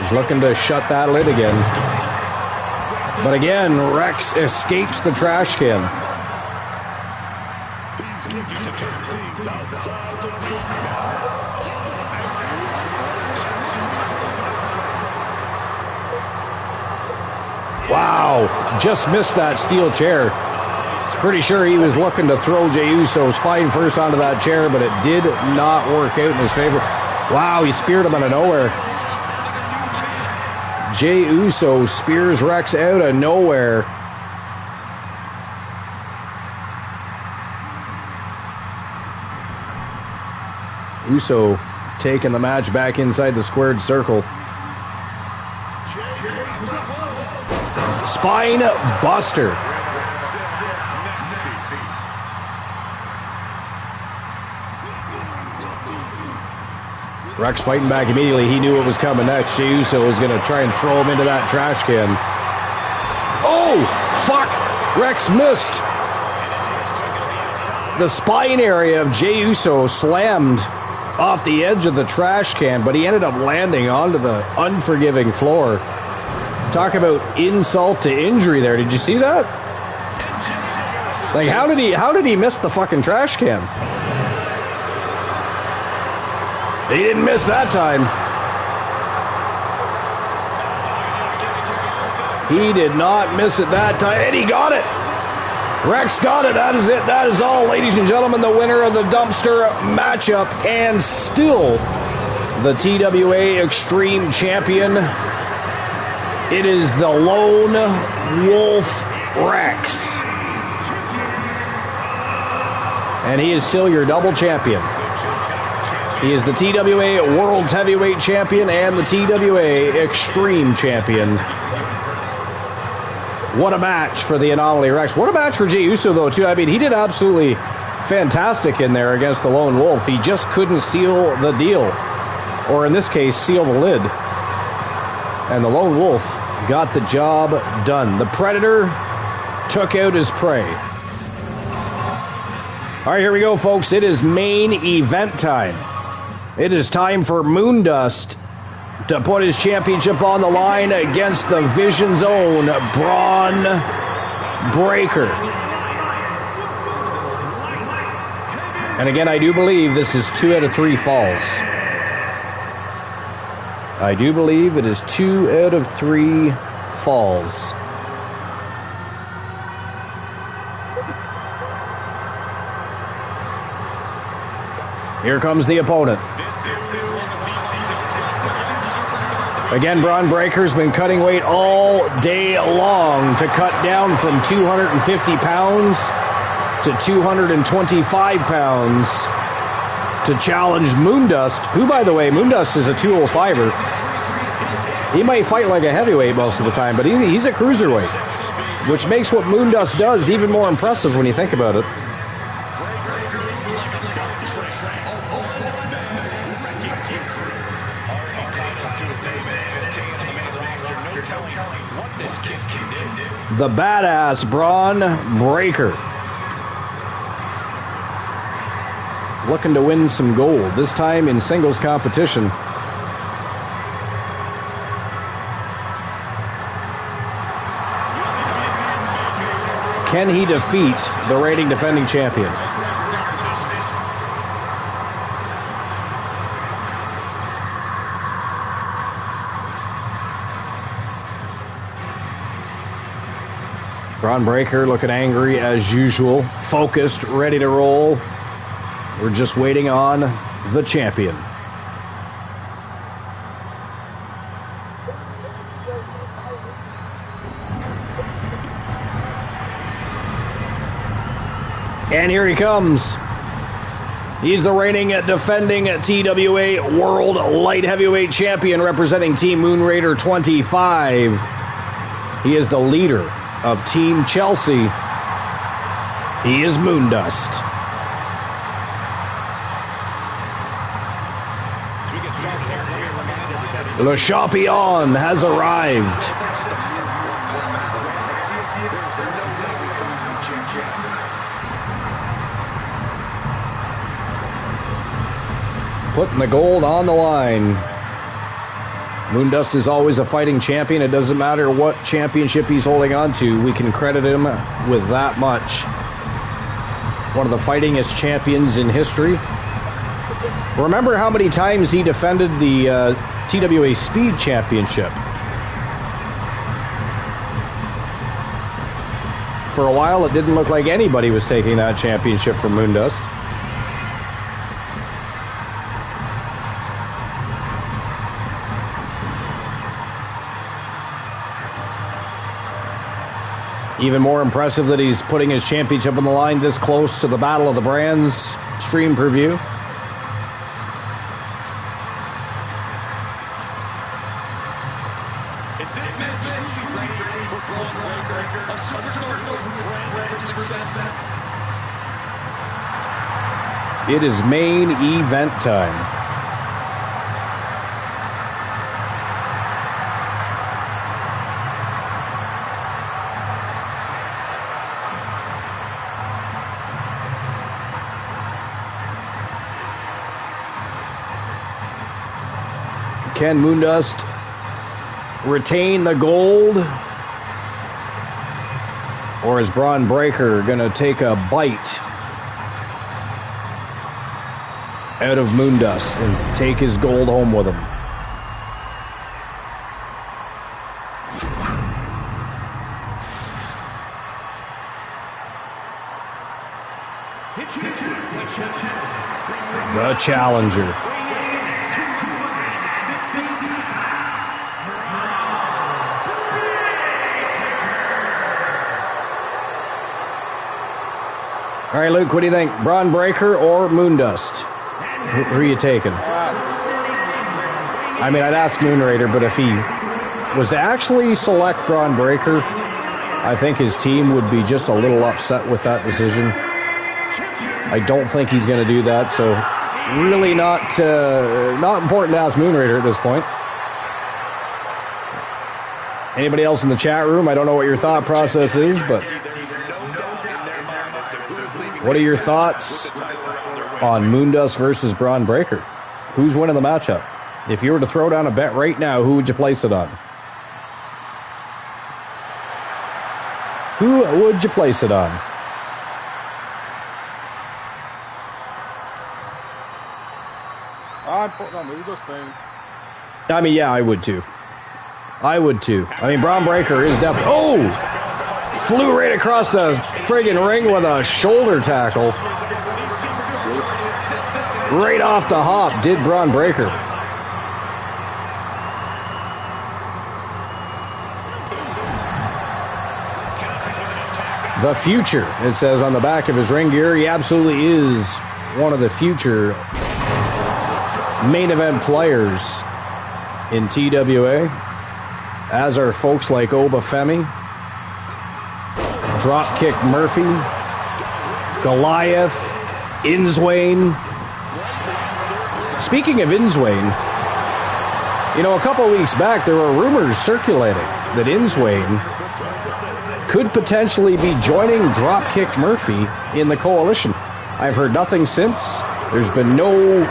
He's looking to shut that lid again. But again, Rex escapes the trash can. Wow, just missed that steel chair. Pretty sure he was looking to throw Jey Uso spine first onto that chair, but it did not work out in his favor. Wow, he speared him out of nowhere. Jey Uso spears Rex out of nowhere. Uso taking the match back inside the squared circle. Spine buster. Rex fighting back immediately. He knew what was coming next. Jey Uso was going to try and throw him into that trash can. Oh, fuck. Rex missed. The spine area of Jey Uso slammed off the edge of the trash can, but he ended up landing onto the unforgiving floor. Talk about insult to injury there. Did you see that? Like, how did he miss the fucking trash can? He didn't miss that time. He did not miss it that time, and he got it. Rex got it. That is it. That is all, ladies and gentlemen. The winner of the dumpster matchup, and still the TWA Extreme Champion. It is the Lone Wolf Rex. And he is still your double champion. He is the TWA World's Heavyweight Champion and the TWA Extreme Champion. What a match for the Anomaly Rex. What a match for Jey Uso, though, too. I mean, he did absolutely fantastic in there against the Lone Wolf. He just couldn't seal the deal. Or in this case, seal the lid. And the Lone Wolf got the job done. The Predator took out his prey. All right, here we go, folks. It is main event time. It is time for Moondust to put his championship on the line against the Vision's own Braun Breaker. And again, I do believe this is 2 out of 3 falls. I do believe it is 2 out of 3 falls. Here comes the opponent. Again, Braun Breaker's been cutting weight all day long to cut down from 250 pounds to 225 pounds to challenge Moondust, who, by the way, Moondust is a 205er. He might fight like a heavyweight most of the time, but he's a cruiserweight, which makes what Moondust does even more impressive when you think about it. the badass Braun Breaker. Looking to win some gold, this time in singles competition. Can he defeat the reigning defending champion? Braun Breaker looking angry as usual, focused, ready to roll. We're just waiting on the champion. And here he comes. He's the reigning defending TWA World Light Heavyweight Champion representing Team Moonraider 25. He is the leader of Team Chelsea. He is Moondust. Le Champion has arrived. Putting the gold on the line. Moondust is always a fighting champion. It doesn't matter what championship he's holding on to. We can credit him with that much. One of the fightingest champions in history. Remember how many times he defended the TWA Speed Championship? For a while, it didn't look like anybody was taking that championship from Moondust. Even more impressive that he's putting his championship on the line this close to the Battle of the Brands stream preview. Is this match truly ready for Braun Breaker, a superstar who's branded for success? It is main event time. Can Moondust retain the gold? Or is Braun Breaker going to take a bite out of Moondust and take his gold home with him? The challenger. All right, Luke, what do you think? Braun Breaker or Moondust? Who are you taking? I mean, I'd ask Moonraider, but if he was to actually select Braun Breaker, I think his team would be just a little upset with that decision. I don't think he's going to do that, so really not important to ask Moonraider at this point. Anybody else in the chat room? I don't know what your thought process is, but what are your thoughts on Moondust versus Braun Breaker? Who's winning the matchup? If you were to throw down a bet right now, who would you place it on? Who would you place it on? I'm putting on Moondust, man. I mean, yeah, I would too. I would too. I mean, Braun Breaker is definitely... Oh! Flew right across the friggin' ring with a shoulder tackle. Right off the hop did Braun Breaker. The future, it says on the back of his ring gear. He absolutely is one of the future main event players in TWA, as are folks like Obafemi, Dropkick Murphy, Goliath, Inswain. Speaking of Inswain, you know, a couple weeks back there were rumors circulating that Inswain could potentially be joining Dropkick Murphy in the Coalition. I've heard nothing since. There's been no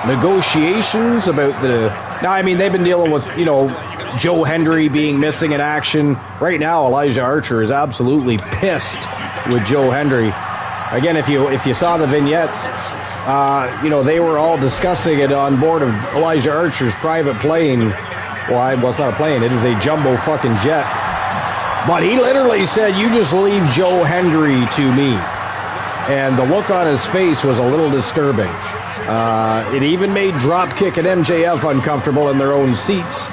negotiations about the... Now, I mean, they've been dealing with, you know, Joe Hendry being missing in action. Right now, Elijah Archer is absolutely pissed with Joe Hendry. Again, if you saw the vignette, you know, they were all discussing it on board of Elijah Archer's private plane. Well, it's not a plane. It is a jumbo fucking jet. But he literally said, "You just leave Joe Hendry to me." And the look on his face was a little disturbing. It even made Dropkick and MJF uncomfortable in their own seats.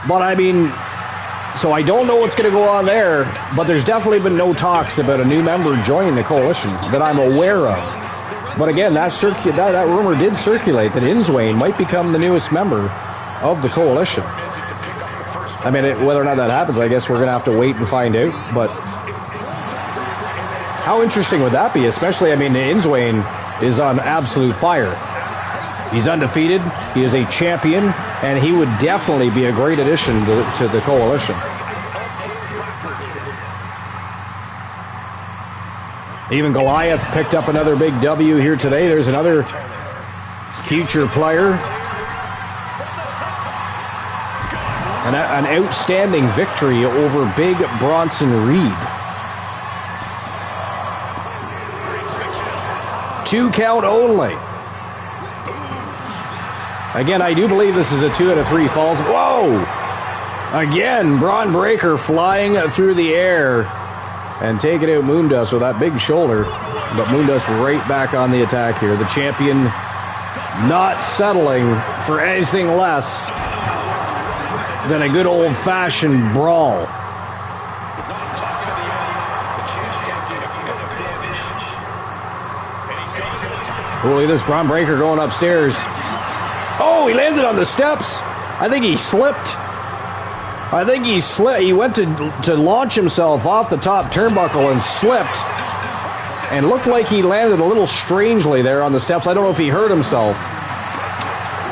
But I mean, so I don't know what's going to go on there, but there's definitely been no talks about a new member joining the Coalition that I'm aware of. But again, that rumor did circulate that Inswain might become the newest member of the Coalition. I mean, whether or not that happens, I guess we're going to have to wait and find out. But how interesting would that be? Especially, I mean, Inswain is on absolute fire. He's undefeated. He is a champion, and he would definitely be a great addition to the Coalition. Even Goliath picked up another big W here today. There's another future player. An outstanding victory over Big Bronson Reed. 2 count only. Again, I do believe this is a 2 out of 3 falls. Whoa! Again, Braun Breaker flying through the air and taking out Moondust with that big shoulder. But Moondust right back on the attack here. The champion not settling for anything less than a good old-fashioned brawl. Oh, look at this, Braun Breaker going upstairs. Oh, he landed on the steps. I think he slipped. He went to launch himself off the top turnbuckle and slipped. And looked like he landed a little strangely there on the steps. I don't know if he hurt himself.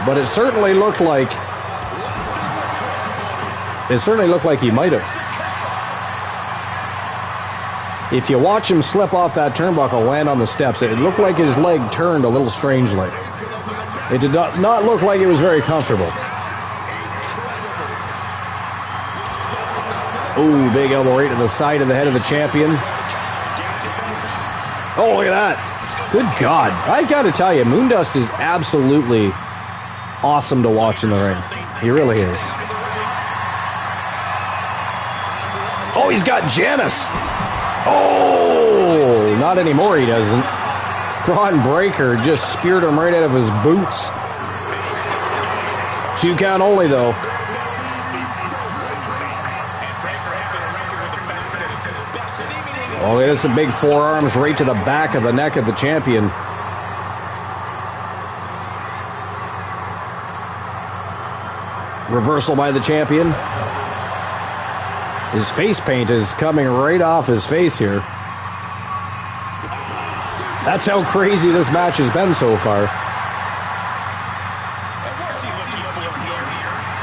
But it certainly looked like... he might have. If you watch him slip off that turnbuckle, land on the steps, it looked like his leg turned a little strangely. It did not look like it was very comfortable. Ooh, big elbow right to the side of the head of the champion. Oh, look at that. Good God. I got to tell you, Moondust is absolutely awesome to watch in the ring. He really is. Oh, he's got Janice. Oh, not anymore he doesn't. Braun Breaker just speared him right out of his boots. 2 count only, though. Oh, there's some big forearms right to the back of the neck of the champion. Reversal by the champion. His face paint is coming right off his face here. That's how crazy this match has been so far.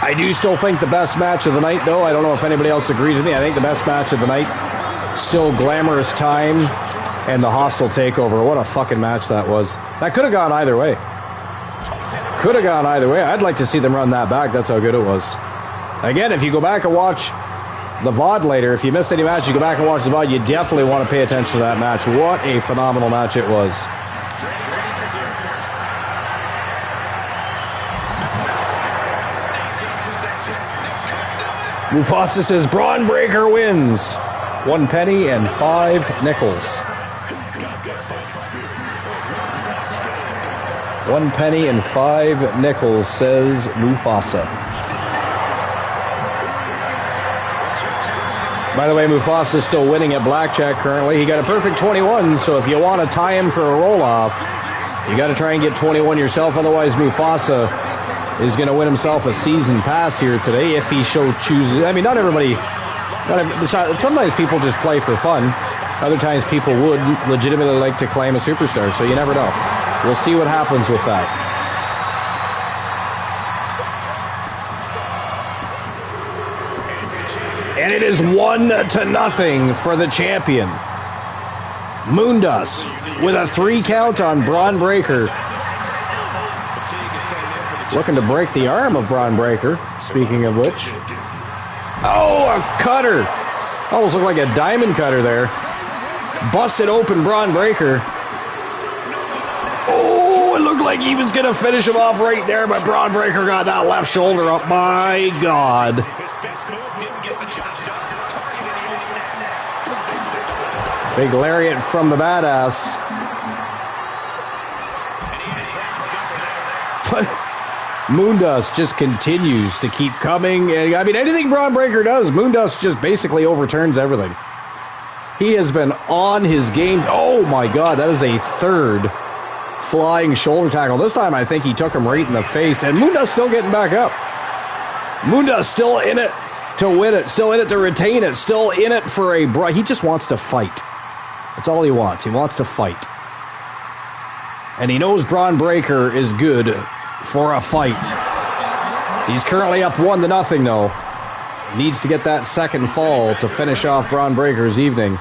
I do still think the best match of the night, though. I don't know if anybody else agrees with me. I think the best match of the night, still Glamorous Time and the Hostile Takeover. What a fucking match that was. That could have gone either way. Could have gone either way. I'd like to see them run that back. That's how good it was. Again, if you go back and watch the VOD later, if you missed any match, you go back and watch the VOD, you definitely want to pay attention to that match. What a phenomenal match it was. Mufasa says Braun Breaker wins. 1 penny and 5 nickels. 1 penny and 5 nickels, says Mufasa. By the way, Mufasa is still winning at blackjack currently. He got a perfect 21, so if you want to tie him for a roll-off, you got to try and get 21 yourself. Otherwise, Mufasa is going to win himself a season pass here today if he so chooses. I mean, not everybody... sometimes people just play for fun. Other times people would legitimately like to claim a superstar, so you never know. We'll see what happens with that. And it is 1-0 for the champion. Moondust with a 3 count on Braun Breaker. Looking to break the arm of Braun Breaker, speaking of which. Oh, a cutter. Almost looked like a diamond cutter there. Busted open Braun Breaker. Oh, it looked like he was going to finish him off right there, but Braun Breaker got that left shoulder up. My God. Big lariat from the badass. But Moondust just continues to keep coming. And I mean, anything Braun Breaker does, Moondust just basically overturns everything. He has been on his game. Oh my God, that is a 3rd flying shoulder tackle. This time I think he took him right in the face. And Moondust still getting back up. Moondust still in it to win it. Still in it to retain it. Still in it for a... He just wants to fight. That's all he wants. He wants to fight. And he knows Braun Breaker is good for a fight. He's currently up 1-0 though. Needs to get that second fall to finish off Braun Breaker's evening.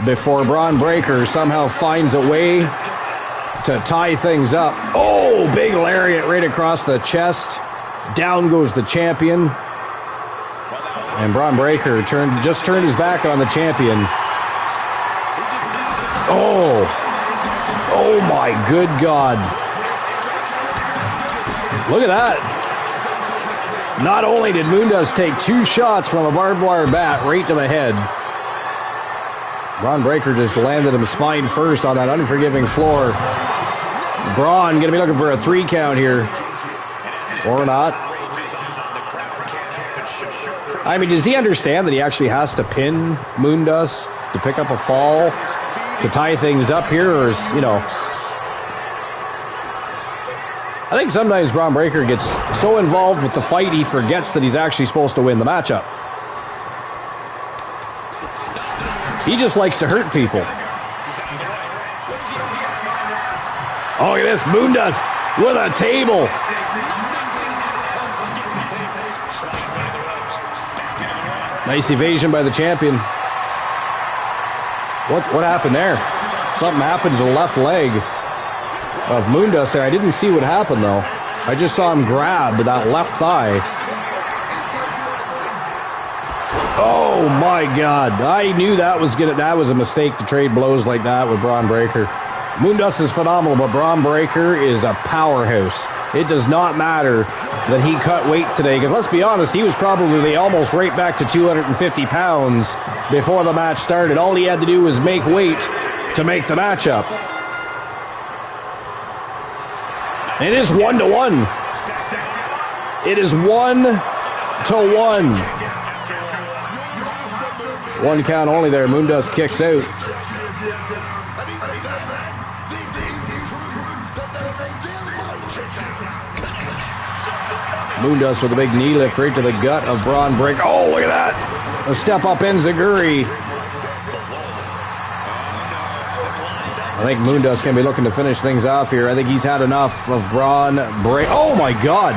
Before Braun Breaker somehow finds a way to tie things up. Oh, big lariat right across the chest. Down goes the champion. And Braun Breaker just turned his back on the champion. Oh my good God. Look at that. Not only did Moondust take 2 shots from a barbed wire bat right to the head, Braun Breaker just landed him spine first on that unforgiving floor. Braun going to be looking for a 3 count here. Or not. I mean, does he understand that he actually has to pin Moondust to pick up a fall to tie things up here? Or is, you know... I think sometimes Braun Breaker gets so involved with the fight he forgets that he's actually supposed to win the matchup. He just likes to hurt people. Oh, look at this. Moondust with a table. Nice evasion by the champion. What happened there? Something happened to the left leg of Moondust there. I didn't see what happened though. I just saw him grab that left thigh. Oh my God. I knew that was a mistake to trade blows like that with Braun Breaker. Moondust is phenomenal, but Braun Breaker is a powerhouse. It does not matter that he cut weight today, because let's be honest, he was probably almost right back to 250 pounds before the match started. All he had to do was make weight to make the matchup. It is 1-1. It is 1-1. 1 count only there. Moondust kicks out. Moondust with a big knee lift right to the gut of Braun Breaker. Oh, look at that. A step up enziguri. I think Moondust can be looking to finish things off here. I think he's had enough of Braun Breaker. Oh my God.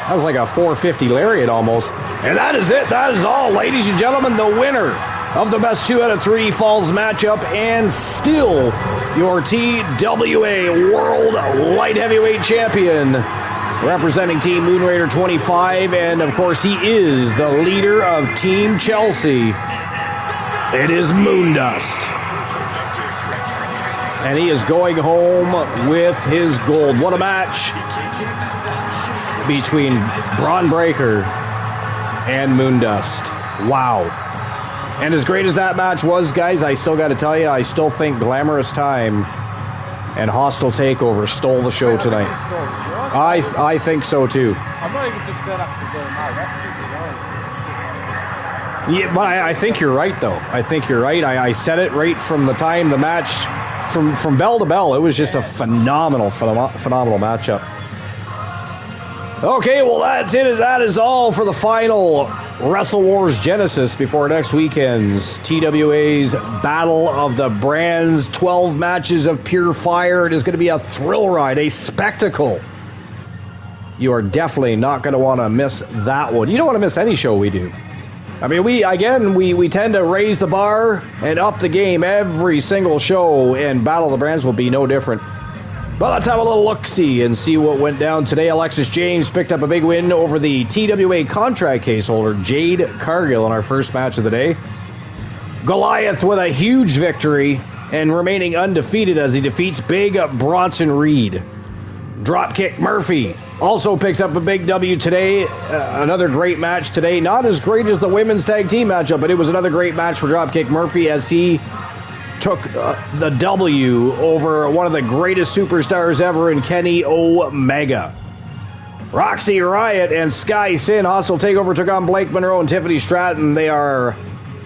That was like a 450 lariat almost. And that is it. That is all, ladies and gentlemen. The winner of the best 2 out of 3 falls matchup, and still your TWA World Light Heavyweight Champion, representing Team Moon Raider 25, and of course he is the leader of Team Chelsea. It is Moondust. And he is going home with his gold. What a match between Braun Breaker and Moondust. Wow. And as great as that match was, guys, I still got to tell you, I still think Glamorous Time and Hostile Takeover stole the show tonight. I think so too. I'm not even just saying after the Yeah, but I think you're right, though. I think you're right. I said it right from the time the match, from bell to bell. It was just a phenomenal matchup. Okay, well, that's it. That is all for the final Wrestle Wars Genesis before next weekend's TWA's Battle of the Brands. 12 matches of pure fire. It is going to be a thrill ride, a spectacle. You are definitely not going to want to miss that one. You don't want to miss any show we do. I mean, we tend to raise the bar and up the game every single show, and Battle of the Brands will be no different. But let's have a little look-see and see what went down today. Alexis James picked up a big win over the TWA contract case holder, Jade Cargill, in our first match of the day. Goliath with a huge victory and remaining undefeated as he defeats Big Bronson Reed. Dropkick Murphy also picks up a big W today. Another great match today. Not as great as the women's tag team matchup, but it was another great match for Dropkick Murphy as he took the W over one of the greatest superstars ever in Kenny Omega. Roxy Riot and Sky Sin Hostile Takeover took on Blake Monroe and Tiffany Stratton. They are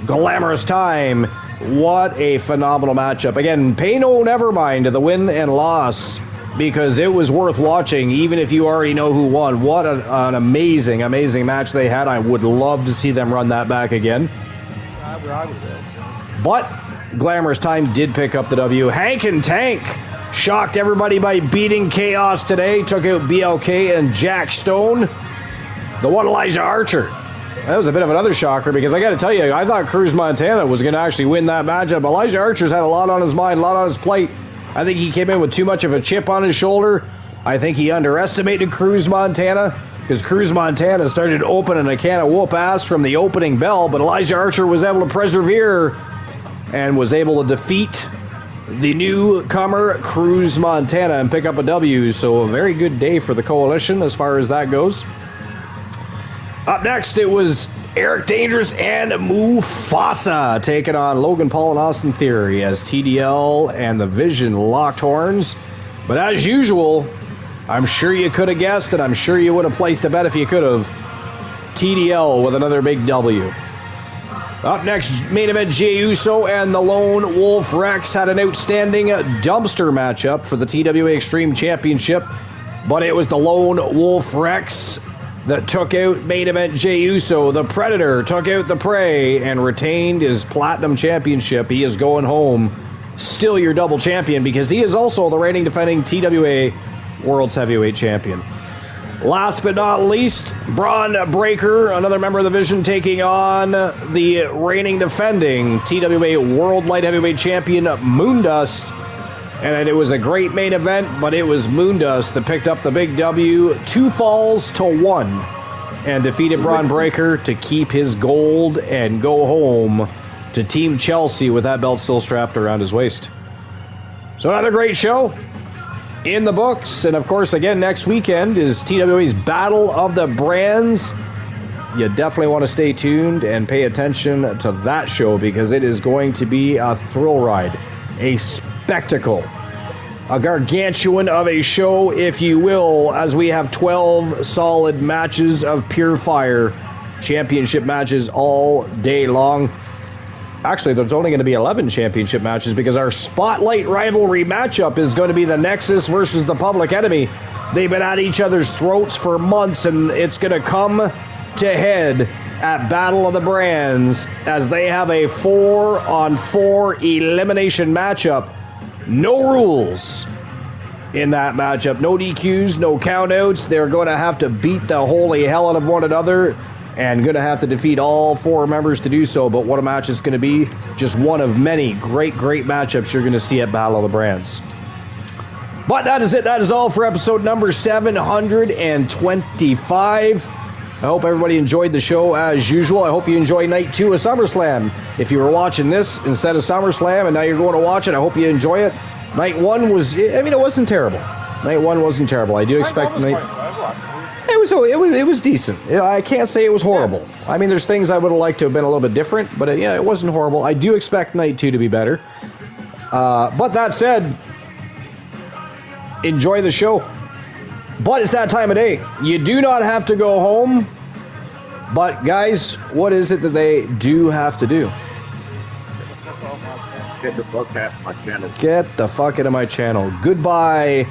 glamorous time. What a phenomenal matchup. Again, pay no never mind to the win and loss, because it was worth watching, even if you already know who won. What an amazing, amazing match they had. I would love to see them run that back again. But Glamorous Time did pick up the W. Hank and Tank shocked everybody by beating Chaos today. Took out BLK and Jack Stone. The one Elijah Archer. That was a bit of another shocker, because I got to tell you, I thought Cruz Montana was going to actually win that matchup. Elijah Archer's had a lot on his mind, a lot on his plate. I think he came in with too much of a chip on his shoulder. I think he underestimated Cruz Montana, because Cruz Montana started opening a can of whoop ass from the opening bell, but Elijah Archer was able to persevere and was able to defeat the newcomer Cruz Montana and pick up a W. So a very good day for the Coalition as far as that goes. Up next, it was Eric Dangerous and Mufasa taking on Logan Paul and Austin Theory as TDL and the Vision locked horns. But as usual, I'm sure you could have guessed, and I'm sure you would have placed a bet if you could have. TDL with another big W. Up next, main event, Jey Uso and the Lone Wolf Rex had an outstanding dumpster matchup for the TWA Extreme Championship, but it was the Lone Wolf Rex that took out main event Jey Uso. The Predator took out the Prey and retained his Platinum Championship. He is going home, still your double champion, because he is also the reigning defending TWA World's Heavyweight Champion. Last but not least, Braun Breaker, another member of the Vision, taking on the reigning defending TWA World Light Heavyweight Champion Moondust. And it was a great main event, but it was Moondust that picked up the big W, 2-1, and defeated Braun Breaker to keep his gold and go home to Team Chelsea with that belt still strapped around his waist. So another great show in the books. And of course, again, next weekend is TWA's Battle of the Brands. You definitely want to stay tuned and pay attention to that show, because it is going to be a thrill ride, a spectacle, a gargantuan of a show, if you will, as we have 12 solid matches of pure fire, championship matches all day long. Actually, there's only going to be 11 championship matches, because our Spotlight rivalry matchup is going to be the Nexus versus the Public Enemy. They've been at each other's throats for months, and it's going to come to head at Battle of the Brands as they have a 4-on-4 elimination matchup. No rules in that matchup. No DQs, no countouts. They're going to have to beat the holy hell out of one another, and going to have to defeat all 4 members to do so. But what a match it's going to be. Just one of many great matchups you're going to see at Battle of the Brands. But that is it. That is all for episode number 725. I hope everybody enjoyed the show as usual. I hope you enjoy night 2 of SummerSlam. If you were watching this instead of SummerSlam and now you're going to watch it, I hope you enjoy it. Night 1 was, it wasn't terrible. Night 1 wasn't terrible. I do expect it was decent. I can't say it was horrible. I mean, there's things I would have liked to have been a little bit different, but it wasn't horrible. I do expect night 2 to be better. But that said, enjoy the show. But it's that time of day. You do not have to go home. But guys, what is it that they do have to do? Get the fuck out of my channel. Get the fuck out of my channel. Goodbye.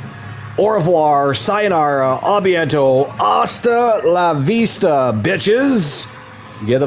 Au revoir. Sayonara. A bientôt. Hasta la vista, bitches. Get the